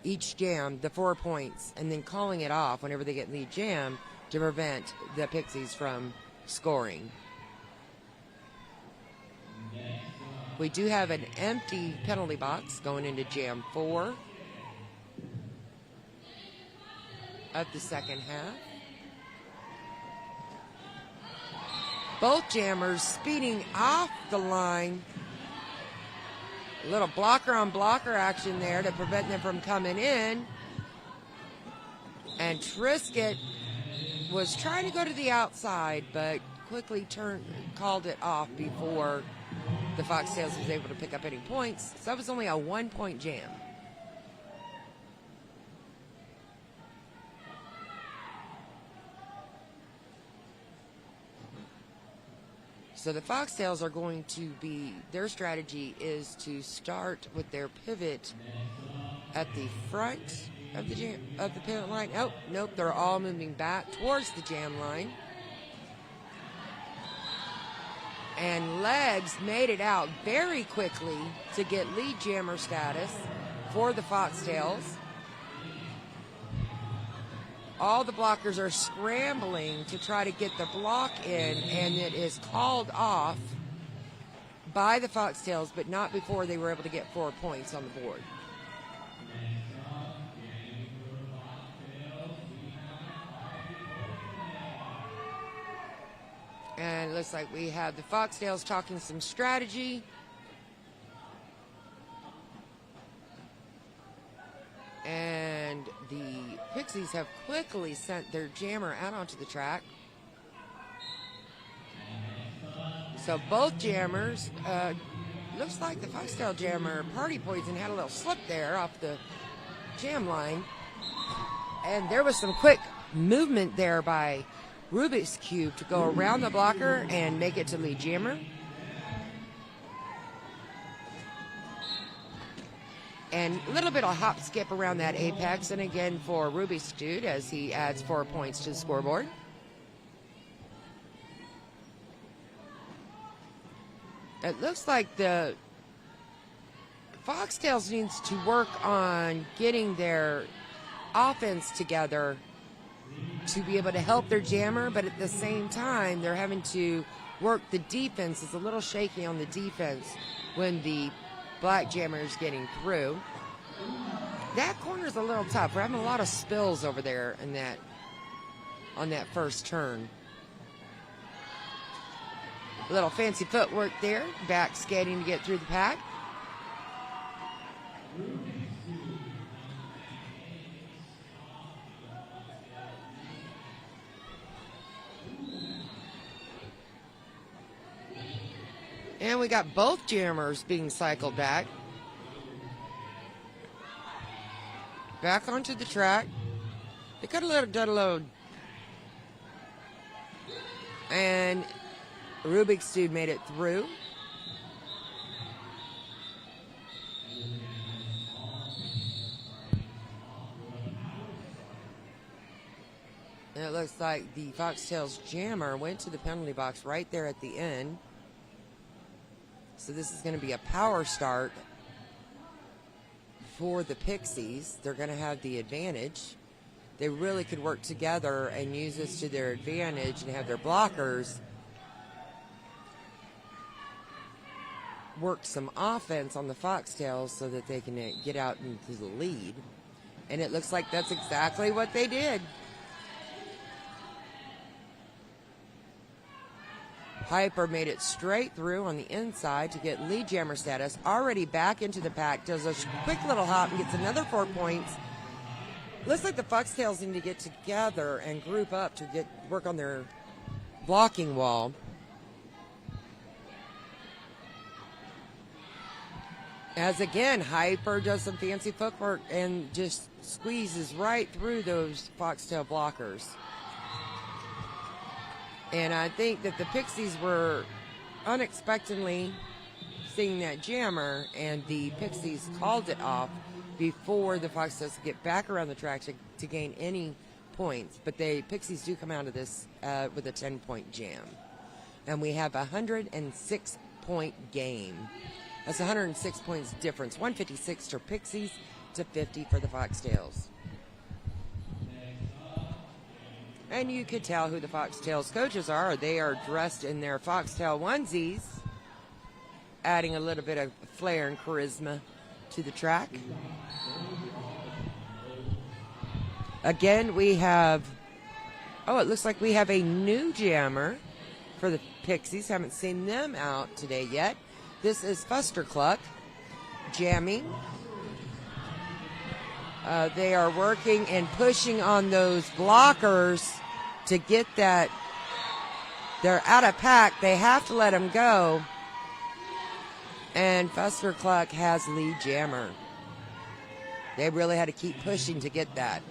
each jam, the 4 points, and then calling it off whenever they get lead jam to prevent the Pixies from scoring. We do have an empty penalty box going into Jam 4 of the second half. Both jammers speeding off the line. A little blocker on blocker action there to prevent them from coming in. And Trisket was trying to go to the outside, but quickly called it off before the Foxtails was able to pick up any points. So that was only a 1-point jam. So the Foxtails are going to be, their strategy is to start with their pivot at the front of the pivot line. Oh, nope, they're all moving back towards the jam line. And Legs made it out very quickly to get lead jammer status for the Foxtails. All the blockers are scrambling to try to get the block in, and it is called off by the Foxtails, but not before they were able to get 4 points on the board. And it looks like we have the Foxtails talking some strategy. And the Pixies have quickly sent their jammer out onto the track. So both jammers, looks like the Foxtail jammer, Party Poison, had a little slip there off the jam line. And there was some quick movement there by Rubik's Cube to go around the blocker and make it to lead jammer. And a little bit of hop skip around that apex. And again for Rubik's Cube as he adds 4 points to the scoreboard. It looks like the Foxtails needs to work on getting their offense together to be able to help their jammer, but at the same time, they're having to work the defense. It's a little shaky on the defense when the black jammer is getting through. That corner is a little tough. We're having a lot of spills over there in on that first turn. A little fancy footwork there, back skating to get through the pack. And we got both jammers being cycled back. Back onto the track. They got a little dead load. And Rubik's Dude made it through. And it looks like the Foxtails jammer went to the penalty box right there at the end. So this is going to be a power start for the Pixies. They're going to have the advantage. They really could work together and use this to their advantage and have their blockers work some offense on the Foxtails so that they can get out into the lead. And it looks like that's exactly what they did. Piper made it straight through on the inside to get lead jammer status. Already back into the pack, does a quick little hop and gets another 4 points. Looks like the Foxtails need to get together and group up to work on their blocking wall. As again, Hyper does some fancy footwork and just squeezes right through those Foxtail blockers. And I think that the Pixies were unexpectedly seeing that jammer, and the Pixies called it off before the Foxtails could get back around the track to gain any points. But the Pixies do come out of this with a 10-point jam. And we have a 106-point game. That's 106 points difference. 156 for Pixies to 50 for the Foxtails. And you could tell who the Foxtails coaches are. They are dressed in their Foxtail onesies, adding a little bit of flair and charisma to the track. Again, we have, it looks like we have a new jammer for the Pixies. Haven't seen them out today yet. This is Fustercluck jamming. They are working and pushing on those blockers to get that. They're out of pack. They have to let them go. And Fustercluck has lead jammer. They really had to keep pushing to get that.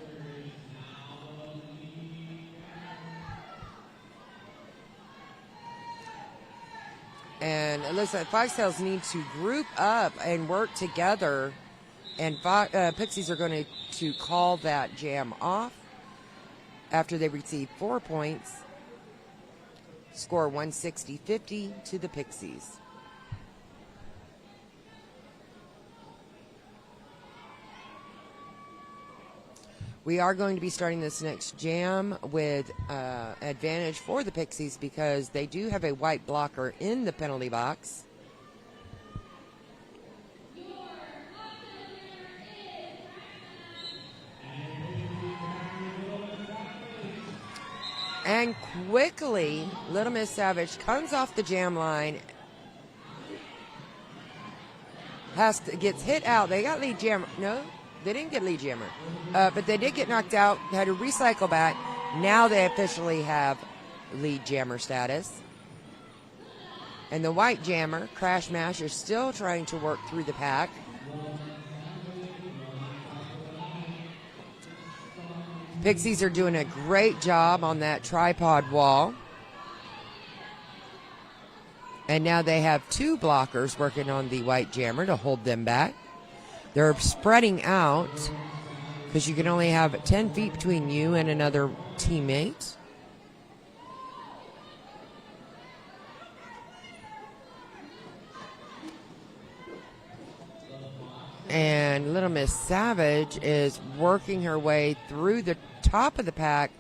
And it looks like Foxtails need to group up and work together. And Pixies are going to call that jam off after they receive 4 points. Score 160-50 to the Pixies. We are going to be starting this next jam with advantage for the Pixies because they do have a white blocker in the penalty box. And quickly, Little Miss Savage comes off the jam line. Gets hit out. They got lead jammer. No, they didn't get lead jammer. But they did get knocked out. Had to recycle back. Now they officially have lead jammer status. And the white jammer, Crash Mash, is still trying to work through the pack. Pixies are doing a great job on that tripod wall. And now they have 2 blockers working on the white jammer to hold them back. They're spreading out because you can only have 10 feet between you and another teammate. And Little Miss Savage is working her way through the top of the pack.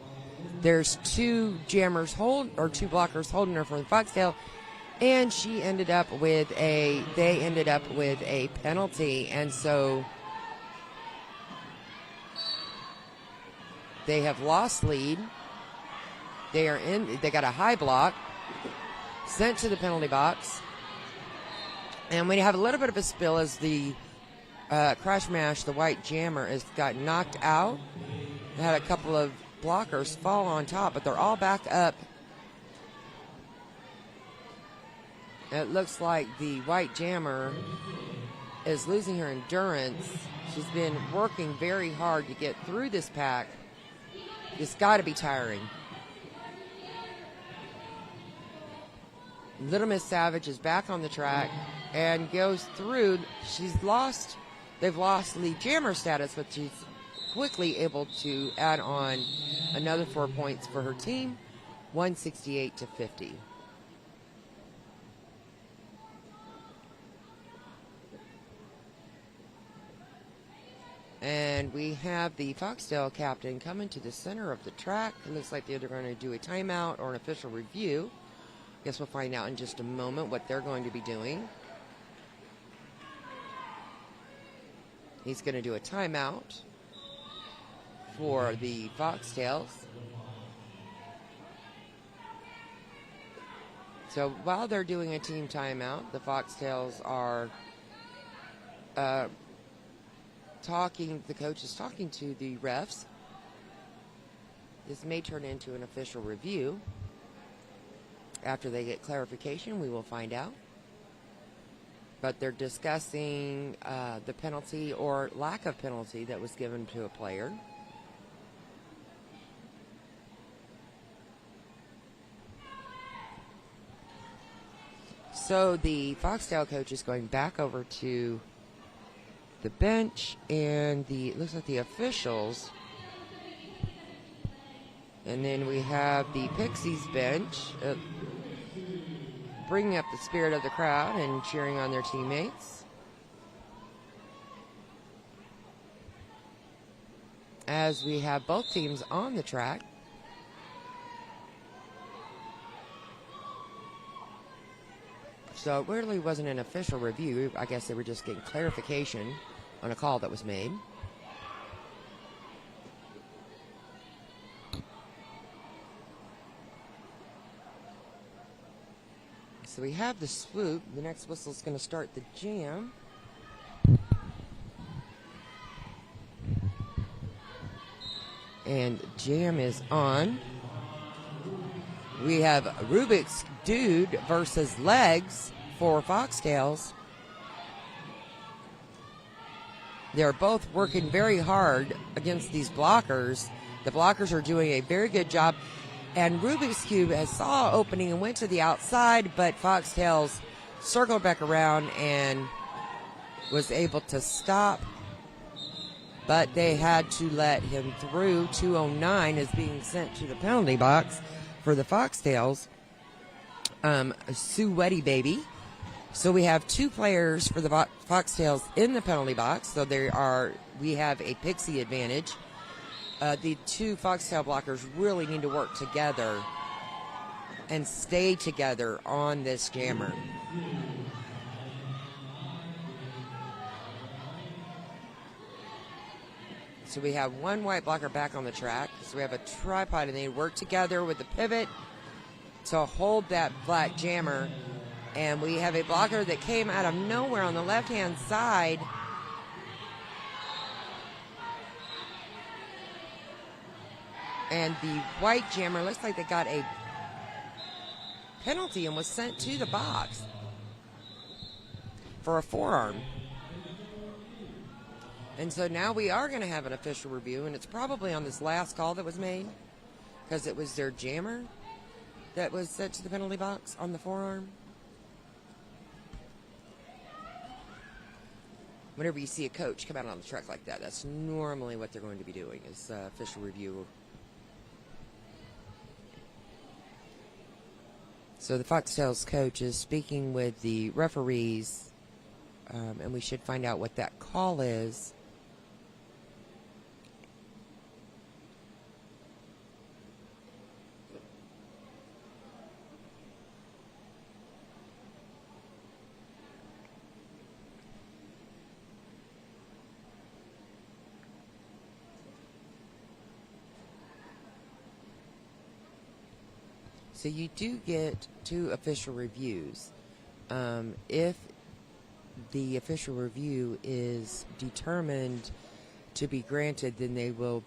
There's 2 jammers 2 blockers holding her from the Foxtail, and they ended up with a penalty, and so they have lost lead. They got a high block sent to the penalty box, and we have a little bit of a spill as the Crash Mash, the white jammer, got knocked out. They had a couple of blockers fall on top, but they're all back up. It looks like the white jammer is losing her endurance. She's been working very hard to get through this pack. It's got to be tiring. Little Miss Savage is back on the track and goes through. They've lost lead jammer status, but she's quickly able to add on another 4 points for her team, 168-50. And we have the Foxtail captain coming to the center of the track. It looks like they're either going to do a timeout or an official review. Guess we'll find out in just a moment what they're going to be doing. He's going to do a timeout for the Foxtails. So while they're doing a team timeout, the Foxtails are the coach is talking to the refs. This may turn into an official review. After they get clarification, we will find out. But they're discussing the penalty or lack of penalty that was given to a player. So the Foxtail coach is going back over to the bench, and it looks like the officials. And then we have the Pixies bench bringing up the spirit of the crowd and cheering on their teammates. As we have both teams on the track. So it really wasn't an official review. I guess they were just getting clarification on a call that was made. So we have the swoop. The next whistle is going to start the jam. And jam is on. We have Rubik's Dude versus Legs for Foxtails. They're both working very hard against these blockers. The blockers are doing a very good job. And Rubik's Cube has saw an opening and went to the outside, but Foxtails circled back around and was able to stop. But they had to let him through. 209 is being sent to the penalty box for the Foxtails. Sue Weddy Baby. So we have two players for the Foxtails in the penalty box. So we have a Pixie advantage. The two Foxtail blockers really need to work together and stay together on this jammer. So we have one white blocker back on the track. So we have a tripod, and they work together with the pivot to hold that black jammer. And we have a blocker that came out of nowhere on the left-hand side. And the white jammer looks like they got a penalty and was sent to the box for a forearm. And so now we are going to have an official review, and it's probably on this last call that was made, because it was their jammer that was sent to the penalty box on the forearm. Whenever you see a coach come out on the track like that, that's normally what they're going to be doing, is official review. So the Foxtails coach is speaking with the referees, and we should find out what that call is. So you do get two official reviews. If the official review is determined to be granted, then they will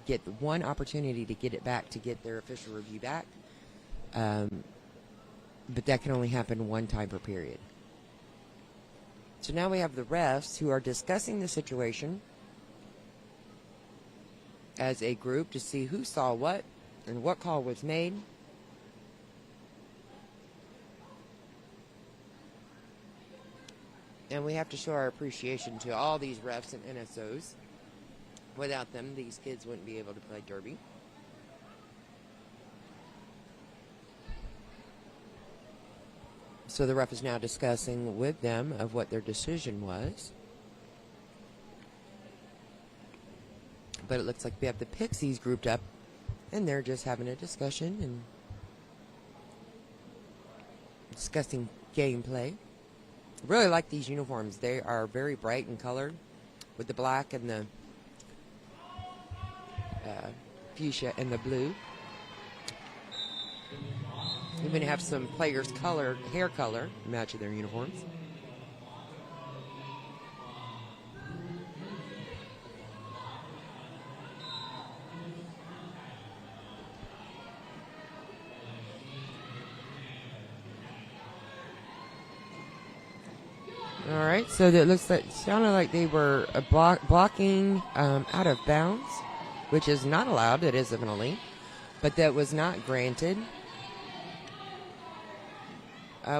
get one opportunity to get it back, to get their official review back. But that can only happen one time per period. So now we have the refs who are discussing the situation as a group to see who saw what and what call was made. And we have to show our appreciation to all these refs and NSOs. Without them, these kids wouldn't be able to play derby. So the ref is now discussing with them of what their decision was. But it looks like we have the Pixies grouped up, and they're just having a discussion and discussing gameplay. Really like these uniforms. They are very bright and colored with the black and the fuchsia and the blue. Even have some players' hair color matching their uniforms. All right, so it sounded like they were blocking out of bounds, which is not allowed. It is a penalty, but that was not granted.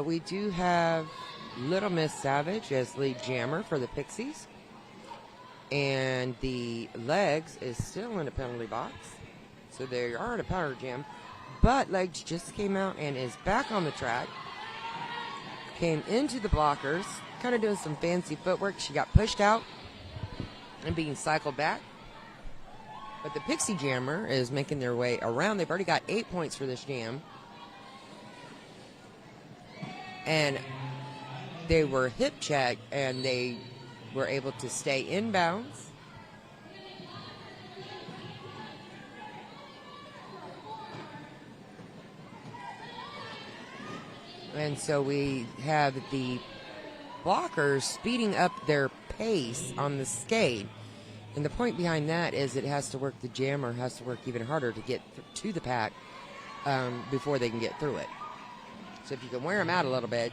We do have Little Miss Savage as lead jammer for the Pixies, and the Legs is still in a penalty box, so they are in a power jam. But Legs just came out and is back on the track. Came into the blockers, kind of doing some fancy footwork. She got pushed out and being cycled back. But the Pixie Jammer is making their way around. They've already got 8 points for this jam. And they were hip checked, and they were able to stay in bounds. And so we have the blockers speeding up their pace on the skate. And the point behind that is the jammer has to work even harder to get to the pack before they can get through it. So if you can wear them out a little bit.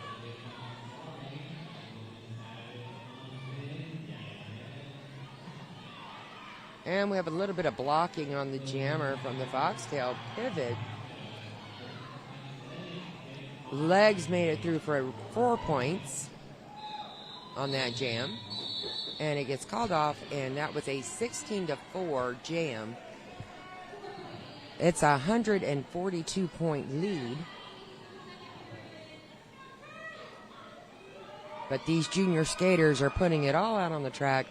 And we have a little bit of blocking on the jammer from the foxtail pivot. Legs made it through for 4 points on that jam. And it gets called off, and that was a 16-4 jam. It's a 142-point lead. But these junior skaters are putting it all out on the track,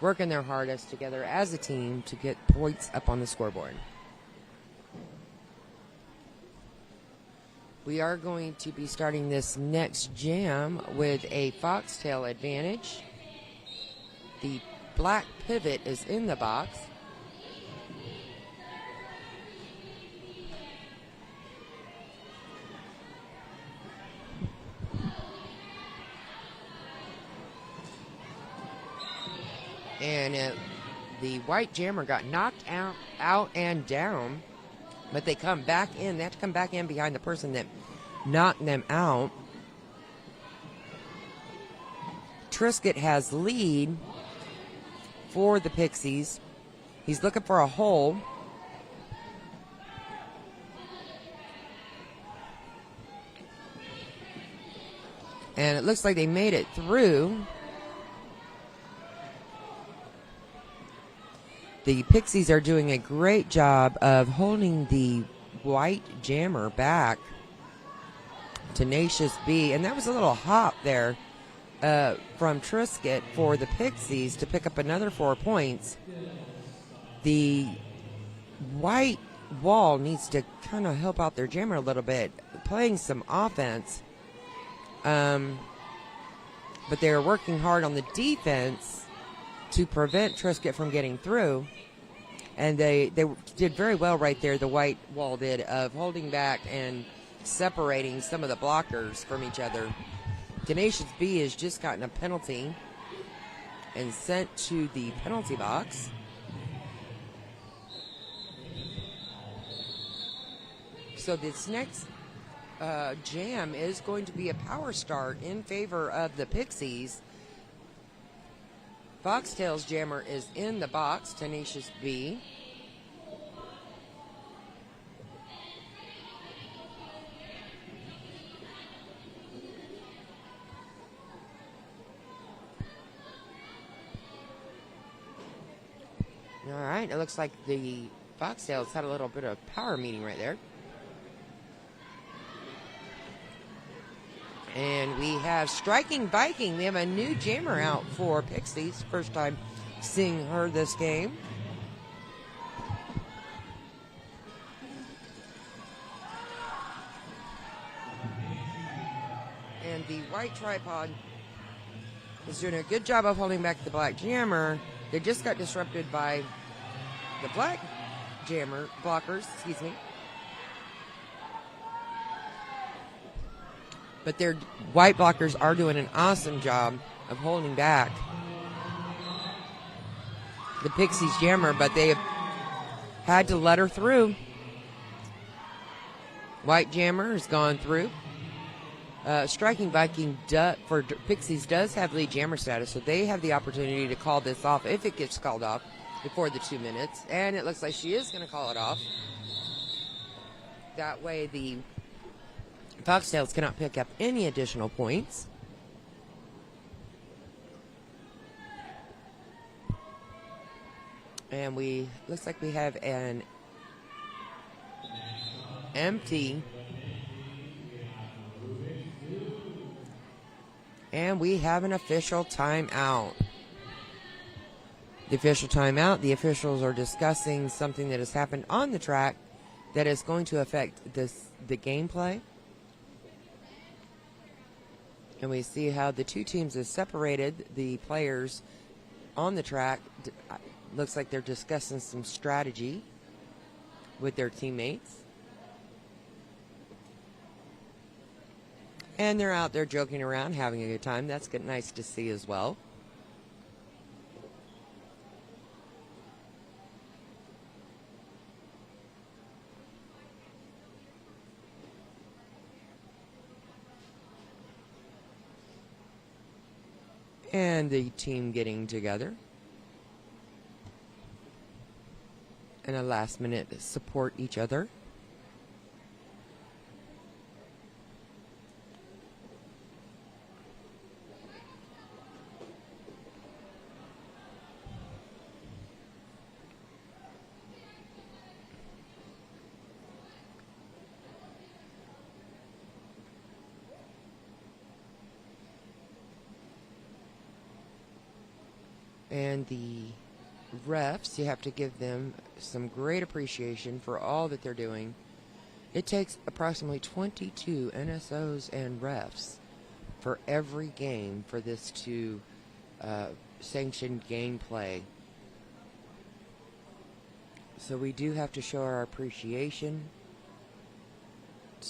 working their hardest together as a team to get points up on the scoreboard. We are going to be starting this next jam with a foxtail advantage. The black pivot is in the box. And the white jammer got knocked out and down, but they come back in. They have to come back in behind the person that knocked them out. Triscuit has lead for the Pixies. He's looking for a hole. And it looks like they made it through. The Pixies are doing a great job of holding the white jammer back. Tenacious B. And that was a little hop there from Triscuit for the Pixies to pick up another 4 points. The white wall needs to kind of help out their jammer a little bit, playing some offense. But they're working hard on the defense to prevent Triscuit from getting through. And they did very well right there, the white wall did, of holding back and separating some of the blockers from each other. Tenacious B has just gotten a penalty and sent to the penalty box. So this next jam is going to be a power start in favor of the Pixies. Foxtail's jammer is in the box, Tenacious B. All right, it looks like the Foxtails had a little bit of power meeting right there. And we have Striking Viking. We have a new jammer out for Pixies. First time seeing her this game. And the white tripod is doing a good job of holding back the black jammer. They just got disrupted by the black jammer blockers, excuse me. But their white blockers are doing an awesome job of holding back the Pixies jammer, but they have had to let her through. White jammer has gone through. Striking Viking for Pixies does have lead jammer status, so they have the opportunity to call this off if it gets called off before the 2 minutes. And it looks like she is going to call it off. That way the Foxtails cannot pick up any additional points. And looks like we have an empty. And we have an official timeout. The official timeout, the officials are discussing something that has happened on the track that is going to affect the gameplay. And we see how the two teams have separated the players on the track. Looks like they're discussing some strategy with their teammates. And they're out there joking around, having a good time. That's nice to see as well. And the team getting together. And a last minute support each other. And the refs, you have to give them some great appreciation for all that they're doing. It takes approximately 22 NSOs and refs for every game for this to sanction gameplay. So we do have to show our appreciation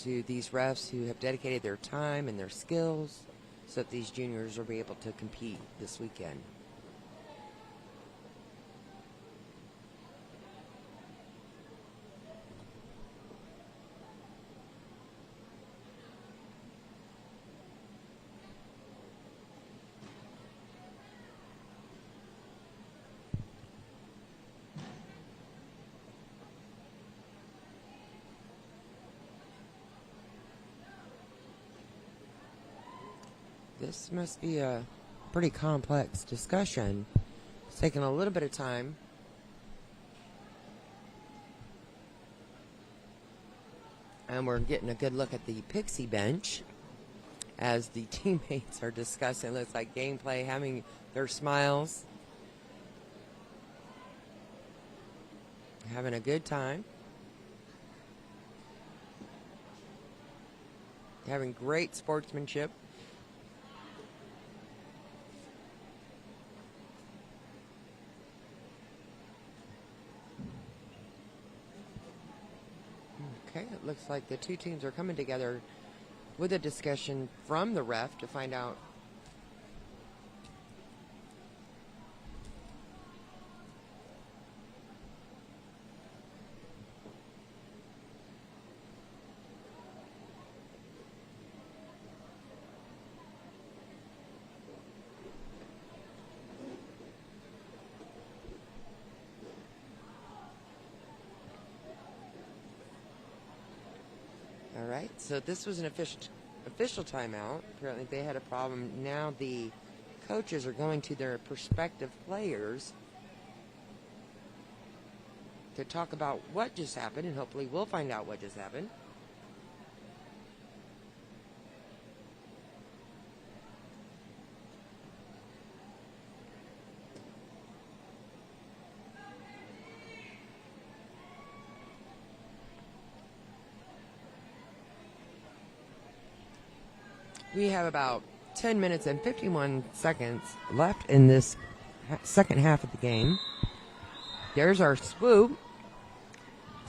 to these refs who have dedicated their time and their skills so that these juniors will be able to compete this weekend. This must be a pretty complex discussion. It's taking a little bit of time. And we're getting a good look at the Pixie bench as the teammates are discussing. It looks like gameplay, having their smiles, having a good time, having great sportsmanship. Okay, it looks like the two teams are coming together with a discussion from the ref to find out All right, so this was an official timeout. Apparently they had a problem. Now the coaches are going to their prospective players to talk about what just happened, and hopefully we'll find out what just happened. We have about 10 minutes and 51 seconds left in this second half of the game. There's our swoop,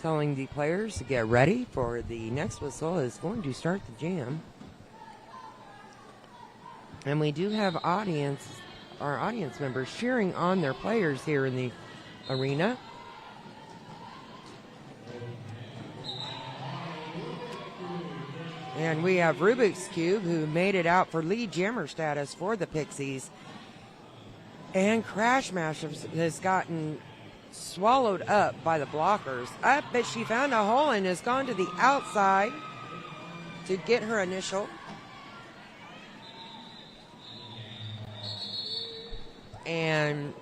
telling the players to get ready for the next whistle is going to start the jam. And we do have our audience members cheering on their players here in the arena. And we have Rubik's Cube, who made it out for lead jammer status for the Pixies. And Crash Mash has gotten swallowed up by the blockers. But she found a hole and has gone to the outside to get her initial. And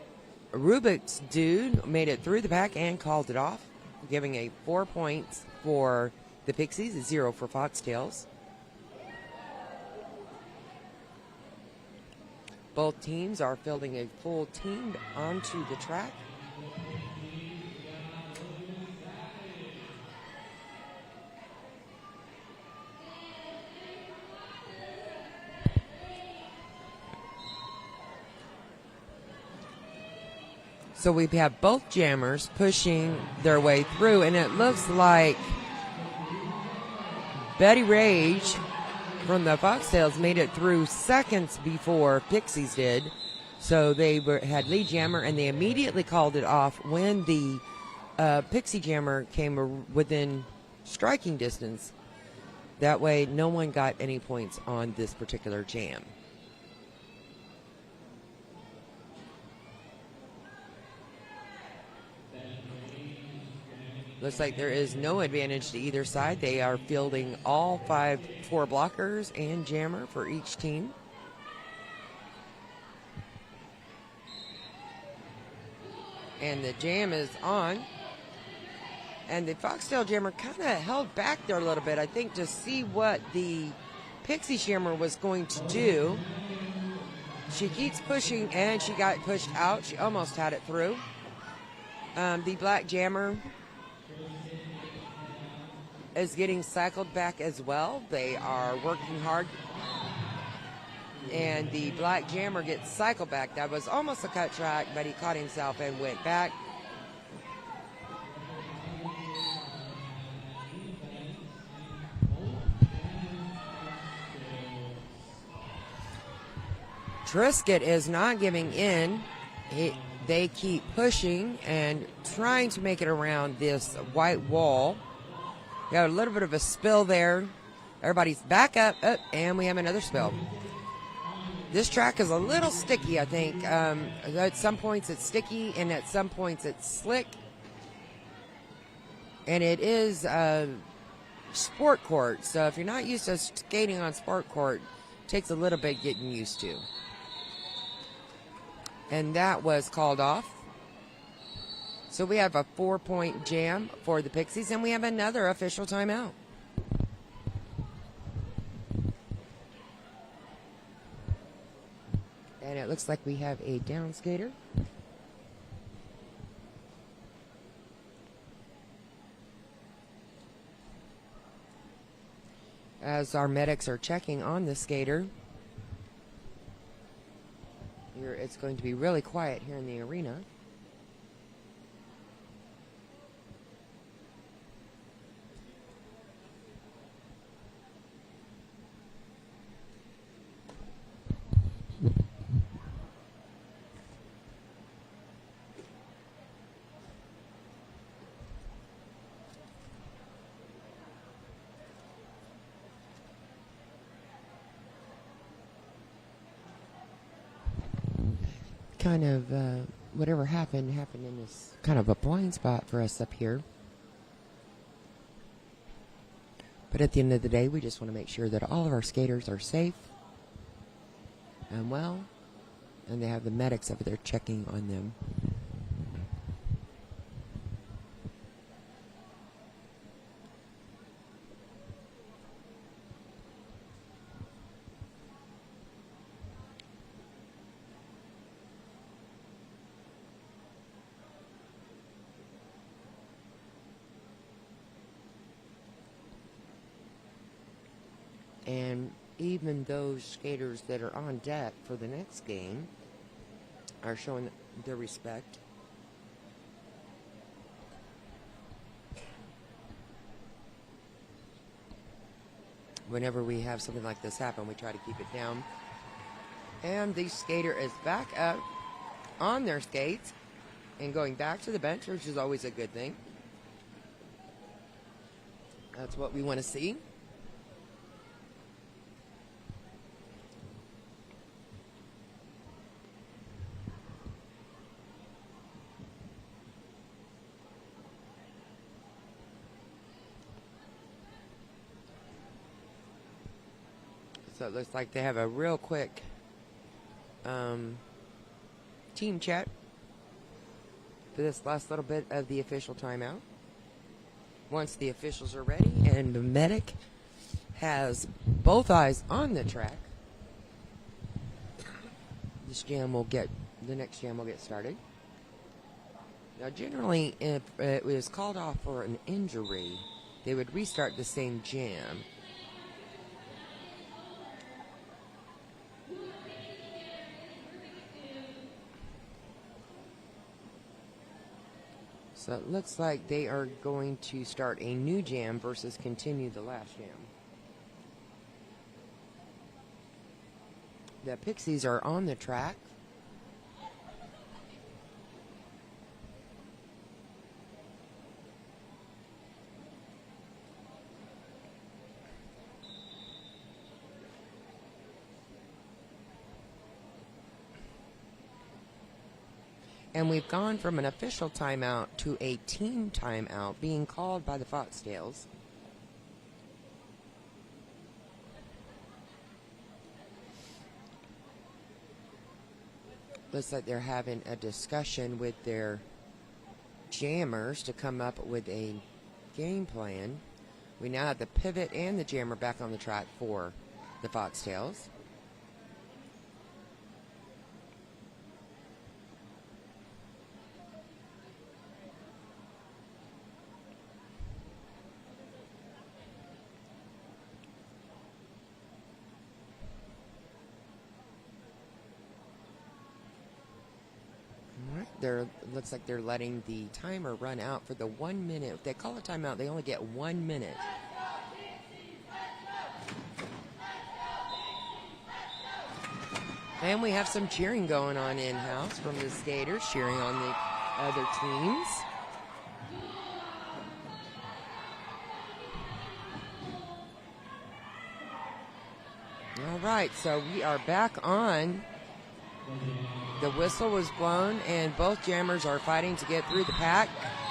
Rubik's Dude made it through the pack and called it off, giving a 4 points for the Pixies, a 0 for Foxtails. Both teams are fielding a full team onto the track. So we have both jammers pushing their way through, and it looks like Betty Rage from the Foxtails made it through seconds before Pixies did. So they had lead jammer, and they immediately called it off when the Pixie jammer came within striking distance. That way, no one got any points on this particular jam. Looks like there is no advantage to either side. They are fielding all 4 blockers and jammer for each team. And the jam is on. And the Foxtail jammer kind of held back there a little bit, I think, to see what the Pixie jammer was going to do. She keeps pushing, and she got pushed out. She almost had it through. The black jammer is getting cycled back as well. They are working hard. And the black jammer gets cycled back. That was almost a cut track, but he caught himself and went back. Trisket is not giving in. They keep pushing and trying to make it around this white wall. Got a little bit of a spill there. Everybody's back up, and we have another spill. This track is a little sticky, I think. At some points it's sticky, and at some points it's slick. And it is a sport court, so if you're not used to skating on sport court, it takes a little bit getting used to. And that was called off. So we have a 4-point jam for the Pixies, and we have another official timeout. And it looks like we have a down skater. As our medics are checking on the skater. Here, it's going to be really quiet here in the arena. Kind of whatever happened in this kind of a blind spot for us up here. But at the end of the day, we just want to make sure that all of our skaters are safe and well, and they have the medics over there checking on them. And even those skaters that are on deck for the next game are showing their respect. Whenever we have something like this happen, we try to keep it down. And the skater is back up on their skates and going back to the bench, which is always a good thing. That's what we want to see. So it looks like they have a real quick team chat for this last little bit of the official timeout. Once the officials are ready and the medic has both eyes on the track, the next jam will get started. Now generally, if it was called off for an injury, they would restart the same jam. So it looks like they are going to start a new jam versus continue the last jam. The Pixies are on the track. And we've gone from an official timeout to a team timeout being called by the Foxtails. Looks like they're having a discussion with their jammers to come up with a game plan. We now have the pivot and the jammer back on the track for the Foxtails. Looks like they're letting the timer run out for the 1 minute. If they call a timeout, they only get 1 minute. And we have some cheering going on in-house from the skaters, cheering on the other teams. All right, so we are back on. The whistle was blown, and both jammers are fighting to get through the pack.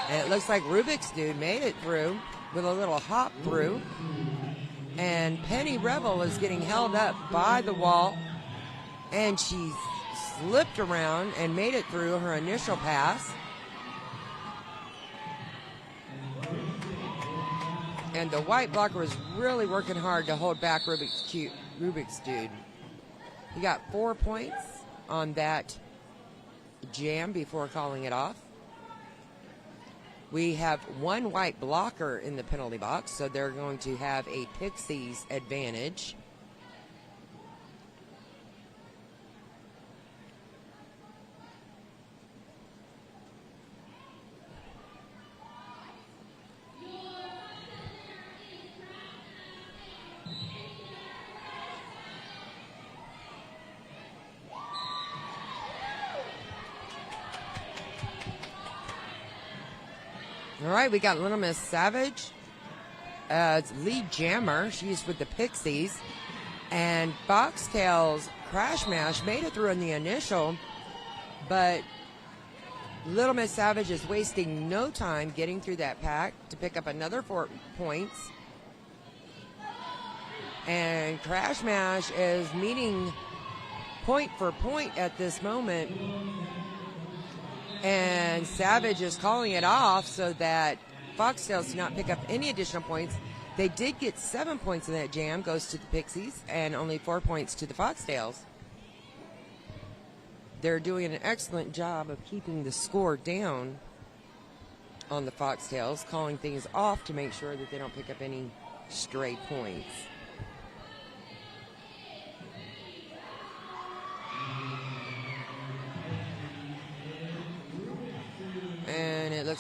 And it looks like Rubik's Dude made it through with a little hop through. And Penny Rebel is getting held up by the wall, and she slipped around and made it through her initial pass. And the white blocker was really working hard to hold back Rubik's Dude. He got 4 points on that jam before calling it off. We have one white blocker in the penalty box, so they're going to have a Pixies advantage. All right, we got Little Miss Savage as lead jammer. She's with the Pixies. And Foxtails Crash Mash made it through in the initial, but Little Miss Savage is wasting no time getting through that pack to pick up another 4 points. And Crash Mash is meeting point for point at this moment. And Savage is calling it off so that Foxtails do not pick up any additional points. They did get 7 points in that jam, goes to the Pixies, and only 4 points to the Foxtails. They're doing an excellent job of keeping the score down on the Foxtails, calling things off to make sure that they don't pick up any stray points.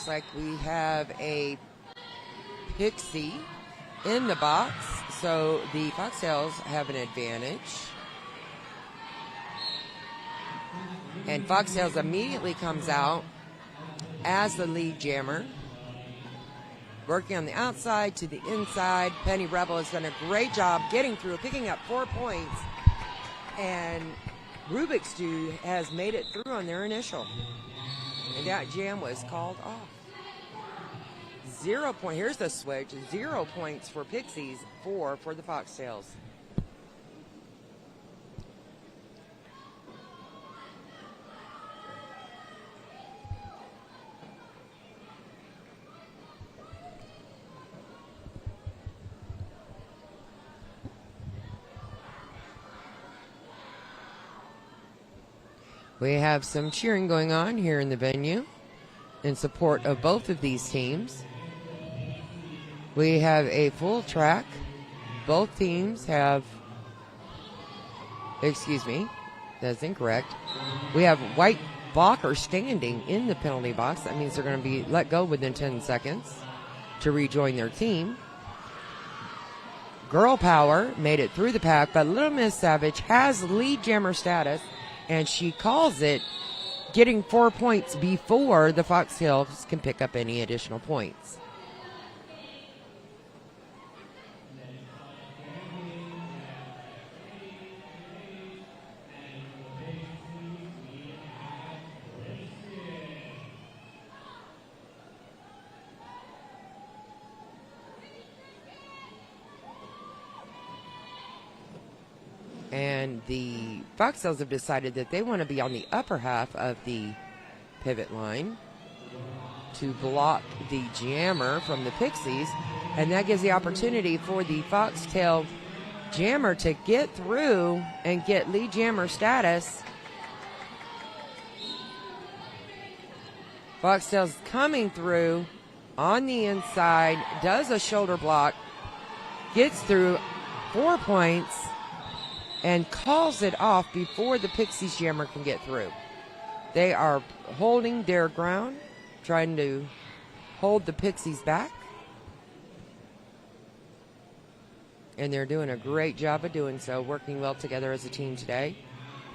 looks like we have a Pixie in the box, so the Foxtails have an advantage. And Foxtails immediately comes out as the lead jammer. Working on the outside to the inside. Penny Rebel has done a great job getting through, picking up 4 points. And Rubik's Dude has made it through on their initial. And that jam was called off. 0 point. Here's the switch. 0 points for Pixies, 4 for the Foxtails. We have some cheering going on here in the venue in support of both of these teams. We have a full track. Both teams have, excuse me, that's incorrect. We have white blockers standing in the penalty box. That means they're going to be let go within 10 seconds to rejoin their team. Girl Power made it through the pack, but Little Miss Savage has lead jammer status, and she calls it, getting 4 points before the Foxtails can pick up any additional points. And the Foxtails have decided that they want to be on the upper half of the pivot line to block the jammer from the Pixies. And that gives the opportunity for the Foxtail jammer to get through and get lead jammer status. Foxtails coming through on the inside, does a shoulder block, gets through 4 points, and calls it off before the Pixies jammer can get through. They are holding their ground, trying to hold the Pixies back. And they're doing a great job of doing so, working well together as a team today,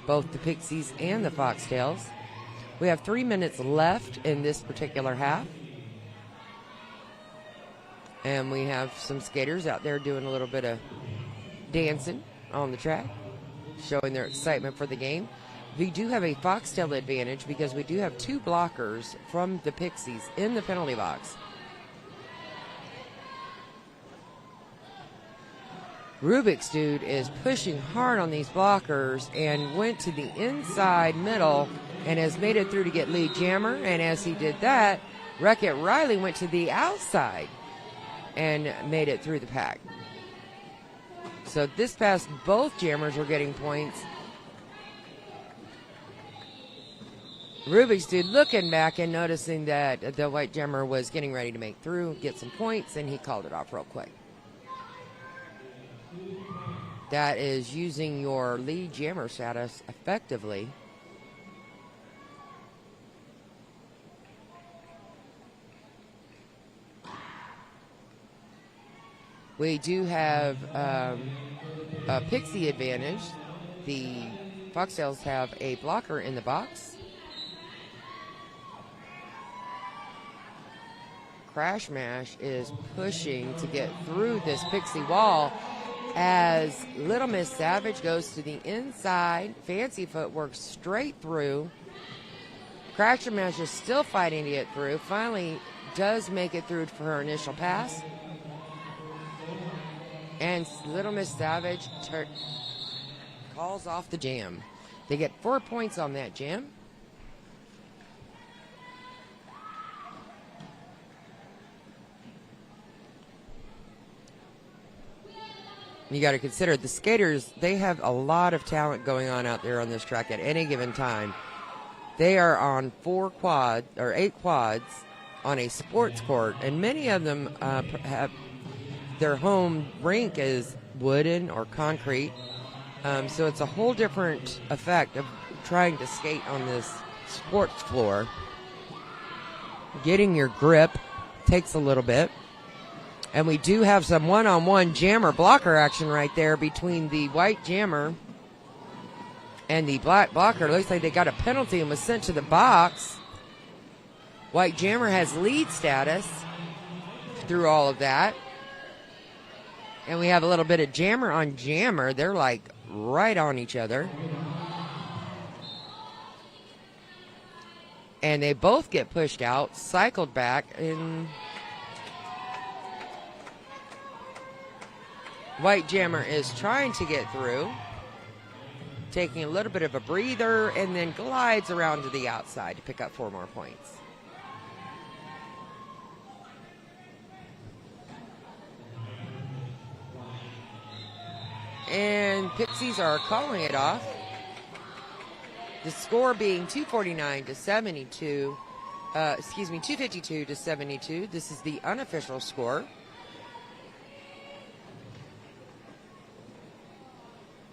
both the Pixies and the Foxtails. We have 3 minutes left in this particular half. And we have some skaters out there doing a little bit of dancing on the track, showing their excitement for the game. We do have a Foxtail advantage because we do have 2 blockers from the Pixies in the penalty box. Rubik's Dude is pushing hard on these blockers and went to the inside middle and has made it through to get lead jammer. And as he did that, Wreck-It Riley went to the outside and made it through the pack. So this pass, both jammers were getting points. Rubik's Dude looking back and noticing that the white jammer was getting ready to make through, get some points, and he called it off real quick. That is using your lead jammer status effectively. We do have a Pixie advantage. The Foxtails have a blocker in the box. Crash Mash is pushing to get through this Pixie wall as Little Miss Savage goes to the inside. Fancy Foot works straight through. Crash Mash is still fighting to get through. Finally does make it through for her initial pass. And Little Miss Savage calls off the jam. They get 4 points on that jam. You got to consider the skaters, they have a lot of talent going on out there on this track at any given time. They are on 8 quads on a sports court, and many of them have their home rink is wooden or concrete. So it's a whole different effect of trying to skate on this sports floor. Getting your grip takes a little bit. And we do have some one-on-one jammer blocker action right there between the white jammer and the black blocker. Looks like they got a penalty and was sent to the box. White jammer has lead status through all of that. And we have a little bit of jammer on jammer. They're like right on each other. And they both get pushed out, cycled back, and white jammer is trying to get through, taking a little bit of a breather, and then glides around to the outside to pick up 4 more points. And Pixies are calling it off. The score being 249 to 72. 252 to 72. This is the unofficial score.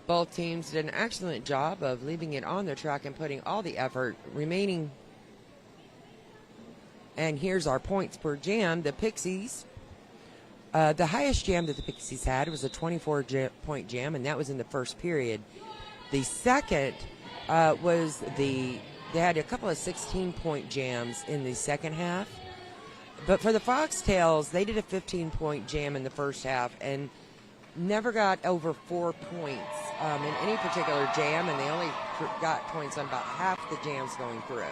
Both teams did an excellent job of leaving it on their track and putting all the effort remaining. And here's our points per jam. The Pixies, the highest jam that the Pixies had was a 24-point jam, and that was in the first period. The second was they had a couple of 16-point jams in the second half. But for the Foxtails, they did a 15-point jam in the first half and never got over 4 points in any particular jam, and they only got points on about half the jams going through.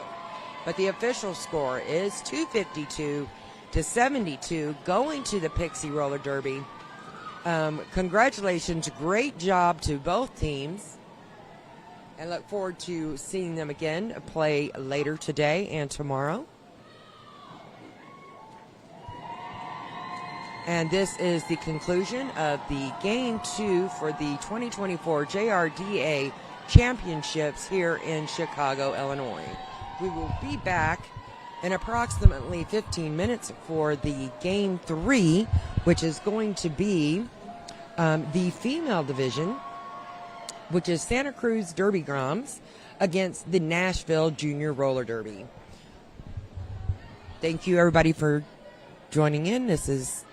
But the official score is 252 to 72, going to the Pixie Roller Derby. Congratulations, great job to both teams, and look forward to seeing them again play later today and tomorrow. And this is the conclusion of the Game 2 for the 2024 JRDA Championships here in Chicago, Illinois. We will be back in approximately 15 minutes for the Game 3, which is going to be the female division, which is Santa Cruz Derby Groms against the Nashville Junior Roller Derby. Thank you, everybody, for joining in. This is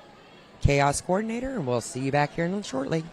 Chaos Coordinator, and we'll see you back here shortly.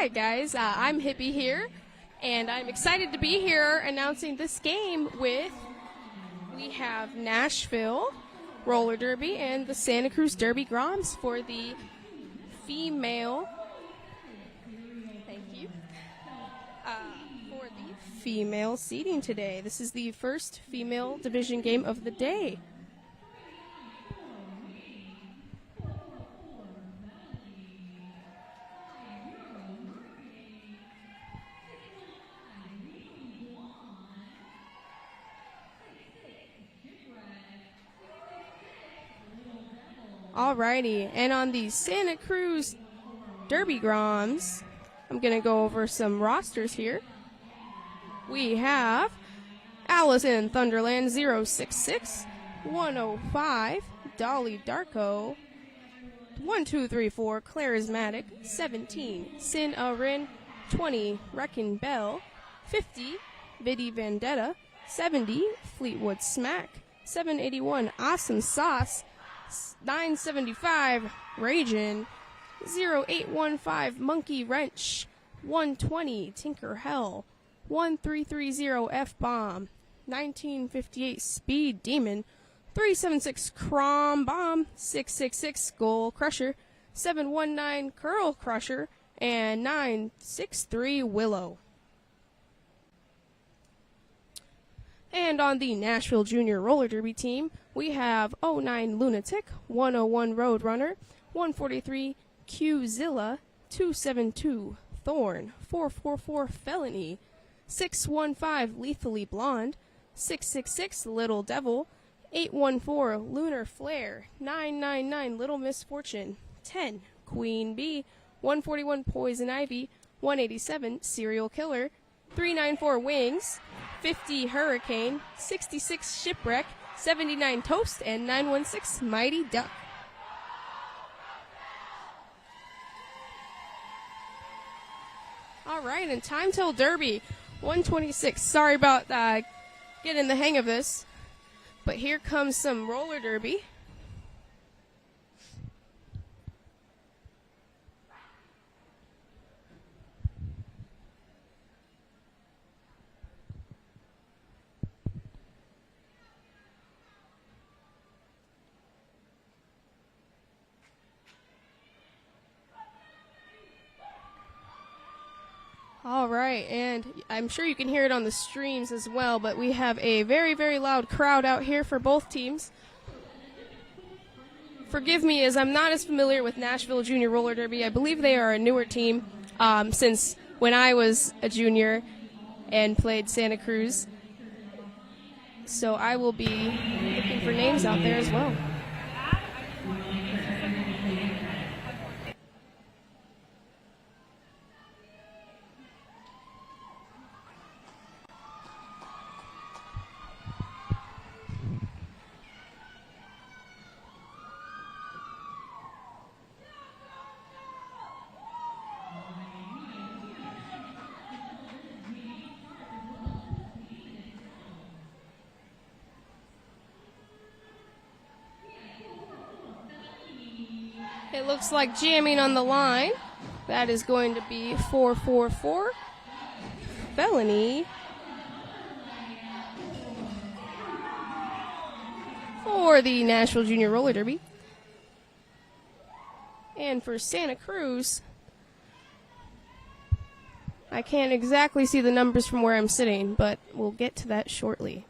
Hi, guys. I'm Hippie here, and I'm excited to be here announcing this game we have Nashville Roller Derby and the Santa Cruz Derby Groms for the female. Thank you. For the female seating today. This is the first female division game of the day. Alrighty, and on the Santa Cruz Derby Groms, I'm going to go over some rosters here. We have Alice in Thunderland 066, 105, Dolly Darko, 1234, Charismatic, 17, Sin Arin, 20, Wrecking Bell, 50, Vidi Vendetta, 70, Fleetwood Smack, 781, Awesome Sauce, 975, Ragin, 0815, Monkey Wrench, 120, Tinker Hell, 1330, F-Bomb, 1958, Speed Demon, 376, Crom Bomb, 666, Skull Crusher, 719, Curl Crusher, and 963, Willow. And on the Nashville Junior Roller Derby team, we have 09 Lunatic, 101 Roadrunner, 143 Q-Zilla, 272 Thorn, 444 Felony, 615 Lethally Blonde, 666 Little Devil, 814 Lunar Flare, 999 Little Misfortune, 10 Queen Bee, 141 Poison Ivy, 187 Serial Killer, 394 Wings, 50 Hurricane, 66 Shipwreck, 79 Toast, and 916 Mighty Duck. All right, and Time Till Derby, 126. Sorry about getting the hang of this, but here comes some roller derby. All right, and I'm sure you can hear it on the streams as well, but we have a very, very loud crowd out here for both teams. Forgive me, as I'm not as familiar with Nashville Junior Roller Derby. I believe they are a newer team since when I was a junior and played Santa Cruz. So I will be looking for names out there as well. It looks like jamming on the line. That is going to be 444 Felony for the Nashville Junior Roller Derby. And for Santa Cruz, I can't exactly see the numbers from where I'm sitting, but we'll get to that shortly.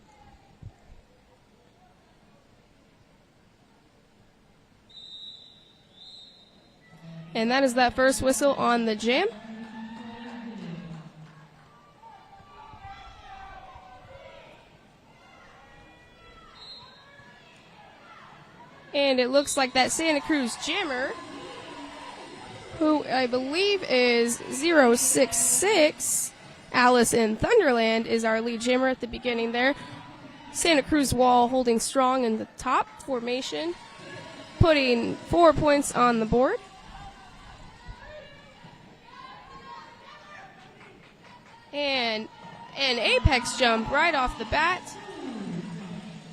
And that is that first whistle on the jam. And it looks like that Santa Cruz jammer, who I believe is 066, Alice in Thunderland, is our lead jammer at the beginning there. Santa Cruz wall holding strong in the top formation, putting 4 points on the board. And an apex jump right off the bat.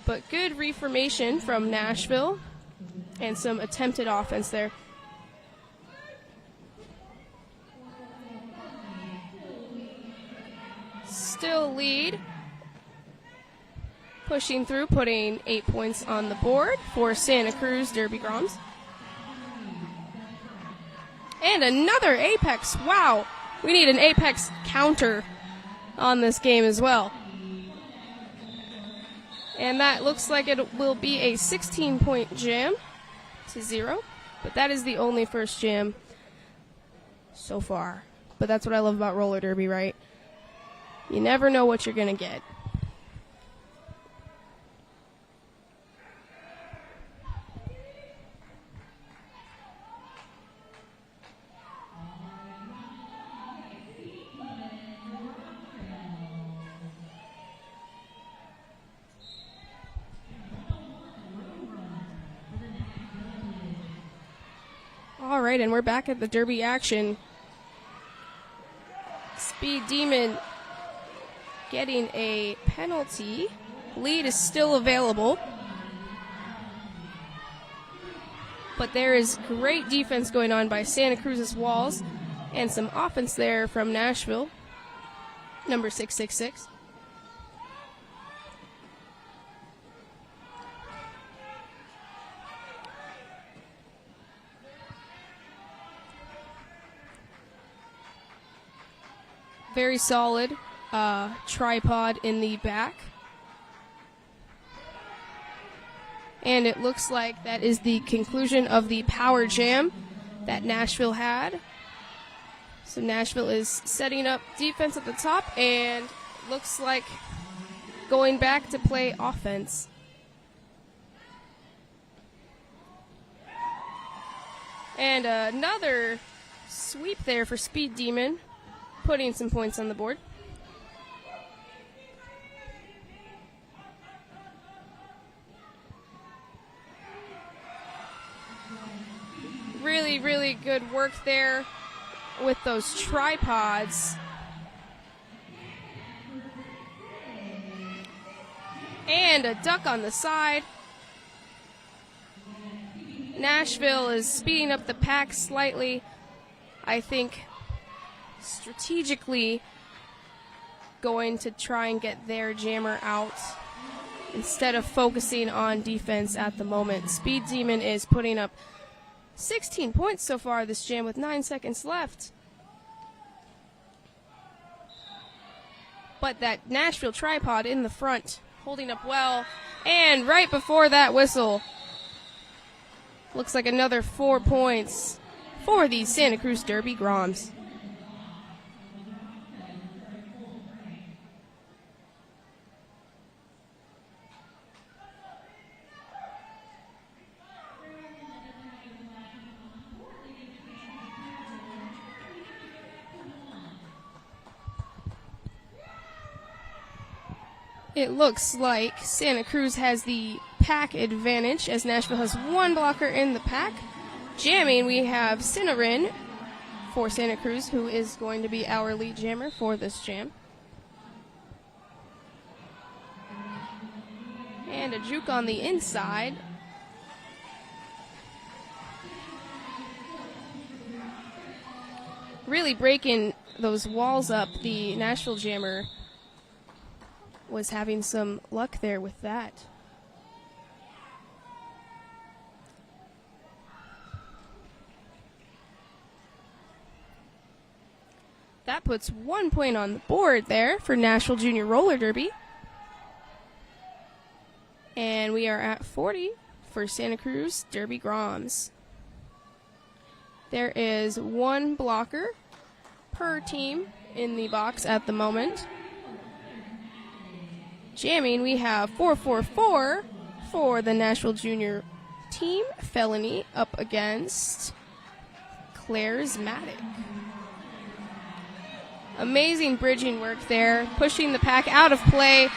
But good reformation from Nashville and some attempted offense there. still lead. Pushing through, putting 8 points on the board for Santa Cruz Derby Groms. And another apex. Wow, we need an apex counter on this game as well. And that looks like it will be a 16-point jam to 0. But that is the only first jam so far. But that's what I love about roller derby, right? You never know what you're going to get. All right, and we're back at the derby action. Speed Demon getting a penalty. Lead is still available. But there is great defense going on by Santa Cruz's Walls and some offense there from Nashville, number 666. Very solid tripod in the back. And it looks like that is the conclusion of the power jam that Nashville had. So Nashville is setting up defense at the top and looks like going back to play offense. And another sweep there for Speed Demon, putting some points on the board. Really, really good work there with those tripods. And a duck on the side. Nashville is speeding up the pack slightly. I think strategically going to try and get their jammer out instead of focusing on defense at the moment. Speed Demon is putting up 16 points so far this jam with 9 seconds left. But that Nashville tripod in the front holding up well. And right before that whistle, looks like another 4 points for the Santa Cruz Derby Groms. It looks like Santa Cruz has the pack advantage as Nashville has one blocker in the pack. Jamming, we have Cinnarine for Santa Cruz, who is going to be our lead jammer for this jam. And a juke on the inside. Really breaking those walls up. The Nashville jammer was having some luck there with that. That puts 1 point on the board there for Nashville Junior Roller Derby. And we are at 40 for Santa Cruz Derby Groms. There is one blocker per team in the box at the moment. Jamming, we have 444 for the Nashville Junior team. Felony up against Clairsmatic. Amazing bridging work there, pushing the pack out of play.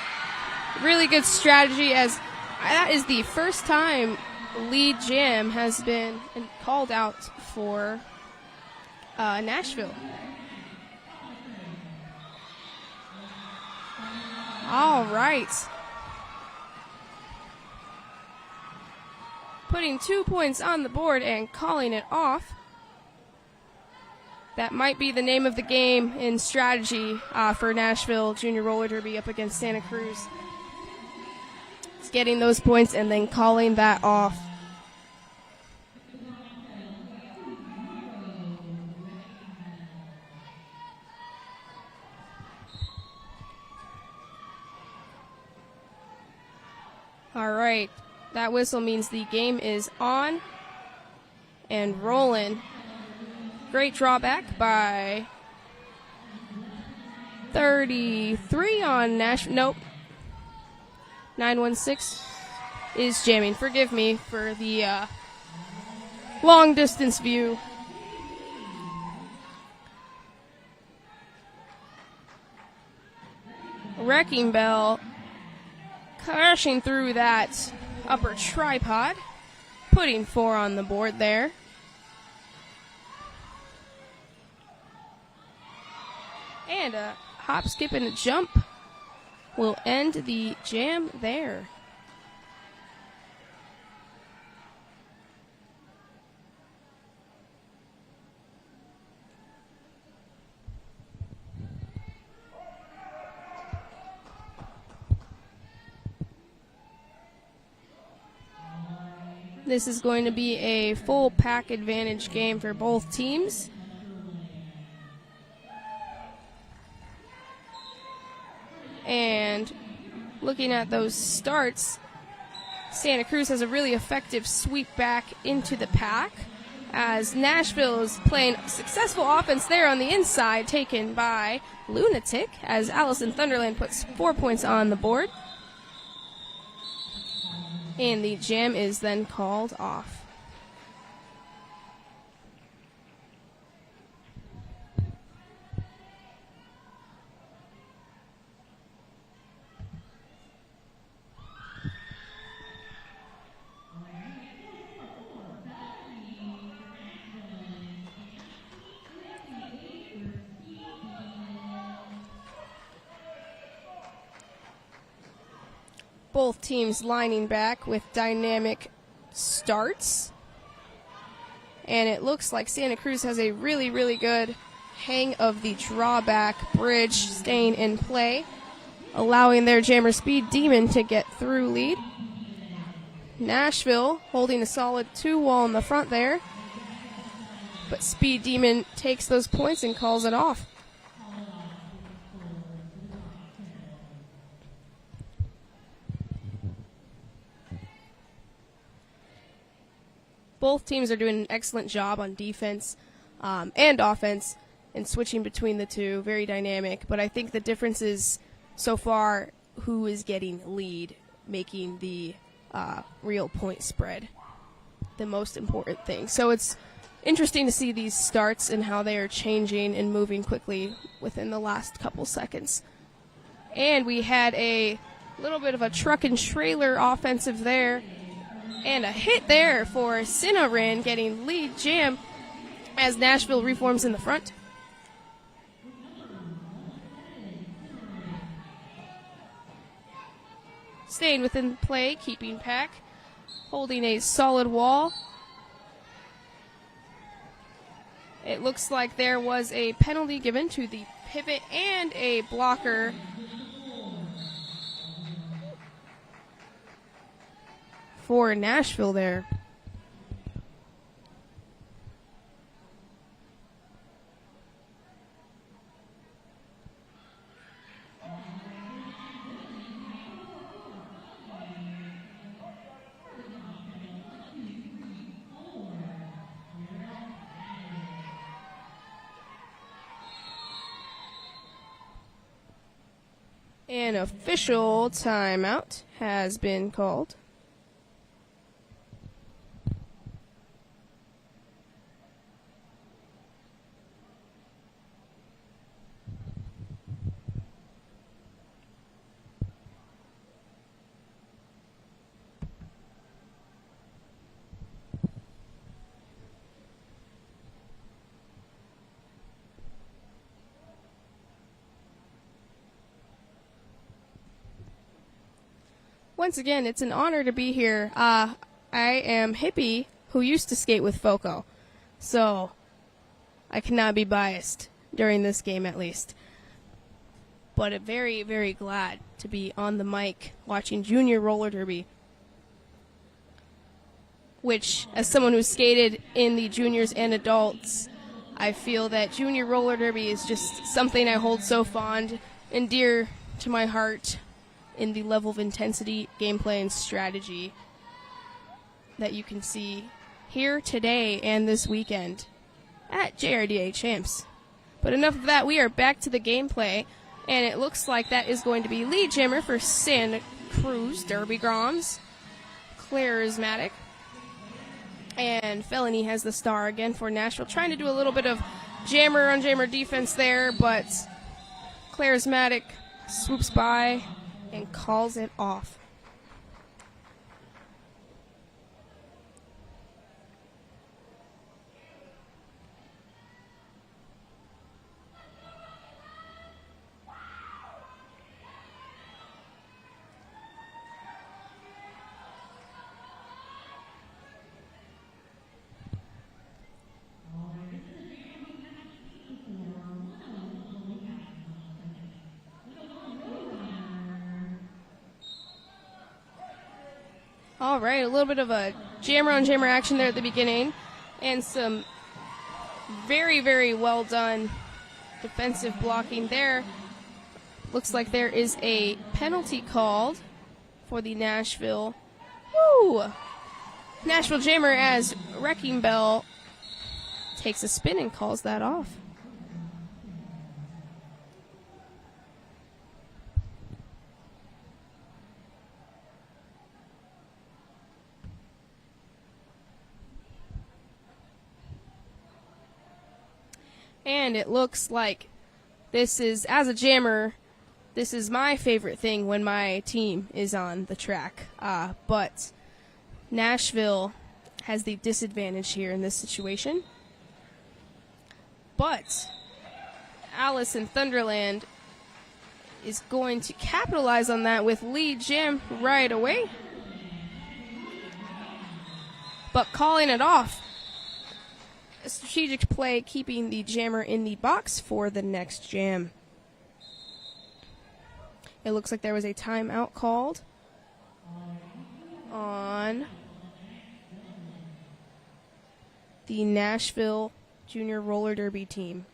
Really good strategy, as that is the first time lead jam has been called out for Nashville. All right. Putting 2 points on the board and calling it off That might be the name of the game in strategy for Nashville Junior Roller Derby up against Santa Cruz. It's getting those points and then calling that off. All right, that whistle means the game is on and rolling. Great drawback by 33 on Nashville. Nope. 916 is jamming. Forgive me for the long distance view. Wrecking Bell crashing through that upper tripod, putting 4 on the board there. And a hop, skip, and a jump will end the jam there. This is going to be a full pack advantage game for both teams. And looking at those starts, Santa Cruz has a really effective sweep back into the pack as Nashville is playing successful offense there on the inside, taken by Lunatic as Allison Thunderland puts 4 points on the board. And the jam is then called off. Both teams lining back with dynamic starts. And it looks like Santa Cruz has a really, really good hang of the drawback bridge staying in play, allowing their jammer Speed Demon to get through lead. Nashville holding a solid 2-wall in the front there. But Speed Demon takes those points and calls it off. Both teams are doing an excellent job on defense and offense and switching between the two. Very dynamic. But I think the difference is so far who is getting lead, making the real point spread the most important thing. So it's interesting to see these starts and how they are changing and moving quickly within the last couple seconds. And we had a little bit of a truck and trailer offensive there. And a hit there for Sinarin getting lead jam as Nashville reforms in the front. Staying within play, keeping pack, holding a solid wall. It looks like there was a penalty given to the pivot and a blocker for Nashville there. An official timeout has been called. Once again, it's an honor to be here. I am Hippie, who used to skate with Foco. So I cannot be biased during this game, at least. But I'm very, very glad to be on the mic watching junior roller derby, which, as someone who's skated in the juniors and adults, I feel that junior roller derby is just something I hold so fond and dear to my heart in the level of intensity, gameplay, and strategy that you can see here today and this weekend at JRDA Champs. But enough of that, we are back to the gameplay, and it looks like that is going to be lead jammer for Santa Cruz Derby Groms, Charismatic. And Felony has the star again for Nashville, trying to do a little bit of jammer on jammer defense there, but Charismatic swoops by and calls it off. All right, a little bit of a jammer on jammer action there at the beginning, and some very, very well done defensive blocking there. Looks like there is a penalty called for the Nashville jammer, as Wrecking Bell takes a spin and calls that off. And it looks like this is, as a jammer, this is my favorite thing when my team is on the track. But Nashville has the disadvantage here in this situation. But Alice in Thunderland is going to capitalize on that with lead jam right away. But calling it off. A strategic play, keeping the jammer in the box for the next jam. It looks like there was a timeout called on the Nashville Junior Roller Derby team.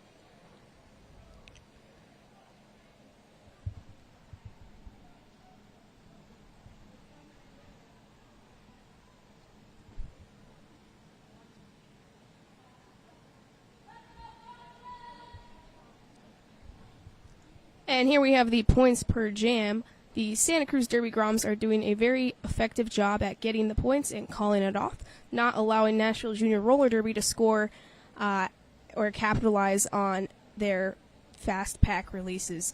And here we have the points per jam. The Santa Cruz Derby Groms are doing a very effective job at getting the points and calling it off, not allowing Nashville Junior Roller Derby to score or capitalize on their fast pack releases.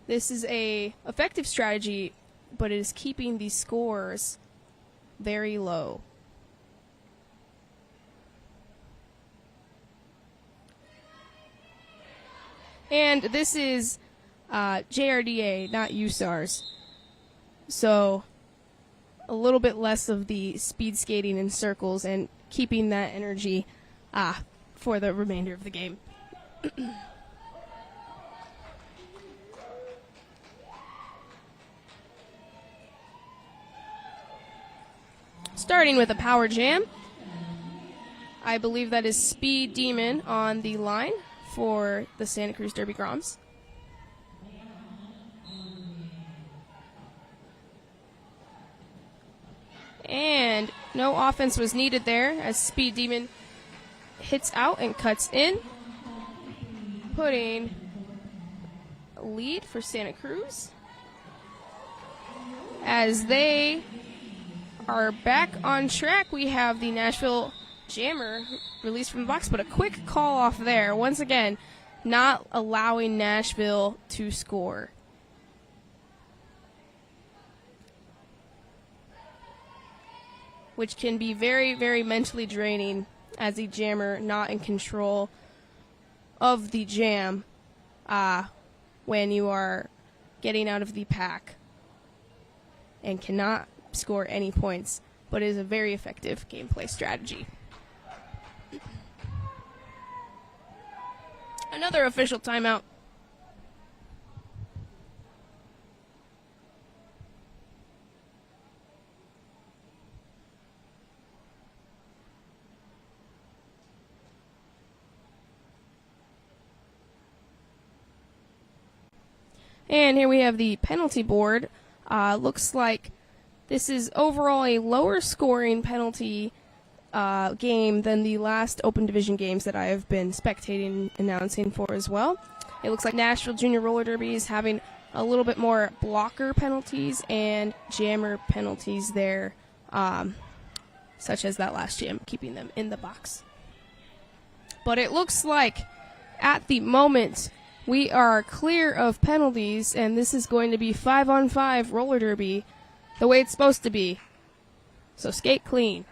This is a effective strategy, but it is keeping the scores very low. And this is JRDA, not USARS. So a little bit less of the speed skating in circles and keeping that energy for the remainder of the game. Starting with a power jam. I believe that is Speed Demon on the line for the Santa Cruz Derby Groms. And no offense was needed there as Speed Demon hits out and cuts in, putting a lead for Santa Cruz as they are back on track. We have the Nashville jammer released from the box, but a quick call off there. Once again, not allowing Nashville to score. Which can be very, very mentally draining as a jammer not in control of the jam when you are getting out of the pack and cannot score any points, but it is a very effective gameplay strategy. Another official timeout. And here we have the penalty board. Looks like this is overall a lower scoring penalty game than the last Open Division games that I have been spectating and announcing for as well. It looks like Nashville Junior Roller Derby is having a little bit more blocker penalties and jammer penalties there, such as that last jam, keeping them in the box. But it looks like at the moment we are clear of penalties, and this is going to be 5-on-5 roller derby the way it's supposed to be. So skate clean.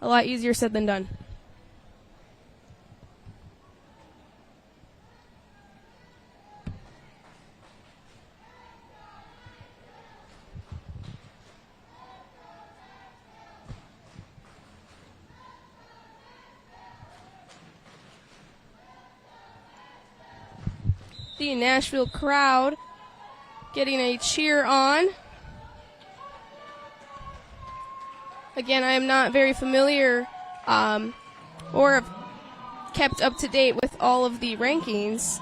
A lot easier said than done. The Nashville crowd getting a cheer on. Again, I am not very familiar or have kept up to date with all of the rankings,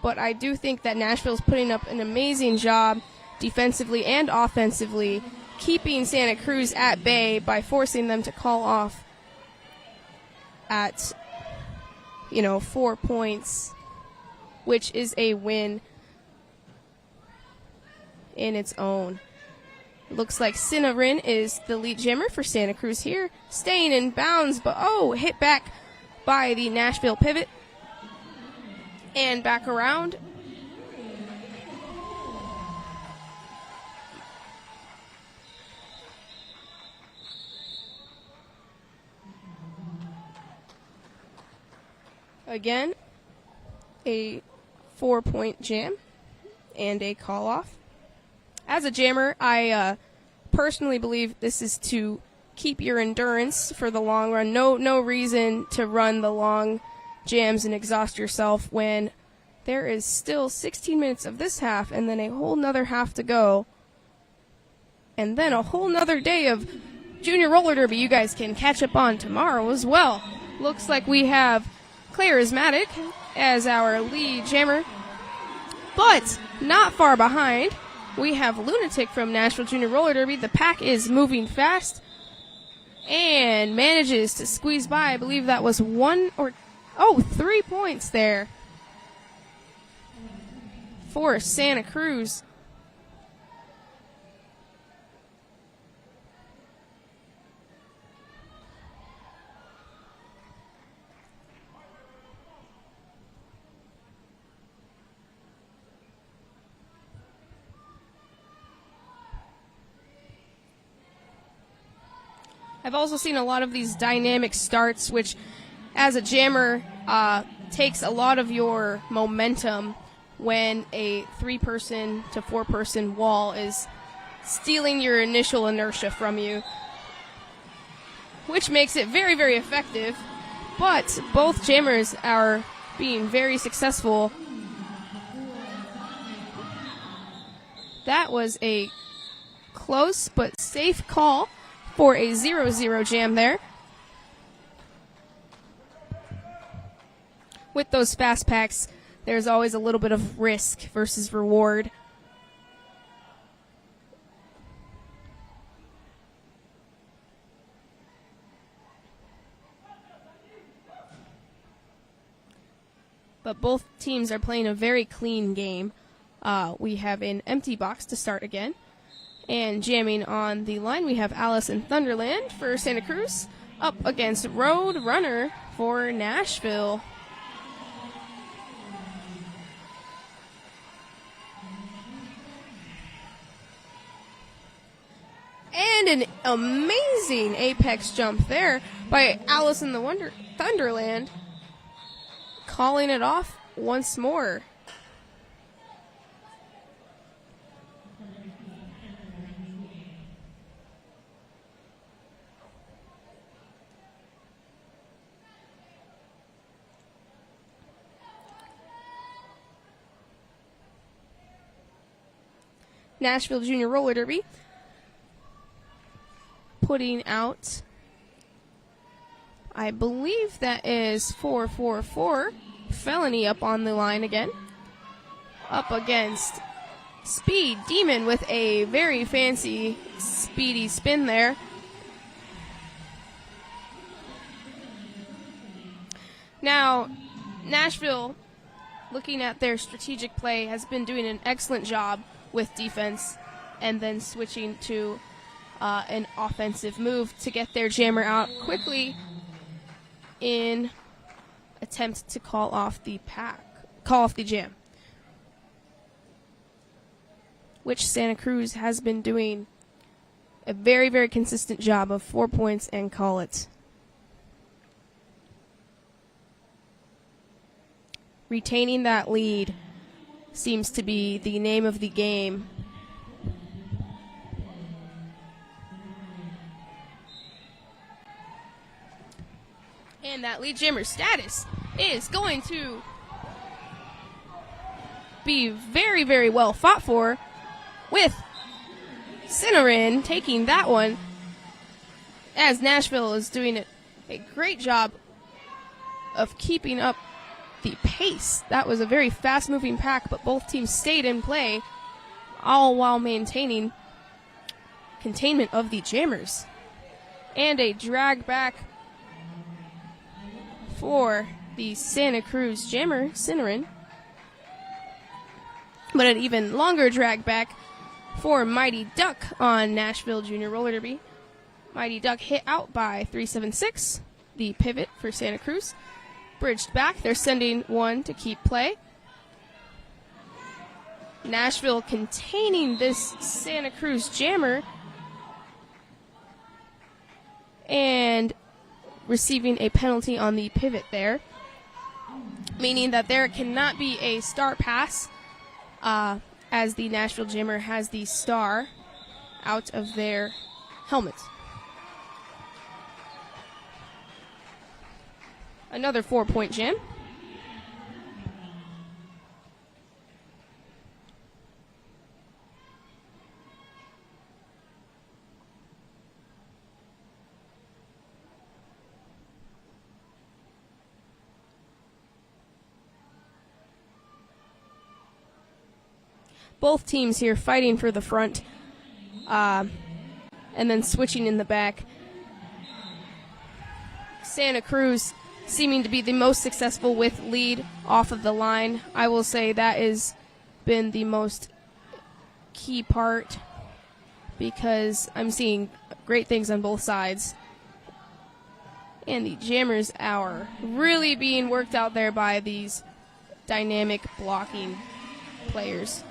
but I do think that Nashville's putting up an amazing job defensively and offensively, keeping Santa Cruz at bay by forcing them to call off at, 4 points, which is a win in its own. Looks like Cinnarin is the lead jammer for Santa Cruz here, staying in bounds, but hit back by the Nashville pivot and back around. Again, a 4-point jam and a call off. As a jammer, I personally believe this is to keep your endurance for the long run. No reason to run the long jams and exhaust yourself when there is still 16 minutes of this half and then a whole nother half to go. And then a whole nother day of Junior Roller Derby you guys can catch up on tomorrow as well. Looks like we have Charismatic as our lead jammer, but not far behind. We have Lunatic from Nashville Junior Roller Derby. The pack is moving fast and manages to squeeze by. I believe that was 3 points there for Santa Cruz. I've also seen a lot of these dynamic starts, which as a jammer takes a lot of your momentum when a 3-person to 4-person wall is stealing your initial inertia from you, which makes it very, very effective. But both jammers are being very successful. That was a close but safe call for a 0-0 jam there. With those fast packs, there's always a little bit of risk versus reward. But both teams are playing a very clean game. We have an empty box to start again. And jamming on the line, we have Alice in Thunderland for Santa Cruz, up against Road Runner for Nashville. And an amazing apex jump there by Alice in the Thunderland, calling it off once more. Nashville Junior Roller Derby, putting out, I believe that is 444. Felony up on the line again. Up against Speed Demon with a very fancy speedy spin there. Now, Nashville, looking at their strategic play, has been doing an excellent job with defense and then switching to an offensive move to get their jammer out quickly in attempt to call off the jam, which Santa Cruz has been doing a very, very consistent job of 4 points and call it. Retaining that lead seems to be the name of the game. And that lead jammer status is going to be very, very well fought for, with Cinnamon taking that one, as Nashville is doing a great job of keeping up the pace. That was a very fast-moving pack, but both teams stayed in play, all while maintaining containment of the jammers. And a drag back for the Santa Cruz jammer, Cinnamon. But an even longer drag back for Mighty Duck on Nashville Junior Roller Derby. Mighty Duck hit out by 376, the pivot for Santa Cruz. Bridged back, they're sending one to keep play. Nashville containing this Santa Cruz jammer and receiving a penalty on the pivot there, meaning that there cannot be a star pass as the Nashville jammer has the star out of their helmet. Another 4-point jam. Both teams here fighting for the front and then switching in the back. Santa Cruz seeming to be the most successful with lead off of the line. I will say that has been the most key part, because I'm seeing great things on both sides. And the jammers are really being worked out there by these dynamic blocking players.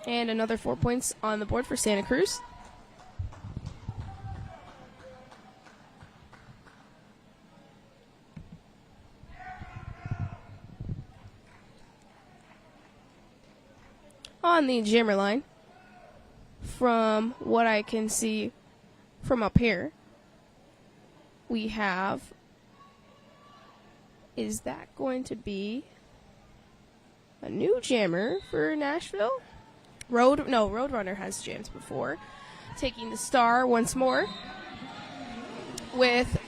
And another 4 points on the board for Santa Cruz. On the jammer line, from what I can see from up here, we have, is that going to be a new jammer for Nashville? Roadrunner has jammed before. Taking the star once more with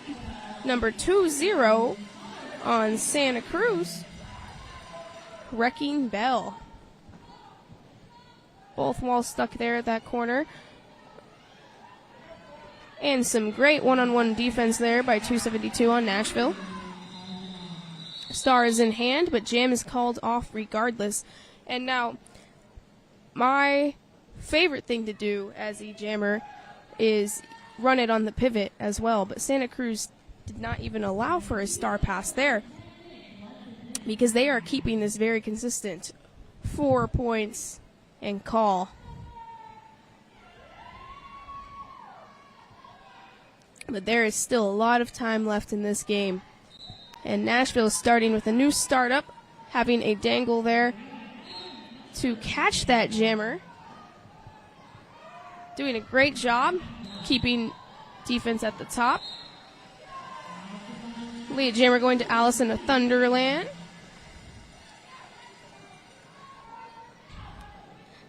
number 20 on Santa Cruz, Wrecking Bell. Both walls stuck there at that corner. And some great one-on-one defense there by 272 on Nashville. Star is in hand, but jam is called off regardless. And now, my favorite thing to do as a jammer is run it on the pivot as well. But Santa Cruz did not even allow for a star pass there, because they are keeping this very consistent. 4 points and call. But there is still a lot of time left in this game. And Nashville is starting with a new startup, having a dangle there to catch that jammer. Doing a great job keeping defense at the top. Lead jammer going to Allison of Thunderland.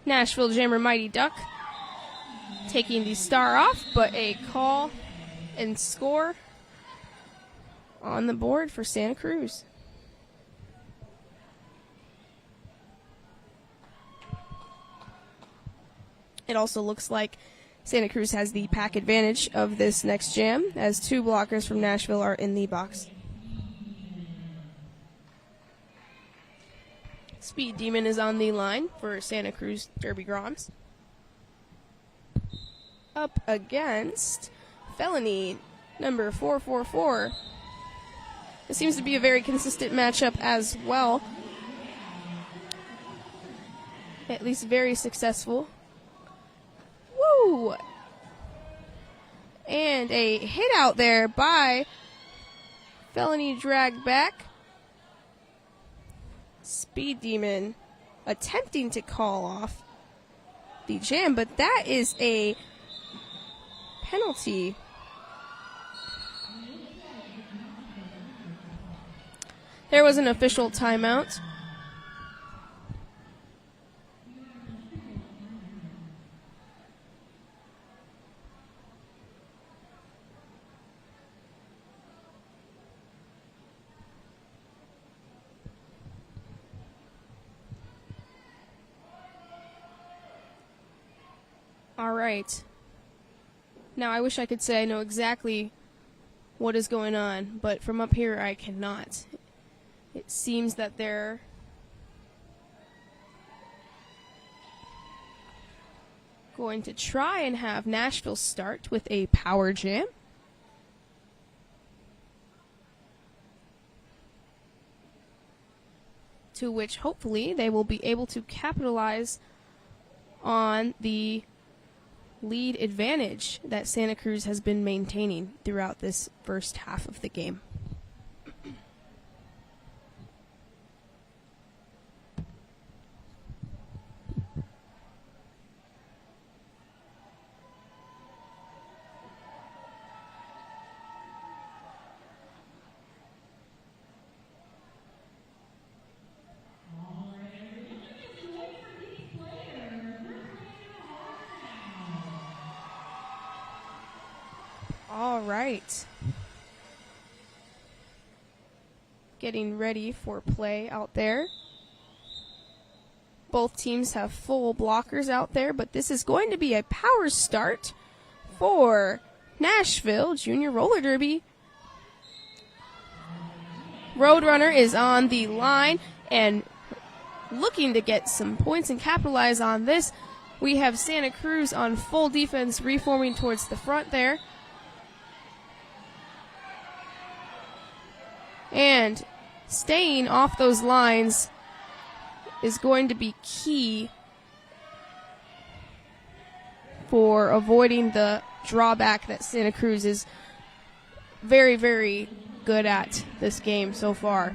Nashville Jammer Mighty Duck taking the star off, but a call and score on the board for Santa Cruz. It also looks like Santa Cruz has the pack advantage of this next jam, as 2 blockers from Nashville are in the box. Speed Demon is on the line for Santa Cruz Derby Groms. Up against Felony, number 444. It seems to be a very consistent matchup as well. At least very successful. Woo! And a hit out there by Felony, dragged back. Speed Demon attempting to call off the jam, but that is a penalty. There was an official timeout. All right. Now, I wish I could say I know exactly what is going on, but from up here I cannot. It seems that they're going to try and have Nashville start with a power jam. To which hopefully they will be able to capitalize on the lead advantage that Santa Cruz has been maintaining throughout this first half of the game. All right. Getting ready for play out there. Both teams have full blockers out there, but this is going to be a power start for Nashville Junior Roller Derby. Roadrunner is on the line and looking to get some points and capitalize on this. We have Santa Cruz on full defense, reforming towards the front there. And staying off those lines is going to be key for avoiding the drawback that Santa Cruz is very, very good at this game so far.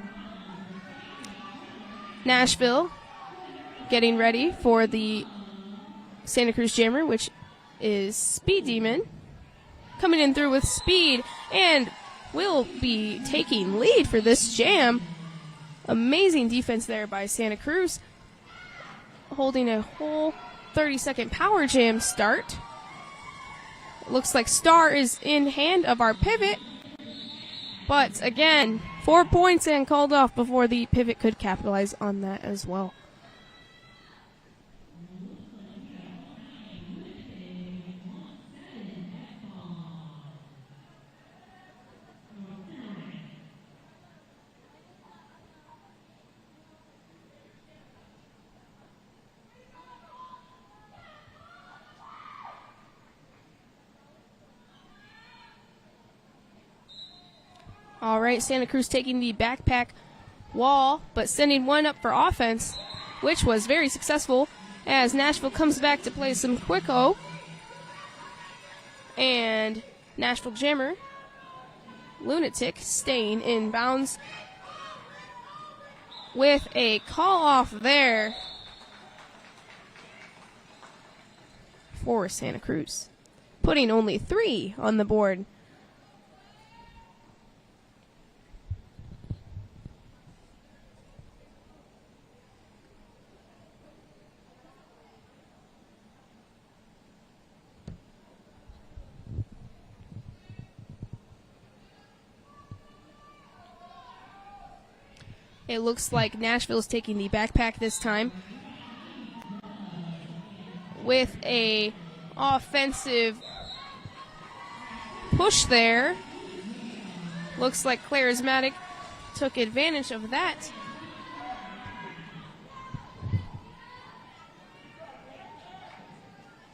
Nashville getting ready for the Santa Cruz Jammer, which is Speed Demon, coming in through with speed and will be taking lead for this jam. Amazing defense there by Santa Cruz, holding a whole 30-second power jam start. It looks like Star is in hand of our pivot, but again, 4 points and called off before the pivot could capitalize on that as well. All right, Santa Cruz taking the backpack wall, but sending one up for offense, which was very successful as Nashville comes back to play some quick-o. And Nashville Jammer, Lunatic, staying in bounds with a call-off there for Santa Cruz, putting only 3 on the board. It looks like Nashville's taking the backpack this time with a offensive push there. Looks like Charismatic took advantage of that.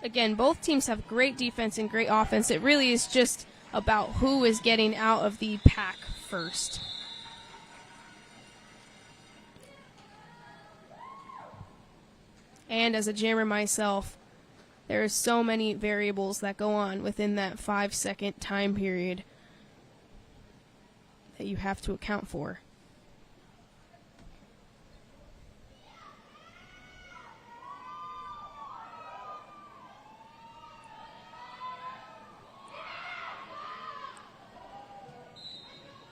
Again, both teams have great defense and great offense. It really is just about who is getting out of the pack first. And as a jammer myself, there are so many variables that go on within that 5-second time period that you have to account for.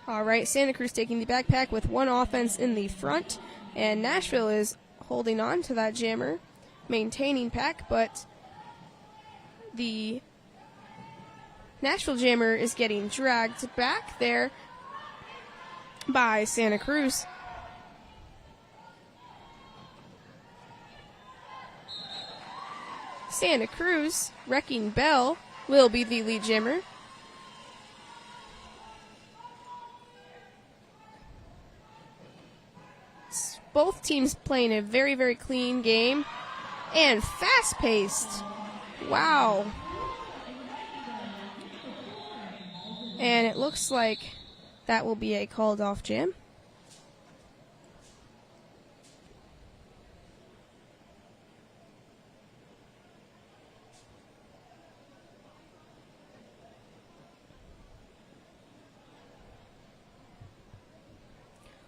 All right, Santa Cruz taking the backpack with one offense in the front, and Nashville is holding on to that jammer, maintaining pack, but the Nashville jammer is getting dragged back there by Santa Cruz. Santa Cruz, Wrecking Bell, will be the lead jammer. Both teams playing a very, very clean game and fast-paced. Wow. And it looks like that will be a called-off jam.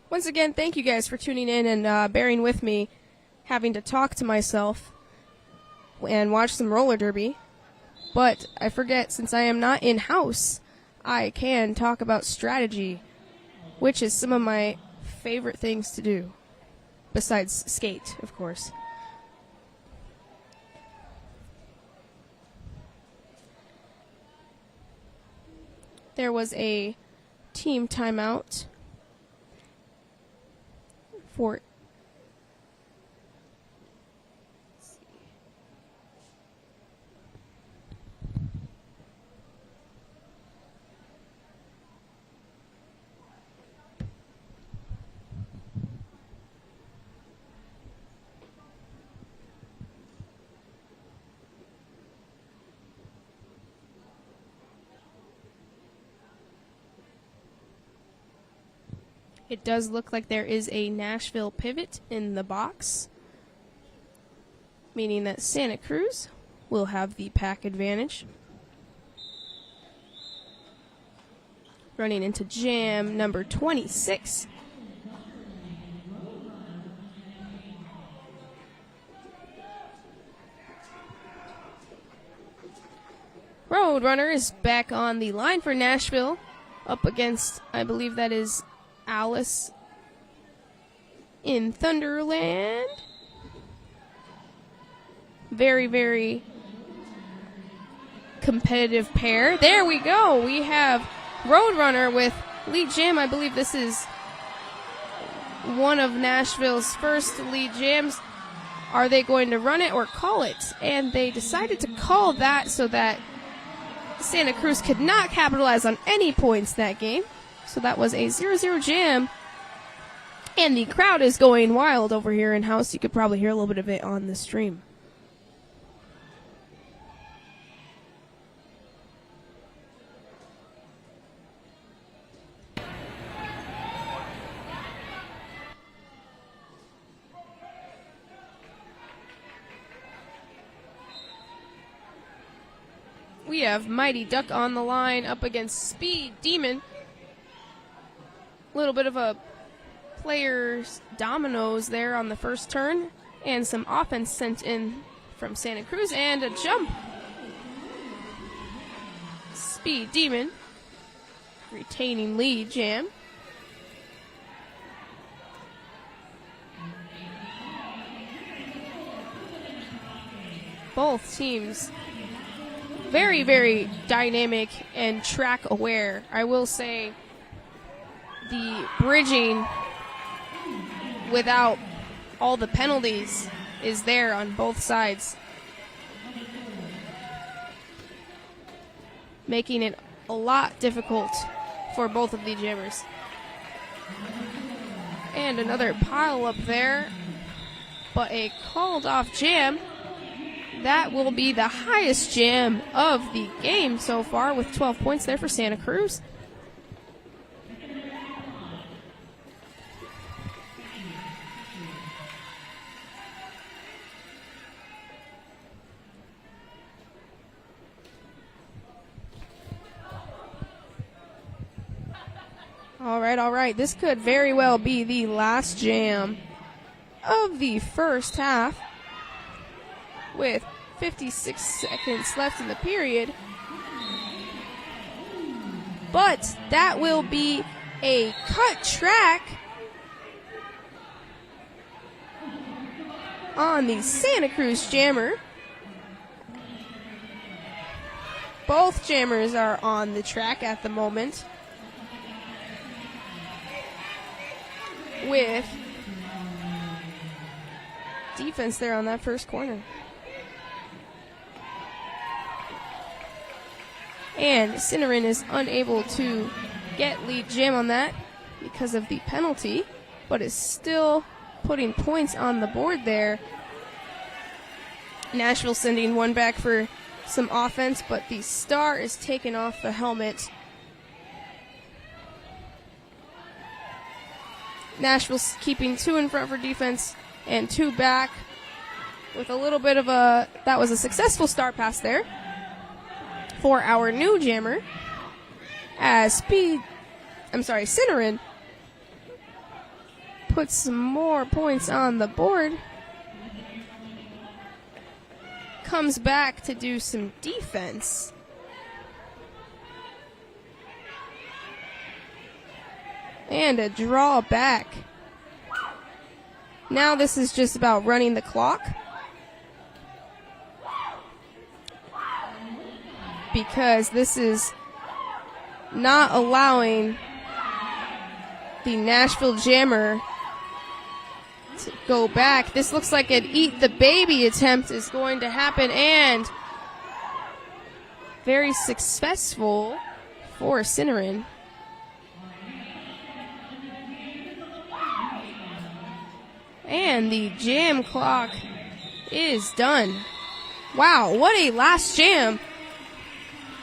Once again, thank you guys for tuning in and bearing with me, having to talk to myself and watch some roller derby. But I forget, since I am not in-house, I can talk about strategy, which is some of my favorite things to do, besides skate, of course. There was a team timeout for It does look like there is a Nashville pivot in the box, meaning that Santa Cruz will have the pack advantage. Running into jam number 26. Roadrunner is back on the line for Nashville, up against, I believe that is Alice in Thunderland. Very, very competitive pair. There we go. We have Roadrunner with lead jam. I believe this is one of Nashville's first lead jams. Are they going to run it or call it? And they decided to call that so that Santa Cruz could not capitalize on any points that game. So that was a 0-0 jam. And the crowd is going wild over here in house. You could probably hear a little bit of it on the stream. We have Mighty Duck on the line up against Speed Demon. A little bit of a player's dominoes there on the first turn, and some offense sent in from Santa Cruz, and a jump. Speed Demon retaining lead jam. Both teams very, very dynamic and track aware. I will say the bridging without all the penalties is there on both sides, making it a lot difficult for both of the jammers. And another pile up there, but a called off jam. That will be the highest jam of the game so far, with 12 points there for Santa Cruz. All right. This could very well be the last jam of the first half, with 56 seconds left in the period. But that will be a cut track on the Santa Cruz jammer. Both jammers are on the track at the moment, with defense there on that first corner. And Cinnamon is unable to get lead jam on that because of the penalty, but is still putting points on the board there. Nashville sending one back for some offense, but the star is taken off the helmet. Nashville's keeping 2 in front for defense and 2 back, with a little bit of that was a successful star pass there for our new jammer, as Cinnamon puts some more points on the board. Comes back to do some defense. And a draw back. Now this is just about running the clock, because this is not allowing the Nashville jammer to go back. This looks like an eat the baby attempt is going to happen, and very successful for Cinnamon. And the jam clock is done. Wow, what a last jam,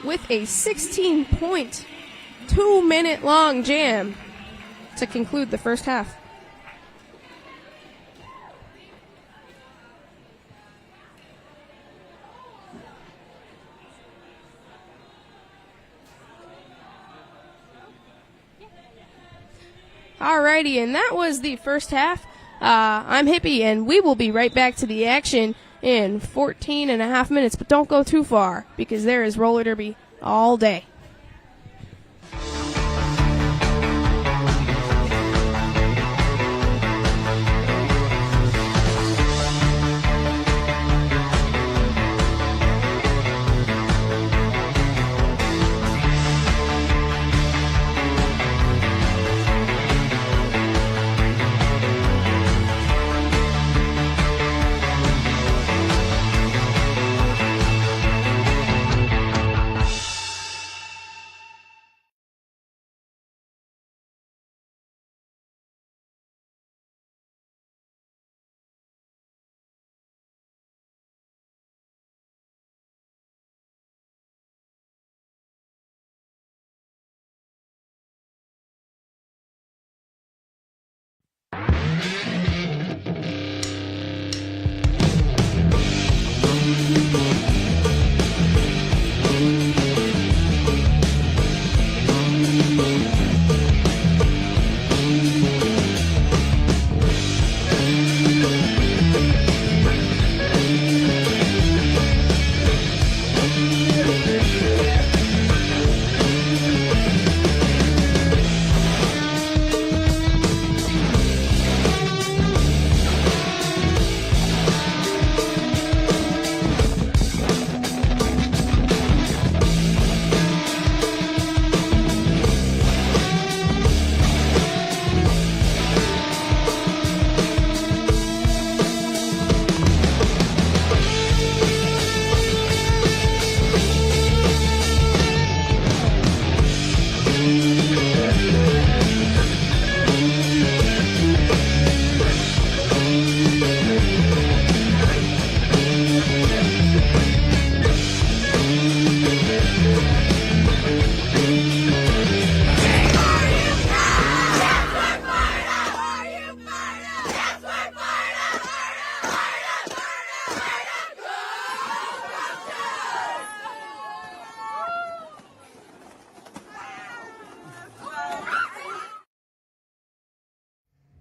with a 16.2-minute long jam to conclude the first half. Alrighty, and that was the first half. I'm Hippie, and we will be right back to the action in 14 and a half minutes, but don't go too far, because there is roller derby all day.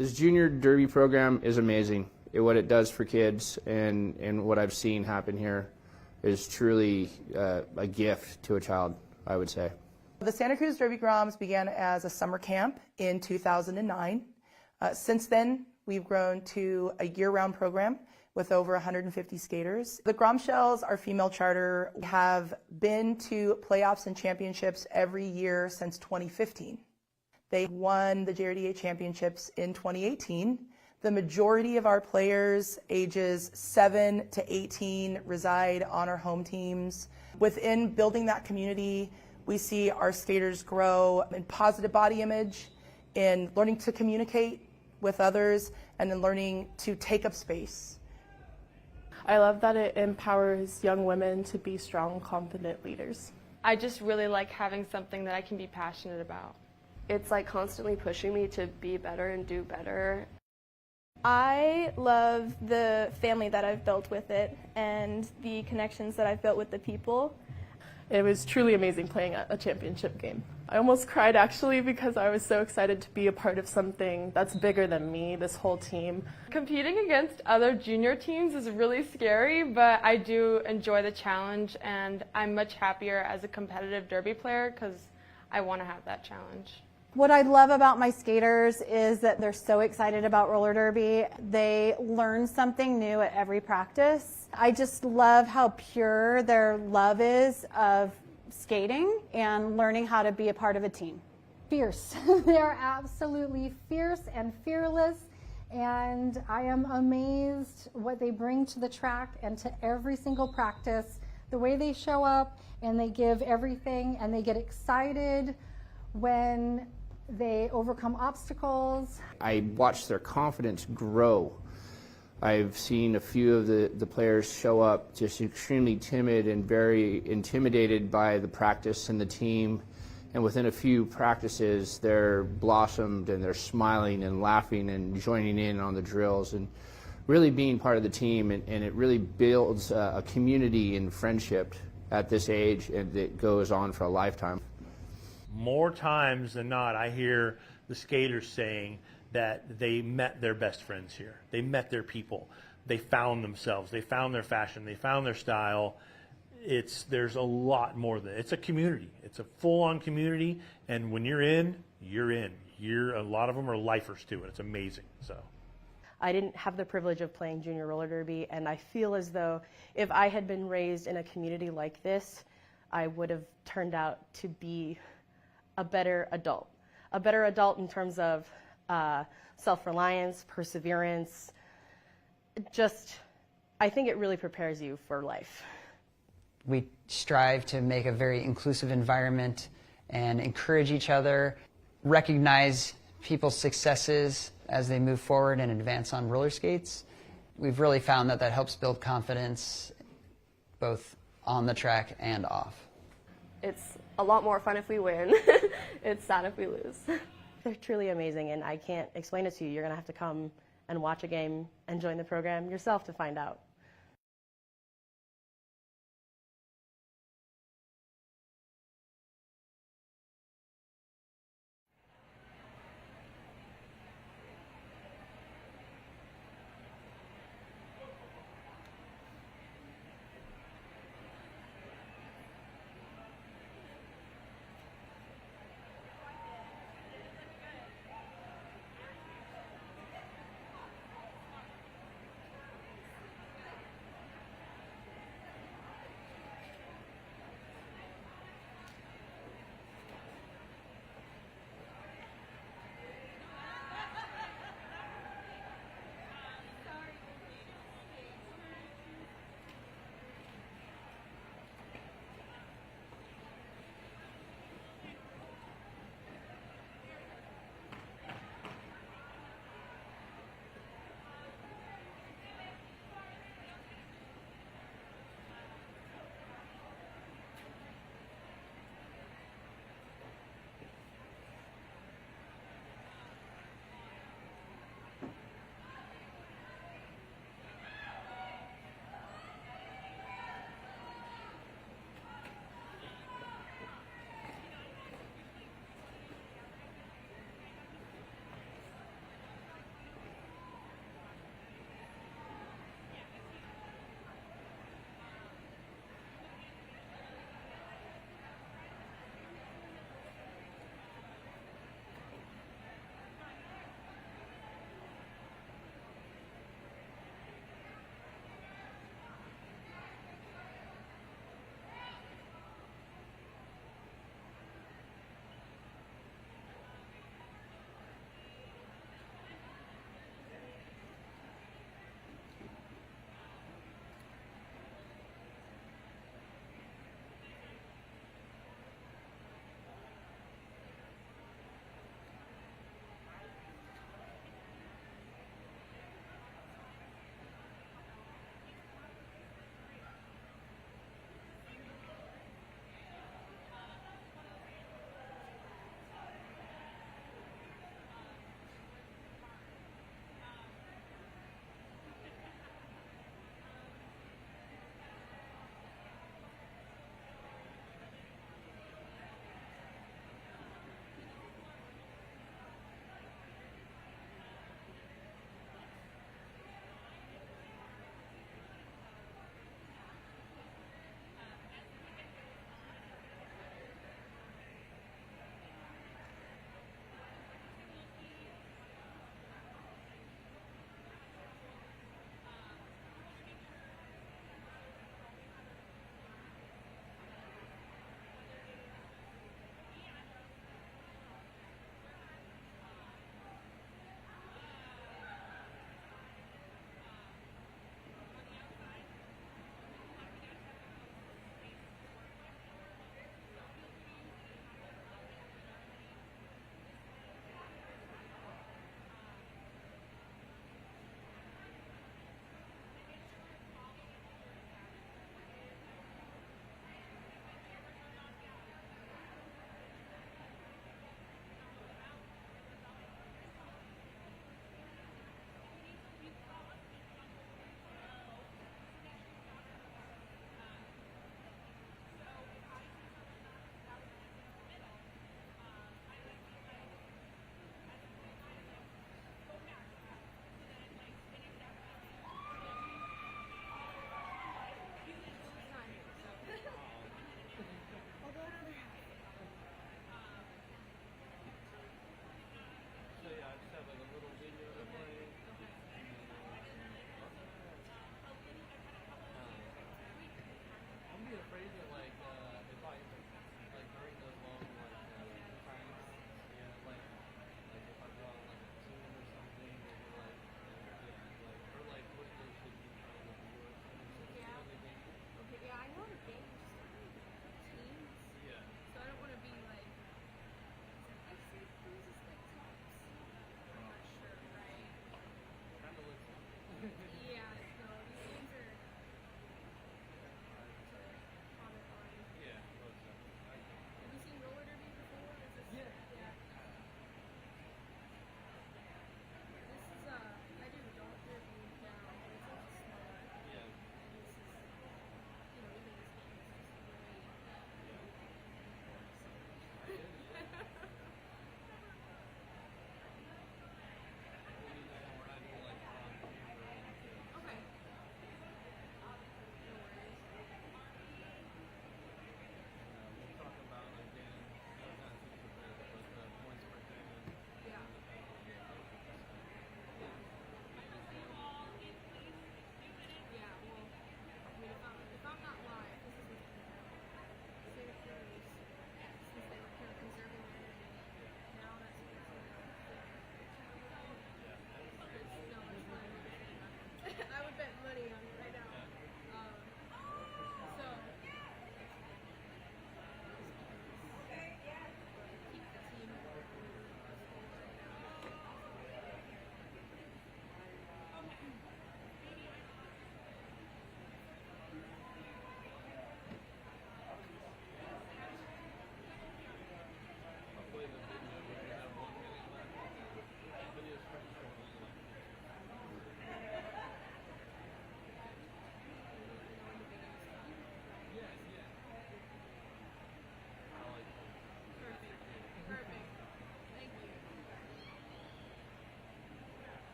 This junior derby program is amazing. What it does for kids and what I've seen happen here is truly a gift to a child, I would say. The Santa Cruz Derby Groms began as a summer camp in 2009. Since then, we've grown to a year-round program with over 150 skaters. The Grom Shells, our female charter, have been to playoffs and championships every year since 2015. They won the JRDA championships in 2018. The majority of our players ages 7 to 18 reside on our home teams. Within building that community, we see our skaters grow in positive body image, in learning to communicate with others, and in learning to take up space. I love that it empowers young women to be strong, confident leaders. I just really like having something that I can be passionate about. It's like constantly pushing me to be better and do better. I love the family that I've built with it and the connections that I've built with the people. It was truly amazing playing at a championship game. I almost cried actually because I was so excited to be a part of something that's bigger than me, this whole team. Competing against other junior teams is really scary, but I do enjoy the challenge, and I'm much happier as a competitive derby player because I want to have that challenge. What I love about my skaters is that they're so excited about roller derby. They learn something new at every practice. I just love how pure their love is of skating and learning how to be a part of a team. Fierce. They are absolutely fierce and fearless, and I am amazed what they bring to the track and to every single practice, the way they show up and they give everything and they get excited when they overcome obstacles. I watched their confidence grow. I've seen a few of the players show up just extremely timid and very intimidated by the practice and the team. And within a few practices, they're blossomed and they're smiling and laughing and joining in on the drills and really being part of the team. And it really builds a community and friendship at this age, and it goes on for a lifetime. More times than not, I hear the skaters saying that they met their best friends here. They met their people. They found themselves. They found their fashion. They found their style. There's a lot more than it's a community. It's a full-on community, and when you're in, you're in. A lot of them are lifers too, and it's amazing. So, I didn't have the privilege of playing junior roller derby, and I feel as though if I had been raised in a community like this, I would have turned out to be a better adult in terms of self-reliance, perseverance. I think it really prepares you for life. We strive to make a very inclusive environment and encourage each other, recognize people's successes as they move forward and advance on roller skates. We've really found that helps build confidence both on the track and off. It's a lot more fun if we win. It's sad if we lose. They're truly amazing, and I can't explain it to you. You're going to have to come and watch a game and join the program yourself to find out.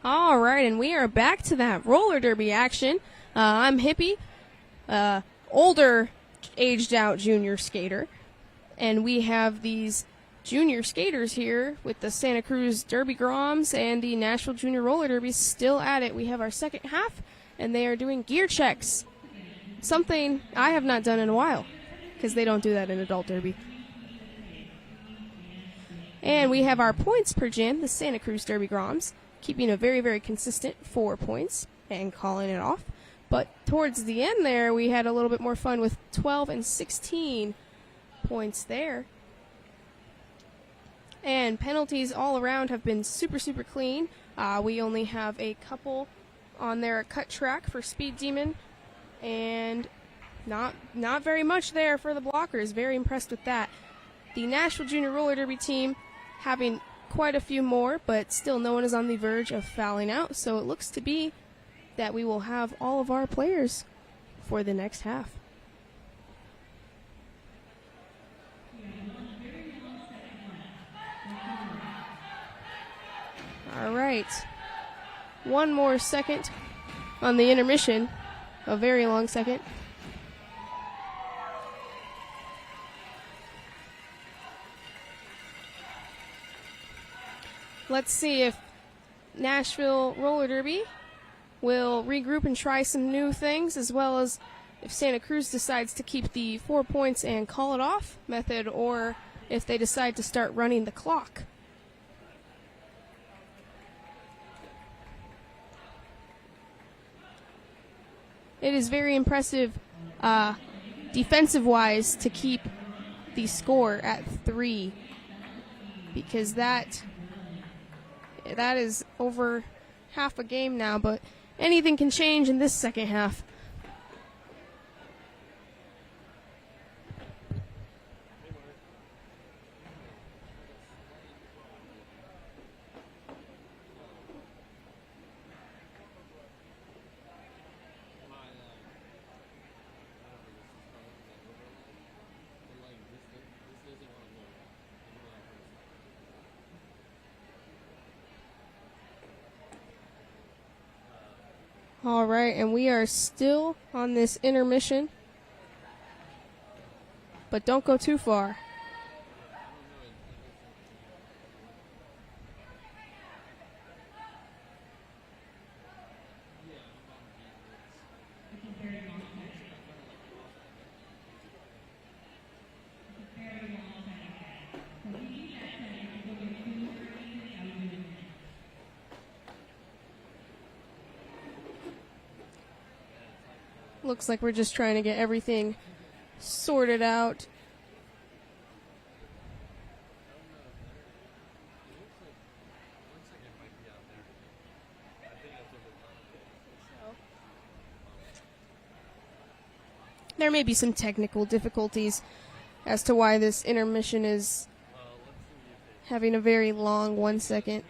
All right, and we are back to that roller derby action. I'm Hippie, older, aged-out junior skater, and we have these junior skaters here with the Santa Cruz Derby Groms and the Nashville Junior Roller Derby still at it. We have our second half, and they are doing gear checks, something I have not done in a while, because they don't do that in adult derby. And we have our points per jam, the Santa Cruz Derby Groms, keeping a very, very consistent 4 points and calling it off. But towards the end there, we had a little bit more fun with 12 and 16 points there. And penalties all around have been super, super clean. We only have a couple on there at cut track for Speed Demon, and not very much there for the blockers. Very impressed with that. The Nashville Junior Roller Derby team having quite a few more, but still no one is on the verge of fouling out, so it looks to be that we will have all of our players for the next half. All right. One more second on the intermission. A very long second. Let's see if Nashville Roller Derby will regroup and try some new things, as well as if Santa Cruz decides to keep the 4 points and call it off method, or if they decide to start running the clock. It is very impressive defensive-wise to keep the score at 3, because that is over half a game now, but anything can change in this second half. All right, and we are still on this intermission, but don't go too far. Looks like we're just trying to get everything sorted out. There may be some technical difficulties as to why this intermission is having a very long 1 second.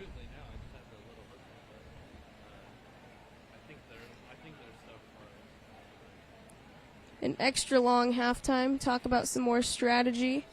An extra long halftime. Talk about some more strategy.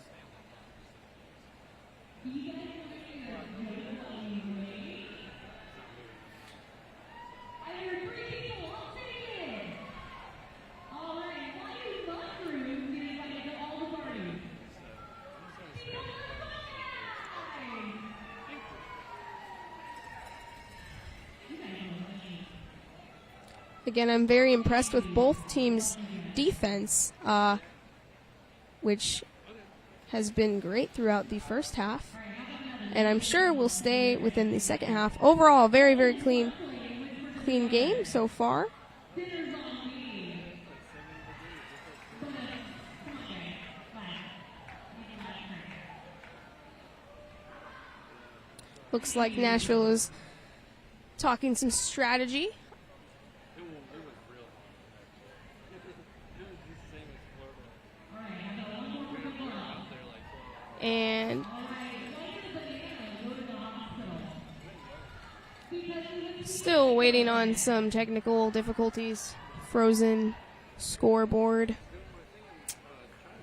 Again, I'm very impressed with both teams' defense, which has been great throughout the first half, and I'm sure will stay within the second half. Overall, very, very clean game so far. Looks like Nashville is talking some strategy. And still waiting on some technical difficulties, frozen scoreboard,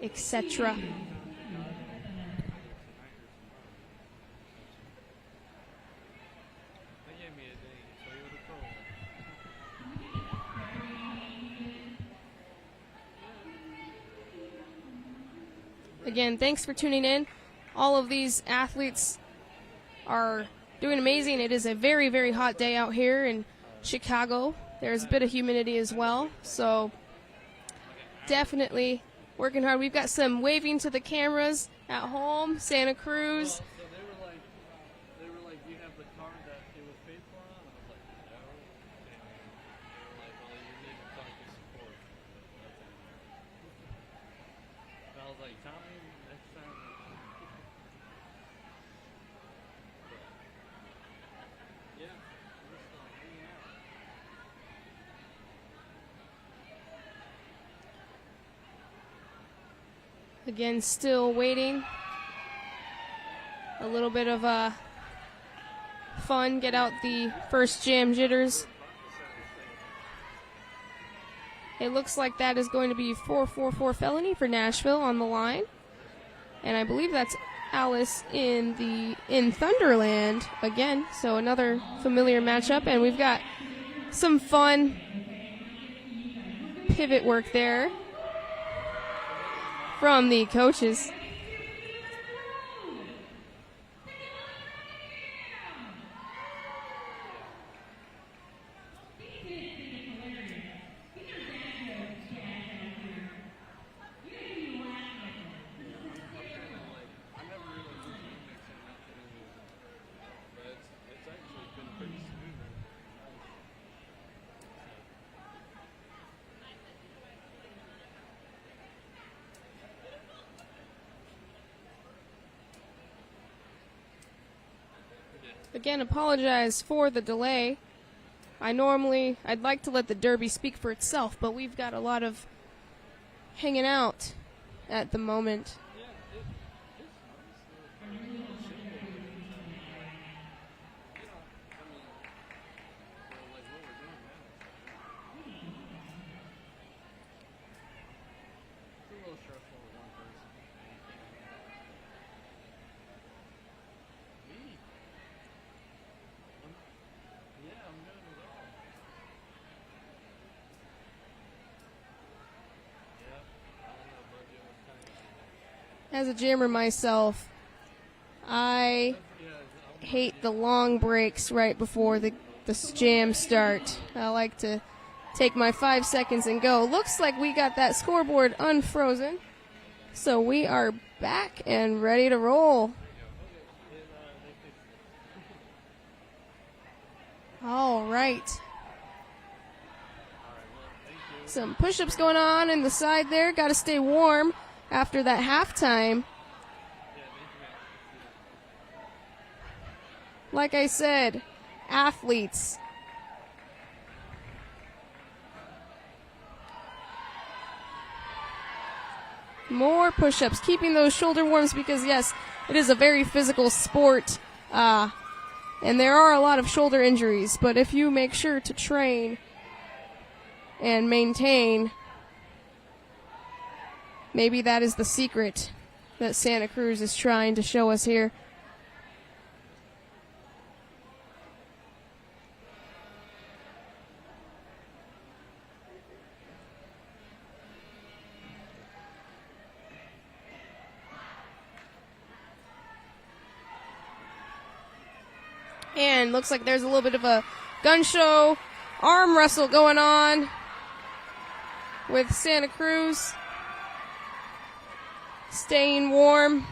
etc. Again, thanks for tuning in. All of these athletes are doing amazing. It is a very, very hot day out here in Chicago. There's a bit of humidity as well, so definitely working hard. We've got some waving to the cameras at home, Santa Cruz. Again, still waiting. A little bit of fun, get out the first jam jitters. It looks like that is going to be 444 felony for Nashville on the line. And I believe that's Alice in Thunderland again. So another familiar matchup. And we've got some fun pivot work there from the coaches. Again, apologize for the delay. I'd like to let the Derby speak for itself, but we've got a lot of hanging out at the moment. As a jammer myself, I hate the long breaks right before the jam start. I like to take my 5 seconds and go. Looks like we got that scoreboard unfrozen. So we are back and ready to roll. All right. Some push-ups going on in the side there. Got to stay warm after that halftime. Like I said, athletes. More push-ups, keeping those shoulder warms because, yes, it is a very physical sport. And there are a lot of shoulder injuries. But if you make sure to train and maintain, maybe that is the secret that Santa Cruz is trying to show us here. And looks like there's a little bit of a gun show, arm wrestle going on with Santa Cruz. Staying warm,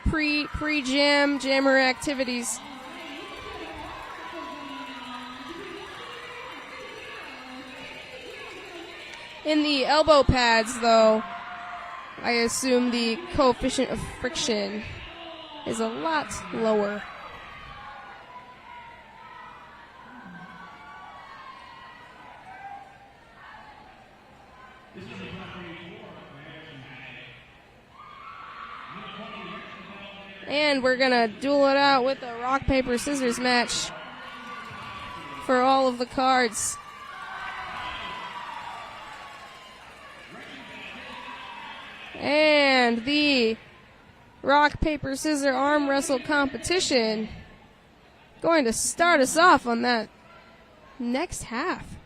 pre-jam, jammer activities. In the elbow pads, though, I assume the coefficient of friction is a lot lower. And we're going to duel it out with a rock, paper, scissors match for all of the cards. And the rock, paper, scissors arm wrestle competition going to start us off on that next half.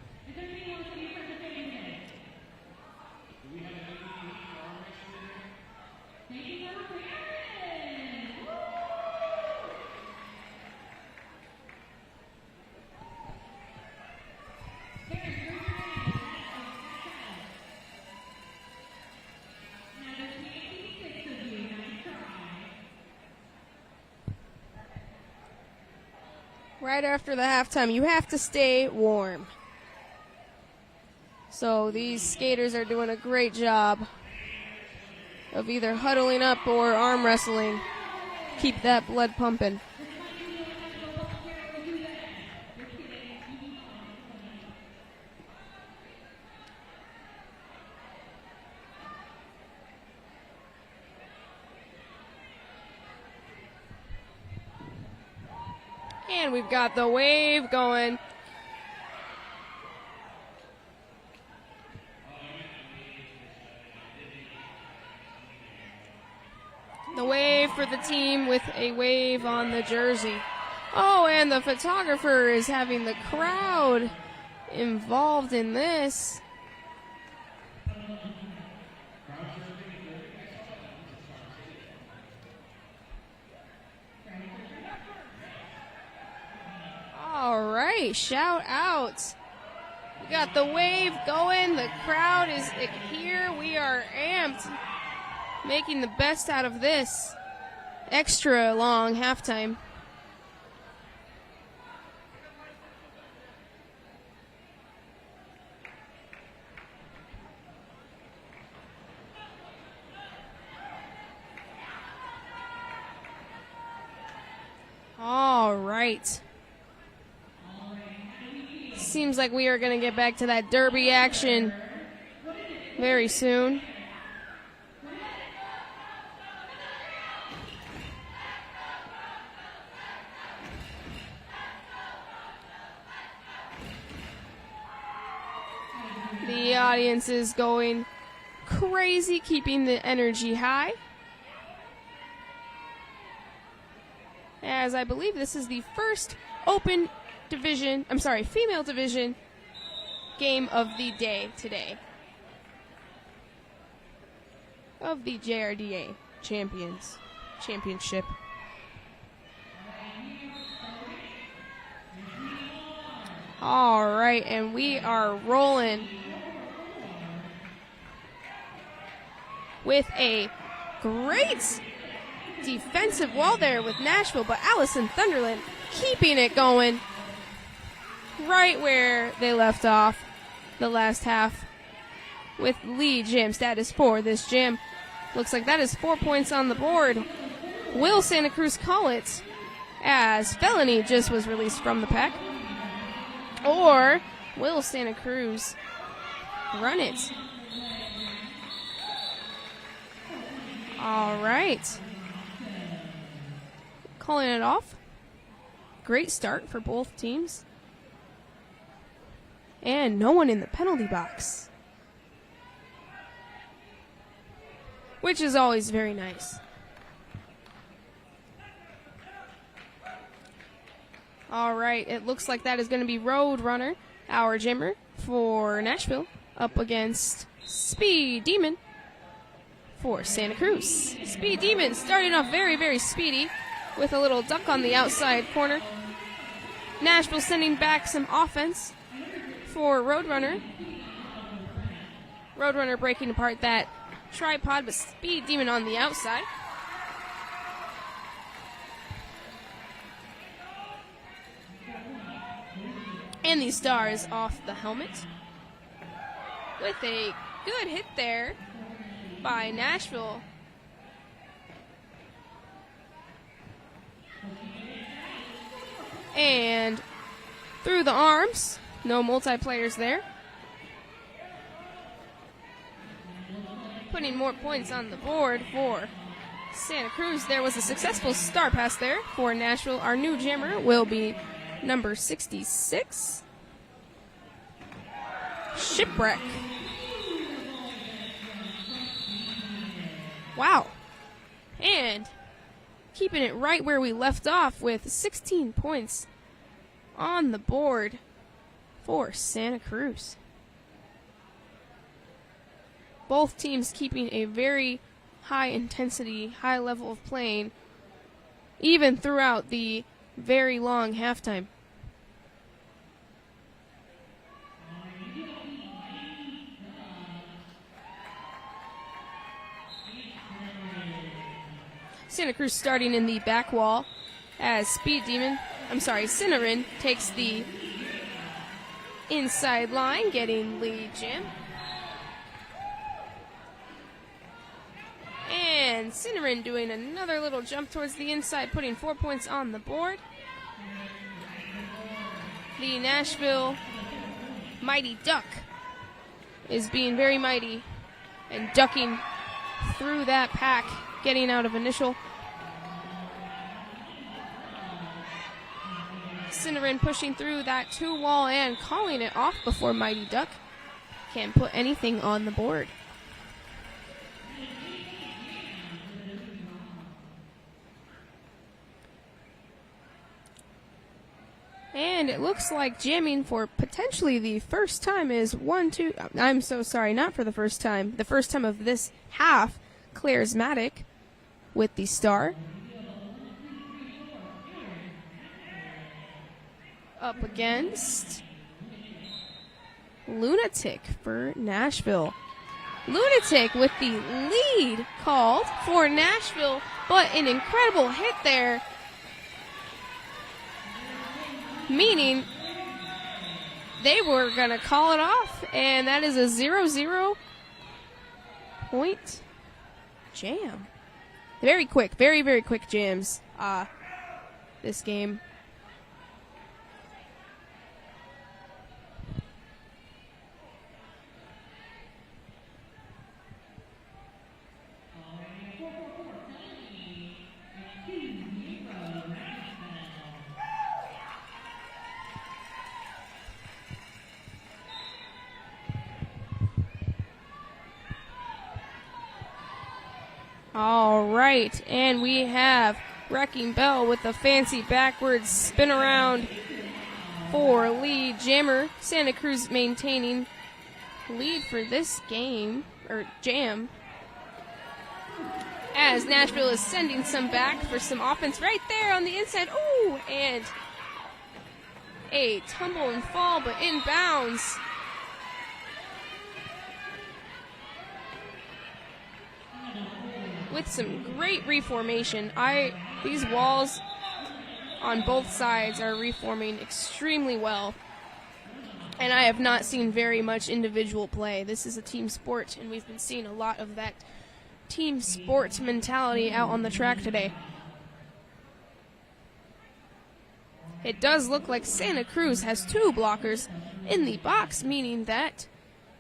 Right after the halftime, you have to stay warm. So these skaters are doing a great job of either huddling up or arm wrestling. Keep that blood pumping. And we've got the wave going. The wave for the team with a wave on the jersey. Oh, and the photographer is having the crowd involved in this. All right, shout out. We got the wave going. The crowd is here. We are amped, making the best out of this extra long halftime. All right. Seems like we are going to get back to that derby action very soon. The audience is going crazy, keeping the energy high. As I believe this is the first female division game of the day today of the JRDA championship. All right, and we are rolling with a great defensive wall there with Nashville, but Allison Thunderland keeping it going right where they left off the last half with lead jam status for this jam. Looks like that is 4 points on the board. Will Santa Cruz call it as Felony just was released from the pack? Or will Santa Cruz run it? All right. Calling it off. Great start for both teams. And no one in the penalty box, which is always very nice. All right, it looks like that is going to be Roadrunner, our Jimmer for Nashville, up against Speed Demon for Santa Cruz. Speed Demon starting off very, very speedy with a little duck on the outside corner. Nashville sending back some offense for Roadrunner. Roadrunner breaking apart that tripod, but Speed Demon on the outside. And the stars off the helmet. With a good hit there by Nashville. And through the arms. No multiplayers there. Putting more points on the board for Santa Cruz. There was a successful star pass there for Nashville. Our new jammer will be number 66. Shipwreck. Wow. And keeping it right where we left off with 16 points on the board for Santa Cruz. Both teams keeping a very high intensity, high level of playing, even throughout the very long halftime. Santa Cruz starting in the back wall as Cinnamon takes the inside line, getting lead jam. And Cinnamon doing another little jump towards the inside, putting 4 points on the board. The Nashville Mighty Duck is being very mighty and ducking through that pack, getting out of initial. Cinnamon pushing through that 2-wall and calling it off before Mighty Duck can't put anything on the board. And it looks like jamming for potentially the first time is I'm so sorry, not for the first time. The first time of this half, Charismatic with the star. Up against Lunatic for Nashville. Lunatic with the lead called for Nashville, but an incredible hit there, meaning they were going to call it off, and that is a 0-0 point jam. Very quick, very, very quick jams this game. All right, and we have Wrecking Bell with the fancy backwards spin around for lead jammer. Santa Cruz maintaining lead for this game, or jam, as Nashville is sending some back for some offense right there on the inside. Ooh, and a tumble and fall, but inbounds. With some great reformation. These walls on both sides are reforming extremely well. And I have not seen very much individual play. This is a team sport, and we've been seeing a lot of that team sport mentality out on the track today. It does look like Santa Cruz has 2 blockers in the box, meaning that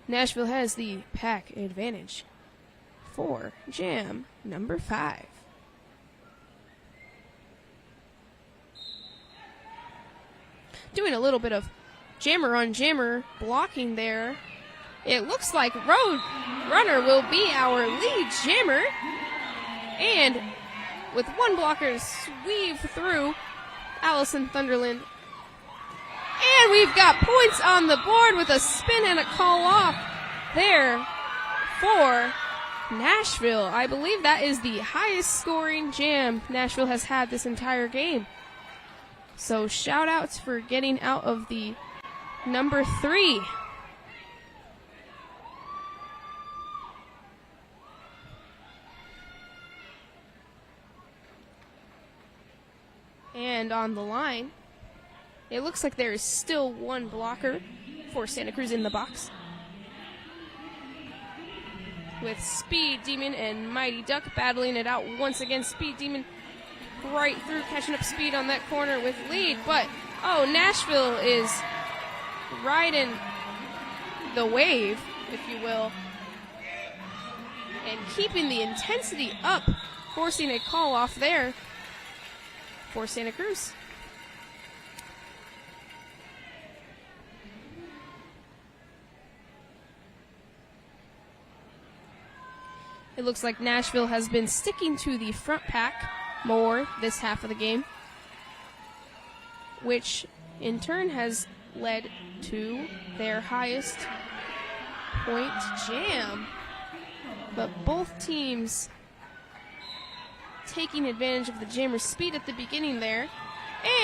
Nashville has the pack advantage for jam number 5. Doing a little bit of jammer on jammer blocking there. It looks like Road Runner will be our lead jammer. And with 1 blocker to sweep through, Allison Thunderland. And we've got points on the board with a spin and a call off there for Nashville. I believe that is the highest scoring jam Nashville has had this entire game. So shout outs for getting out of the number 3. And on the line, it looks like there is still 1 blocker for Santa Cruz in the box, with Speed Demon and Mighty Duck battling it out once again. Speed Demon right through, catching up Speed on that corner with lead. But, Nashville is riding the wave, if you will, and keeping the intensity up, forcing a call off there for Santa Cruz. It looks like Nashville has been sticking to the front pack more this half of the game, which in turn has led to their highest point jam. But both teams taking advantage of the jammer's speed at the beginning there.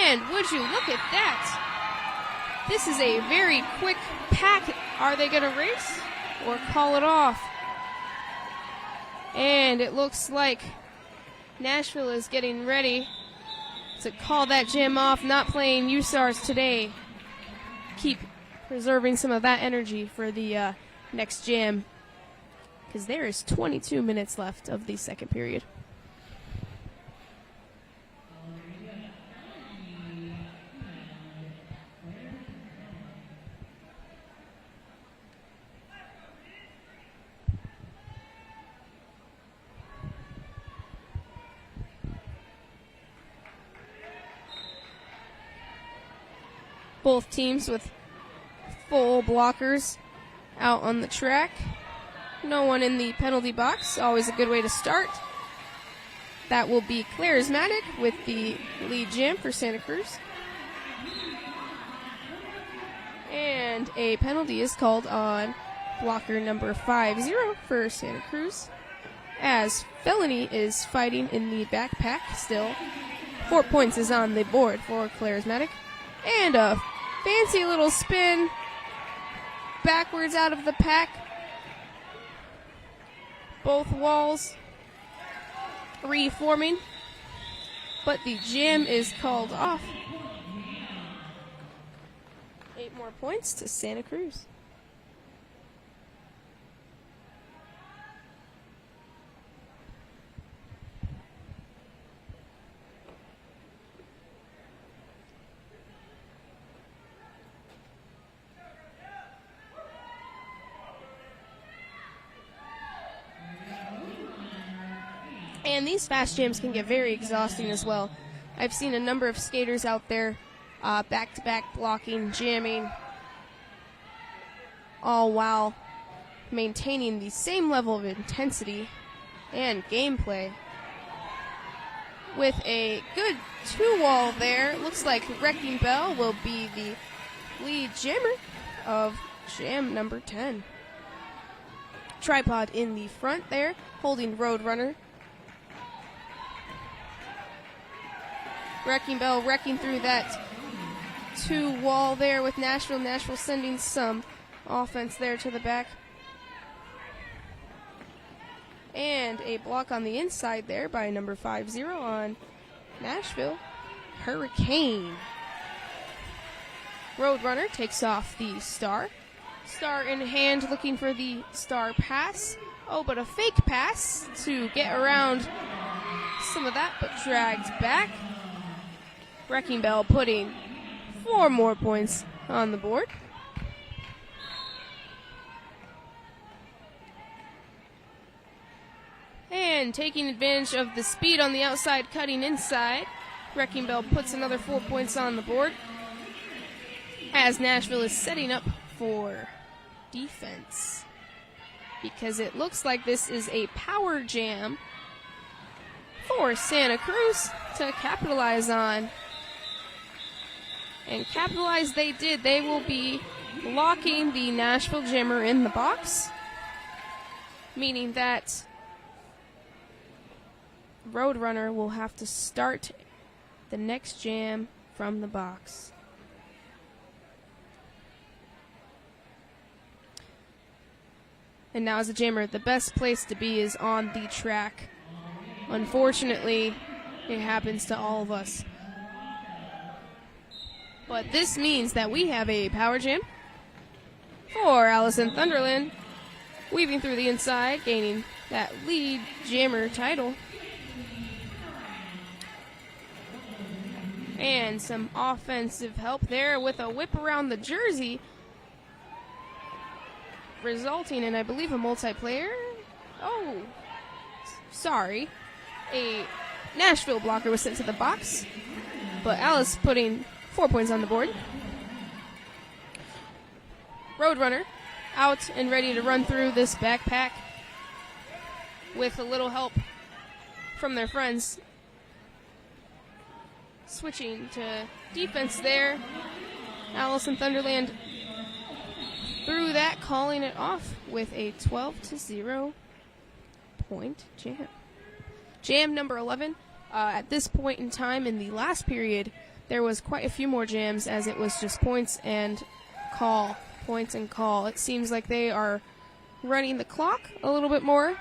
And would you look at that? This is a very quick pack. Are they going to race or call it off? And it looks like Nashville is getting ready to call that jam off, not playing USARS today. Keep preserving some of that energy for the next jam, because there is 22 minutes left of the second period. Both teams with full blockers out on the track. No one in the penalty box. Always a good way to start. That will be Charismatic with the lead jam for Santa Cruz. And a penalty is called on blocker number 50 for Santa Cruz, as Felony is fighting in the backpack still. 4 points is on the board for Charismatic. And a fancy little spin backwards out of the pack. Both walls reforming, but the jam is called off. 8 more points to Santa Cruz. And these fast jams can get very exhausting as well. I've seen a number of skaters out there back-to-back blocking, jamming, all while maintaining the same level of intensity and gameplay. With a good 2-wall there, looks like Wrecking Bell will be the lead jammer of jam number 10. Tripod in the front there, holding Roadrunner. Wrecking Bell wrecking through that 2-wall there with Nashville. Nashville sending some offense there to the back. And a block on the inside there by number 50 on Nashville. Hurricane. Roadrunner takes off the star. Star in hand looking for the star pass. Oh, but a fake pass to get around some of that, but dragged back. Wrecking Bell putting 4 more points on the board. And taking advantage of the speed on the outside, cutting inside, Wrecking Bell puts another 4 points on the board, as Nashville is setting up for defense, because it looks like this is a power jam for Santa Cruz to capitalize on. And capitalize they did. They will be locking the Nashville jammer in the box, meaning that Roadrunner will have to start the next jam from the box. And now as a jammer, the best place to be is on the track. Unfortunately, it happens to all of us. But this means that we have a power jam for Allison Thunderland, weaving through the inside, gaining that lead jammer title. And some offensive help there with a whip around the jersey, resulting in, I believe, a multiplayer. Oh, sorry. A Nashville blocker was sent to the box, but Alice putting 4 points on the board. Roadrunner out and ready to run through this backpack with a little help from their friends. Switching to defense there. Allison Thunderland through that, calling it off with a 12-0 point jam. Jam number 11. At this point in time in the last period, there was quite a few more jams as it was just points and call, points and call. It seems like they are running the clock a little bit more.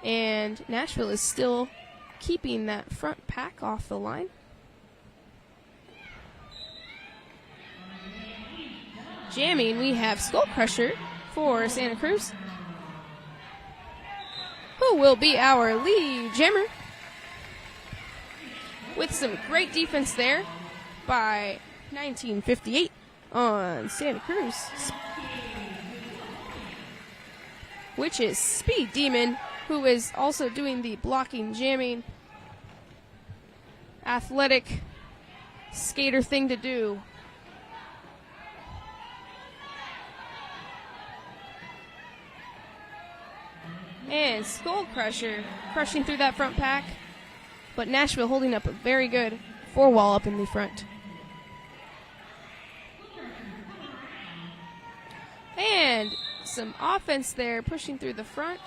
And Nashville is still keeping that front pack off the line. Jamming, we have Skull Crusher for Santa Cruz, who will be our lead jammer. With some great defense there by 1958 on Santa Cruz, which is Speed Demon, who is also doing the blocking, jamming, athletic skater thing to do. And Skull Crusher crushing through that front pack, but Nashville holding up a very good four-wall up in the front. And some offense there, pushing through the front.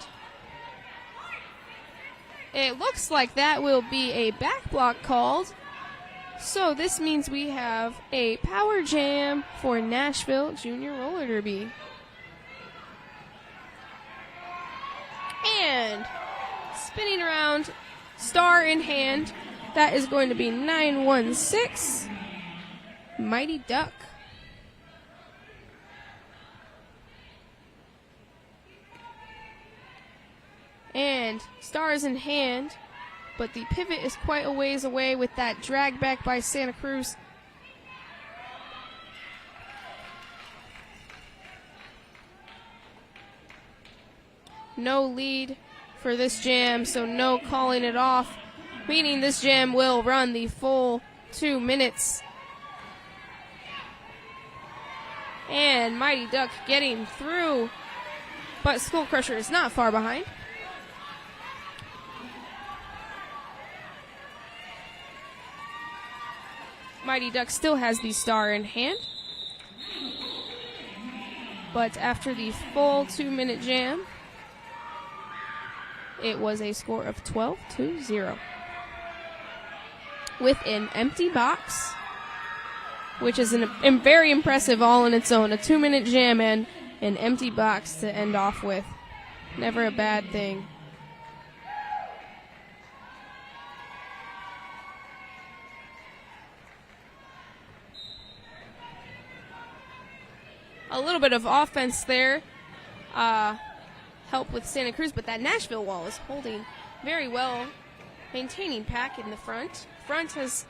It looks like that will be a back block called. So this means we have a power jam for Nashville Junior Roller Derby. And spinning around, star in hand, that is going to be 916, Mighty Duck. And stars in hand, but the pivot is quite a ways away with that drag back by Santa Cruz. No lead for this jam, so no calling it off, meaning this jam will run the full 2 minutes. And Mighty Duck getting through, but Skull Crusher is not far behind. Mighty Duck still has the star in hand, but after the full 2 minute jam, it was a score of 12-0. With an empty box, which is very impressive all on its own. A 2 minute jam and an empty box to end off with. Never a bad thing. A little bit of offense there. Help with Santa Cruz, but that Nashville wall is holding very well, maintaining pack in the front. Front has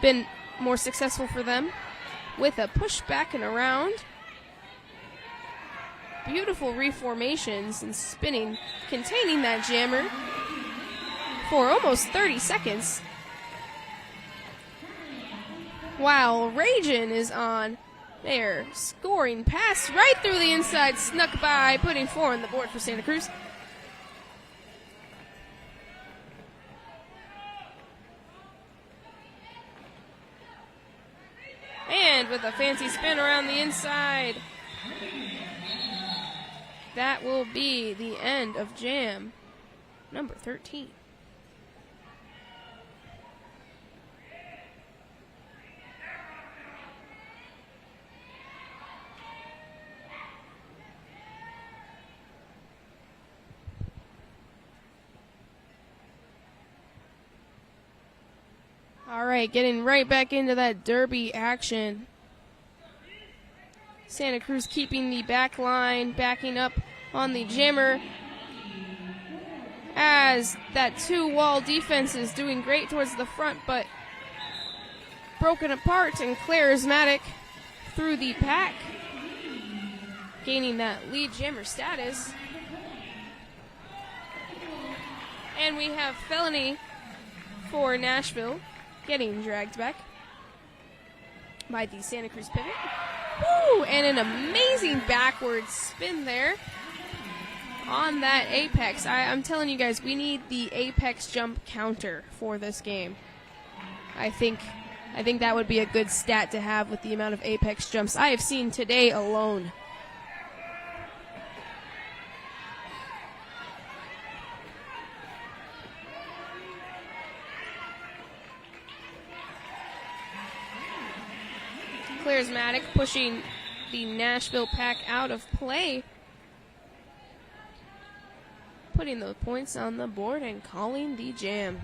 been more successful for them with a push back and around. Beautiful reformations and spinning, containing that jammer for almost 30 seconds. While Ragin is on there, scoring pass right through the inside, snuck by, putting 4 on the board for Santa Cruz. And with a fancy spin around the inside, that will be the end of jam number 13. All right, getting right back into that derby action. Santa Cruz keeping the back line, backing up on the jammer, as that two-wall defense is doing great towards the front, but broken apart, and Charismatic through the pack, gaining that lead jammer status. And we have Felony for Nashville, getting dragged back by the Santa Cruz pivot. Woo! And an amazing backward spin there on that apex. I'm telling you guys, we need the apex jump counter for this game. I think I think that would be a good stat to have with the amount of apex jumps I have seen today alone. Charismatic pushing the Nashville pack out of play, putting the points on the board and calling the jam.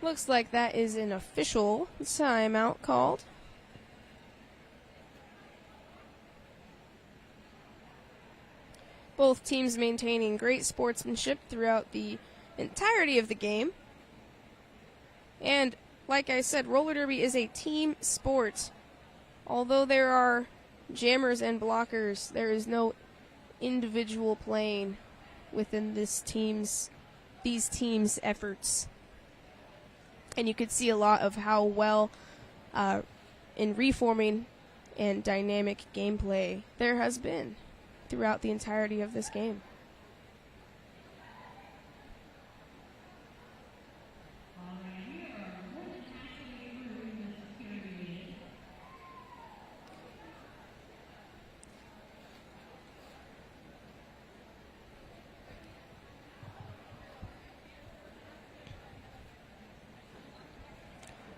Looks like that is an official timeout called. Both teams maintaining great sportsmanship throughout the entirety of the game. And like I said, roller derby is a team sport. Although there are jammers and blockers, there is no individual playing within these teams' efforts. And you could see a lot of how well in reforming and dynamic gameplay there has been throughout the entirety of this game.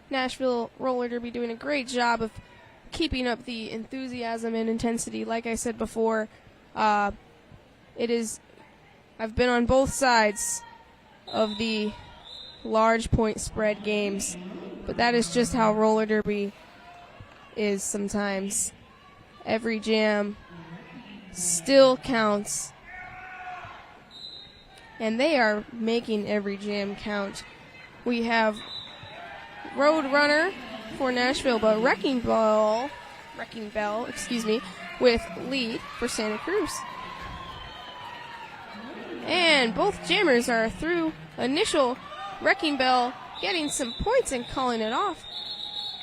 Nashville roller derby doing a great job of keeping up the enthusiasm and intensity. Like I said before, I've been on both sides of the large point spread games, but that is just how roller derby is sometimes. Every jam still counts, and they are making every jam count. We have Roadrunner for Nashville, but Wrecking Bell, with lead for Santa Cruz. And both jammers are through initial. Wrecking Bell getting some points and calling it off.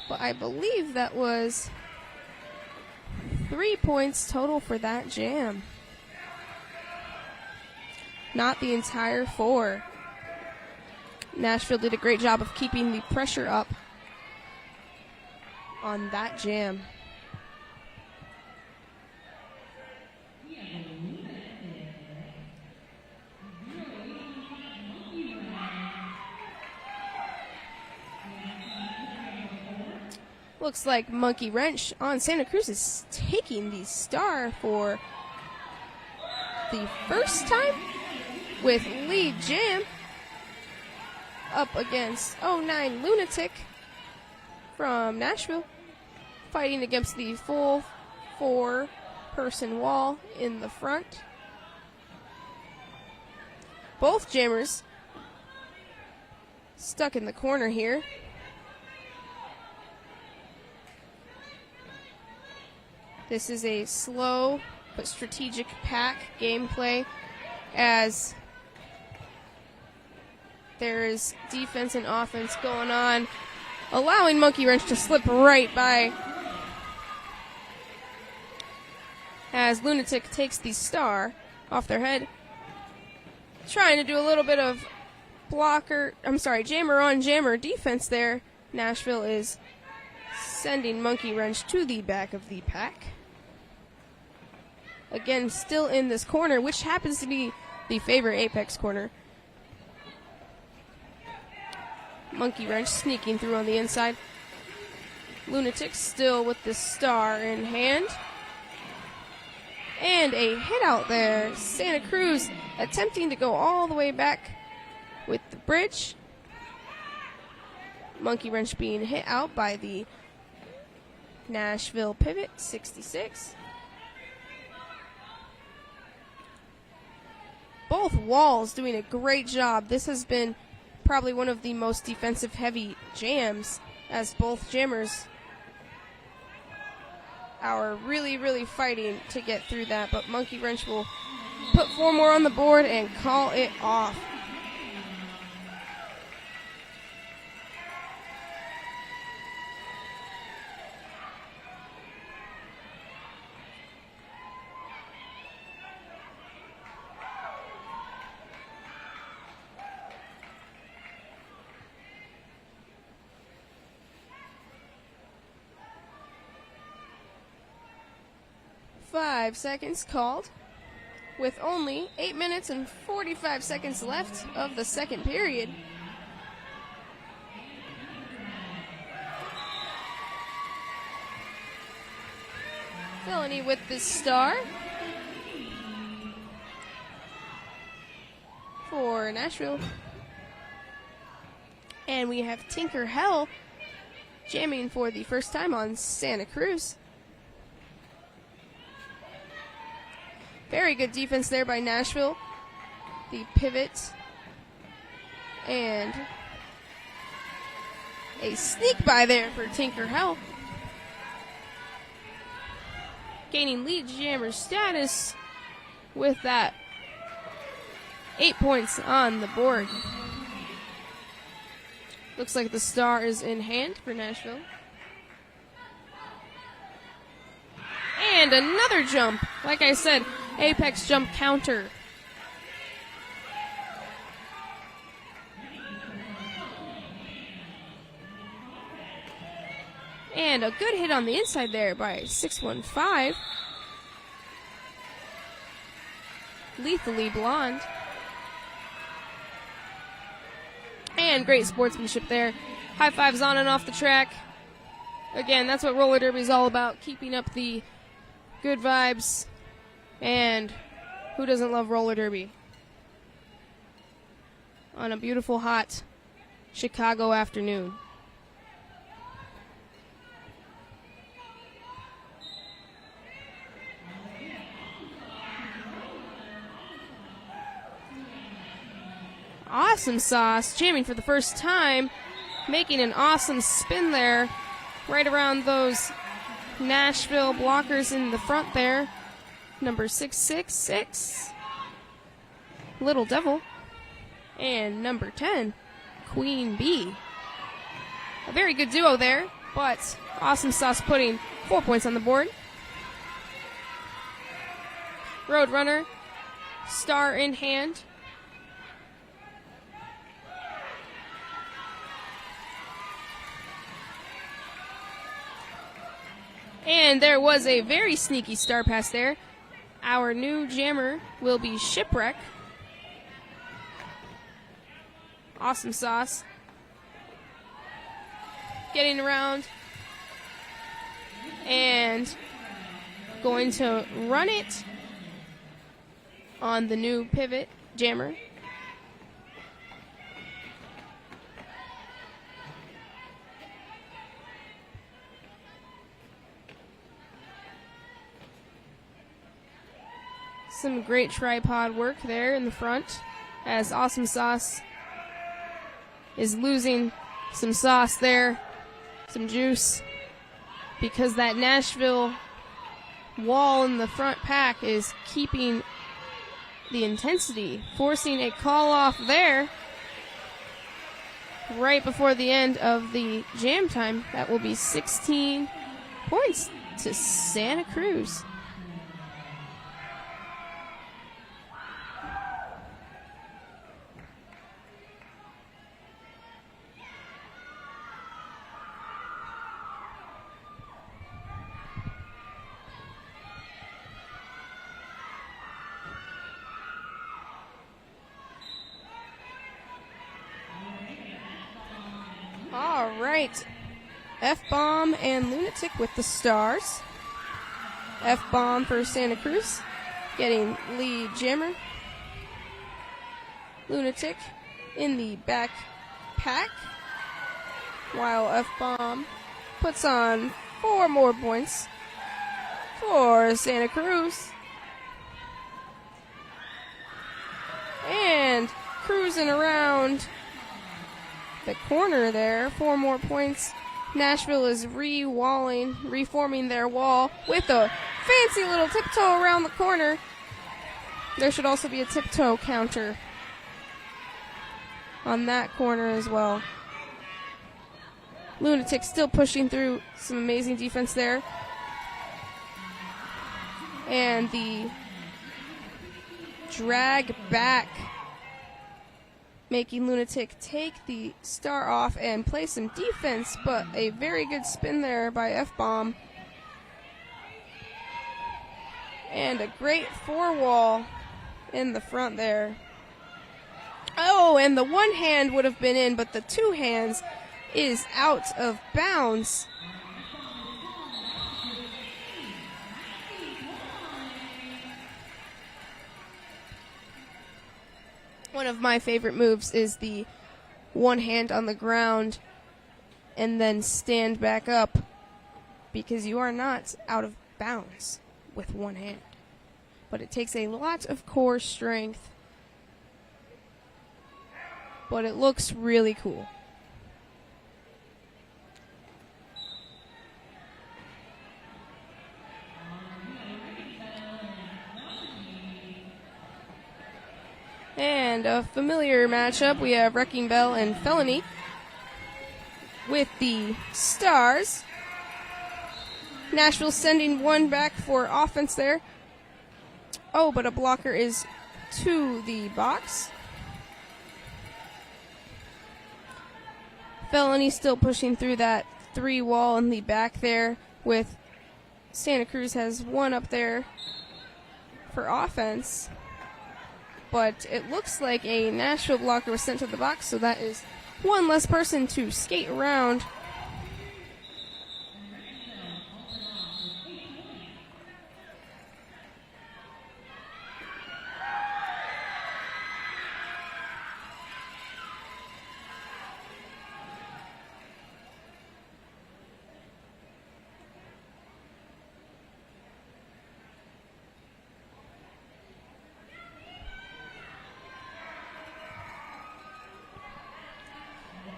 But I believe that was 3 points total for that jam. Not the entire 4. Nashville did a great job of keeping the pressure up on that jam. Looks like Monkey Wrench on Santa Cruz is taking the star for the first time with lead jam up against 09 Lunatic from Nashville, fighting against the full 4-person wall in the front. Both jammers stuck in the corner here. This is a slow but strategic pack gameplay as there is defense and offense going on, allowing Monkey Wrench to slip right by as Lunatic takes the star off their head. Trying to do a little bit of jammer on jammer defense there. Nashville is sending Monkey Wrench to the back of the pack. Again, still in this corner, which happens to be the favorite Apex corner. Monkey Wrench sneaking through on the inside. Lunatic still with the star in hand. And a hit out there. Santa Cruz attempting to go all the way back with the bridge. Monkey Wrench being hit out by the Nashville pivot, 66. Both walls doing a great job. This has been probably one of the most defensive heavy jams, as both jammers are really fighting to get through that, but Monkey Wrench will put 4 more on the board and call it off. Five seconds called, with only 8 minutes and 45 seconds left of the second period. Felony with the star for Nashville. And we have Tinker Hell jamming for the first time on Santa Cruz. Very good defense there by Nashville. The pivot and a sneak by there for Tinker Hell. Gaining lead jammer status with that 8 points on the board. Looks like the star is in hand for Nashville. And another jump. Like I said, apex jump counter. And a good hit on the inside there by 615. Lethally Blonde. And great sportsmanship there. High fives on and off the track. Again, that's what roller derby is all about, keeping up the good vibes. And who doesn't love roller derby? On a beautiful, hot Chicago afternoon. Awesome Sauce jamming for the first time, making an awesome spin there, right around those Nashville blockers in the front there. Number 666, Little Devil, and number 10, Queen Bee. A very good duo there, but Awesome Sauce putting 4 points on the board. Roadrunner, star in hand. And there was a very sneaky star pass there. Our new jammer will be Shipwreck. Awesome Sauce. Getting around. And going to run it on the new pivot jammer. Some great tripod work there in the front as Awesome Sauce is losing some sauce there, some juice, because that Nashville wall in the front pack is keeping the intensity, forcing a call off there right before the end of the jam time. That will be 16 points to Santa Cruz. All right, F-Bomb and Lunatic with the stars. F-Bomb for Santa Cruz, getting lead jammer. Lunatic in the back pack, while F-Bomb puts on 4 more points for Santa Cruz. And cruising around the corner there, 4 more points. Nashville is reforming their wall with a fancy little tiptoe around the corner. There should also be a tiptoe counter on that corner as well. Lunatic still pushing through some amazing defense there. And the drag back, making Lunatic take the star off and play some defense, but a very good spin there by F-Bomb. And a great four-wall in the front there. Oh, and the one hand would have been in, but the two hands is out of bounds. One of my favorite moves is the one hand on the ground and then stand back up, because you are not out of bounds with one hand. But it takes a lot of core strength. But it looks really cool. And a familiar matchup, we have Wrecking Bell and Felony with the Stars. Nashville sending one back for offense there. Oh, but a blocker is to the box. Felony still pushing through that three wall in the back there, with Santa Cruz has one up there for offense. But it looks like a Nashville blocker was sent to the box, so that is one less person to skate around.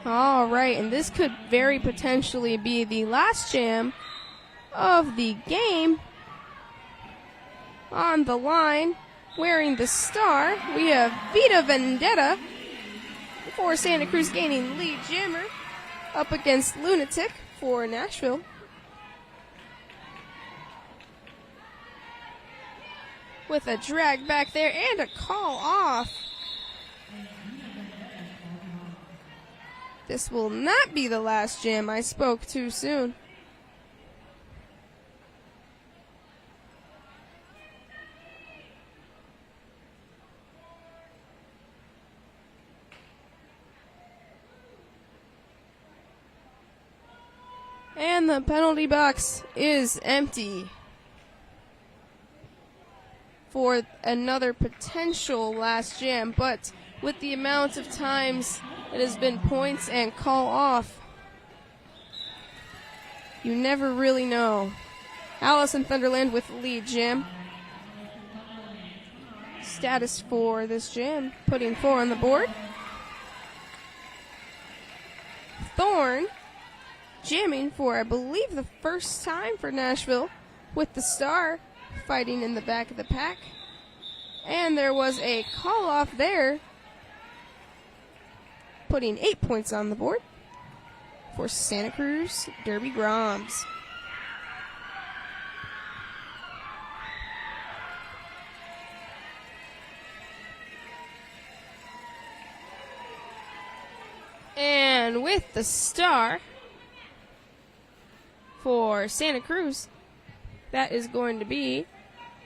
All right, and this could very potentially be the last jam of the game. On the line, wearing the star, we have Vita Vendetta for Santa Cruz, gaining lead jammer up against Lunatic for Nashville. With a drag back there and a call off. This will not be the last jam. I spoke too soon. And the penalty box is empty for another potential last jam, but with the amount of times it has been points and call off, you never really know. Alice in Thunderland with lead jam. Status for this jam, putting 4 on the board. Thorn jamming for, I believe, the first time for Nashville, with the star fighting in the back of the pack. And there was a call off there, putting 8 points on the board for Santa Cruz Derby Groms. And with the star for Santa Cruz, that is going to be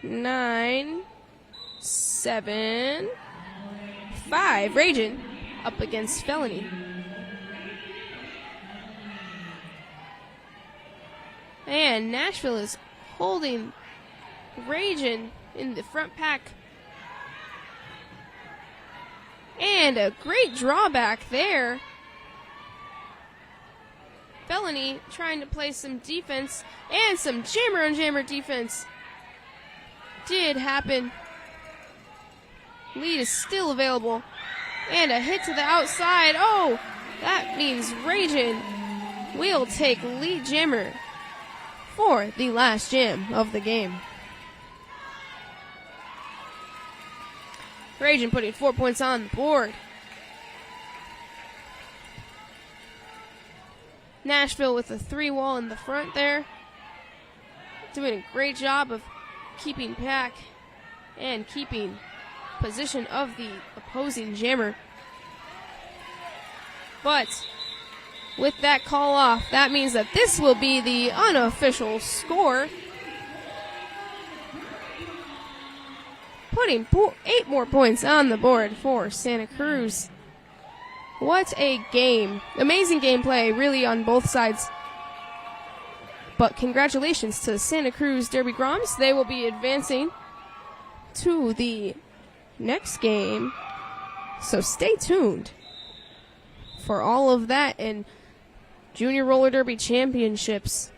9-7-5. Ragin up against Felony. And Nashville is holding Ragin in the front pack. And a great drawback there. Felony trying to play some defense, and some jammer on jammer defense did happen. Lead is still available. And a hit to the outside. Oh, that means Ragin will take lead jammer for the last jam of the game. Trajan putting 4 points on the board. Nashville with a 3-wall in the front there. Doing a great job of keeping back and keeping position of the opposing jammer. But with that call off, that means that this will be the unofficial score. Putting 8 more points on the board for Santa Cruz. What a game. Amazing gameplay, really, on both sides. But congratulations to Santa Cruz Derby Groms. They will be advancing to the next game. So stay tuned for all of that and Junior Roller Derby Championships.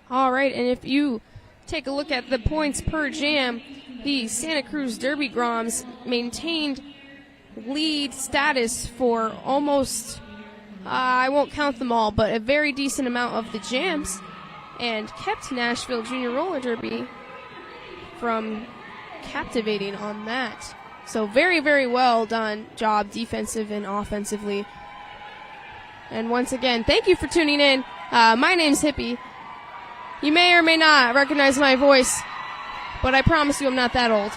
All right, and if you take a look at the points per jam, the Santa Cruz Derby Groms maintained lead status for almost, I won't count them all, but a very decent amount of the jams, and kept Nashville Junior Roller Derby from captivating on that. So very, very well done job defensive and offensively. And once again, thank you for tuning in. My name's Hippie. You may or may not recognize my voice, but I promise you I'm not that old.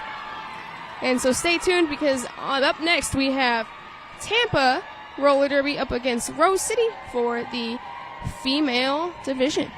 And so stay tuned, because up next we have Tampa Roller Derby up against Rose City for the female division.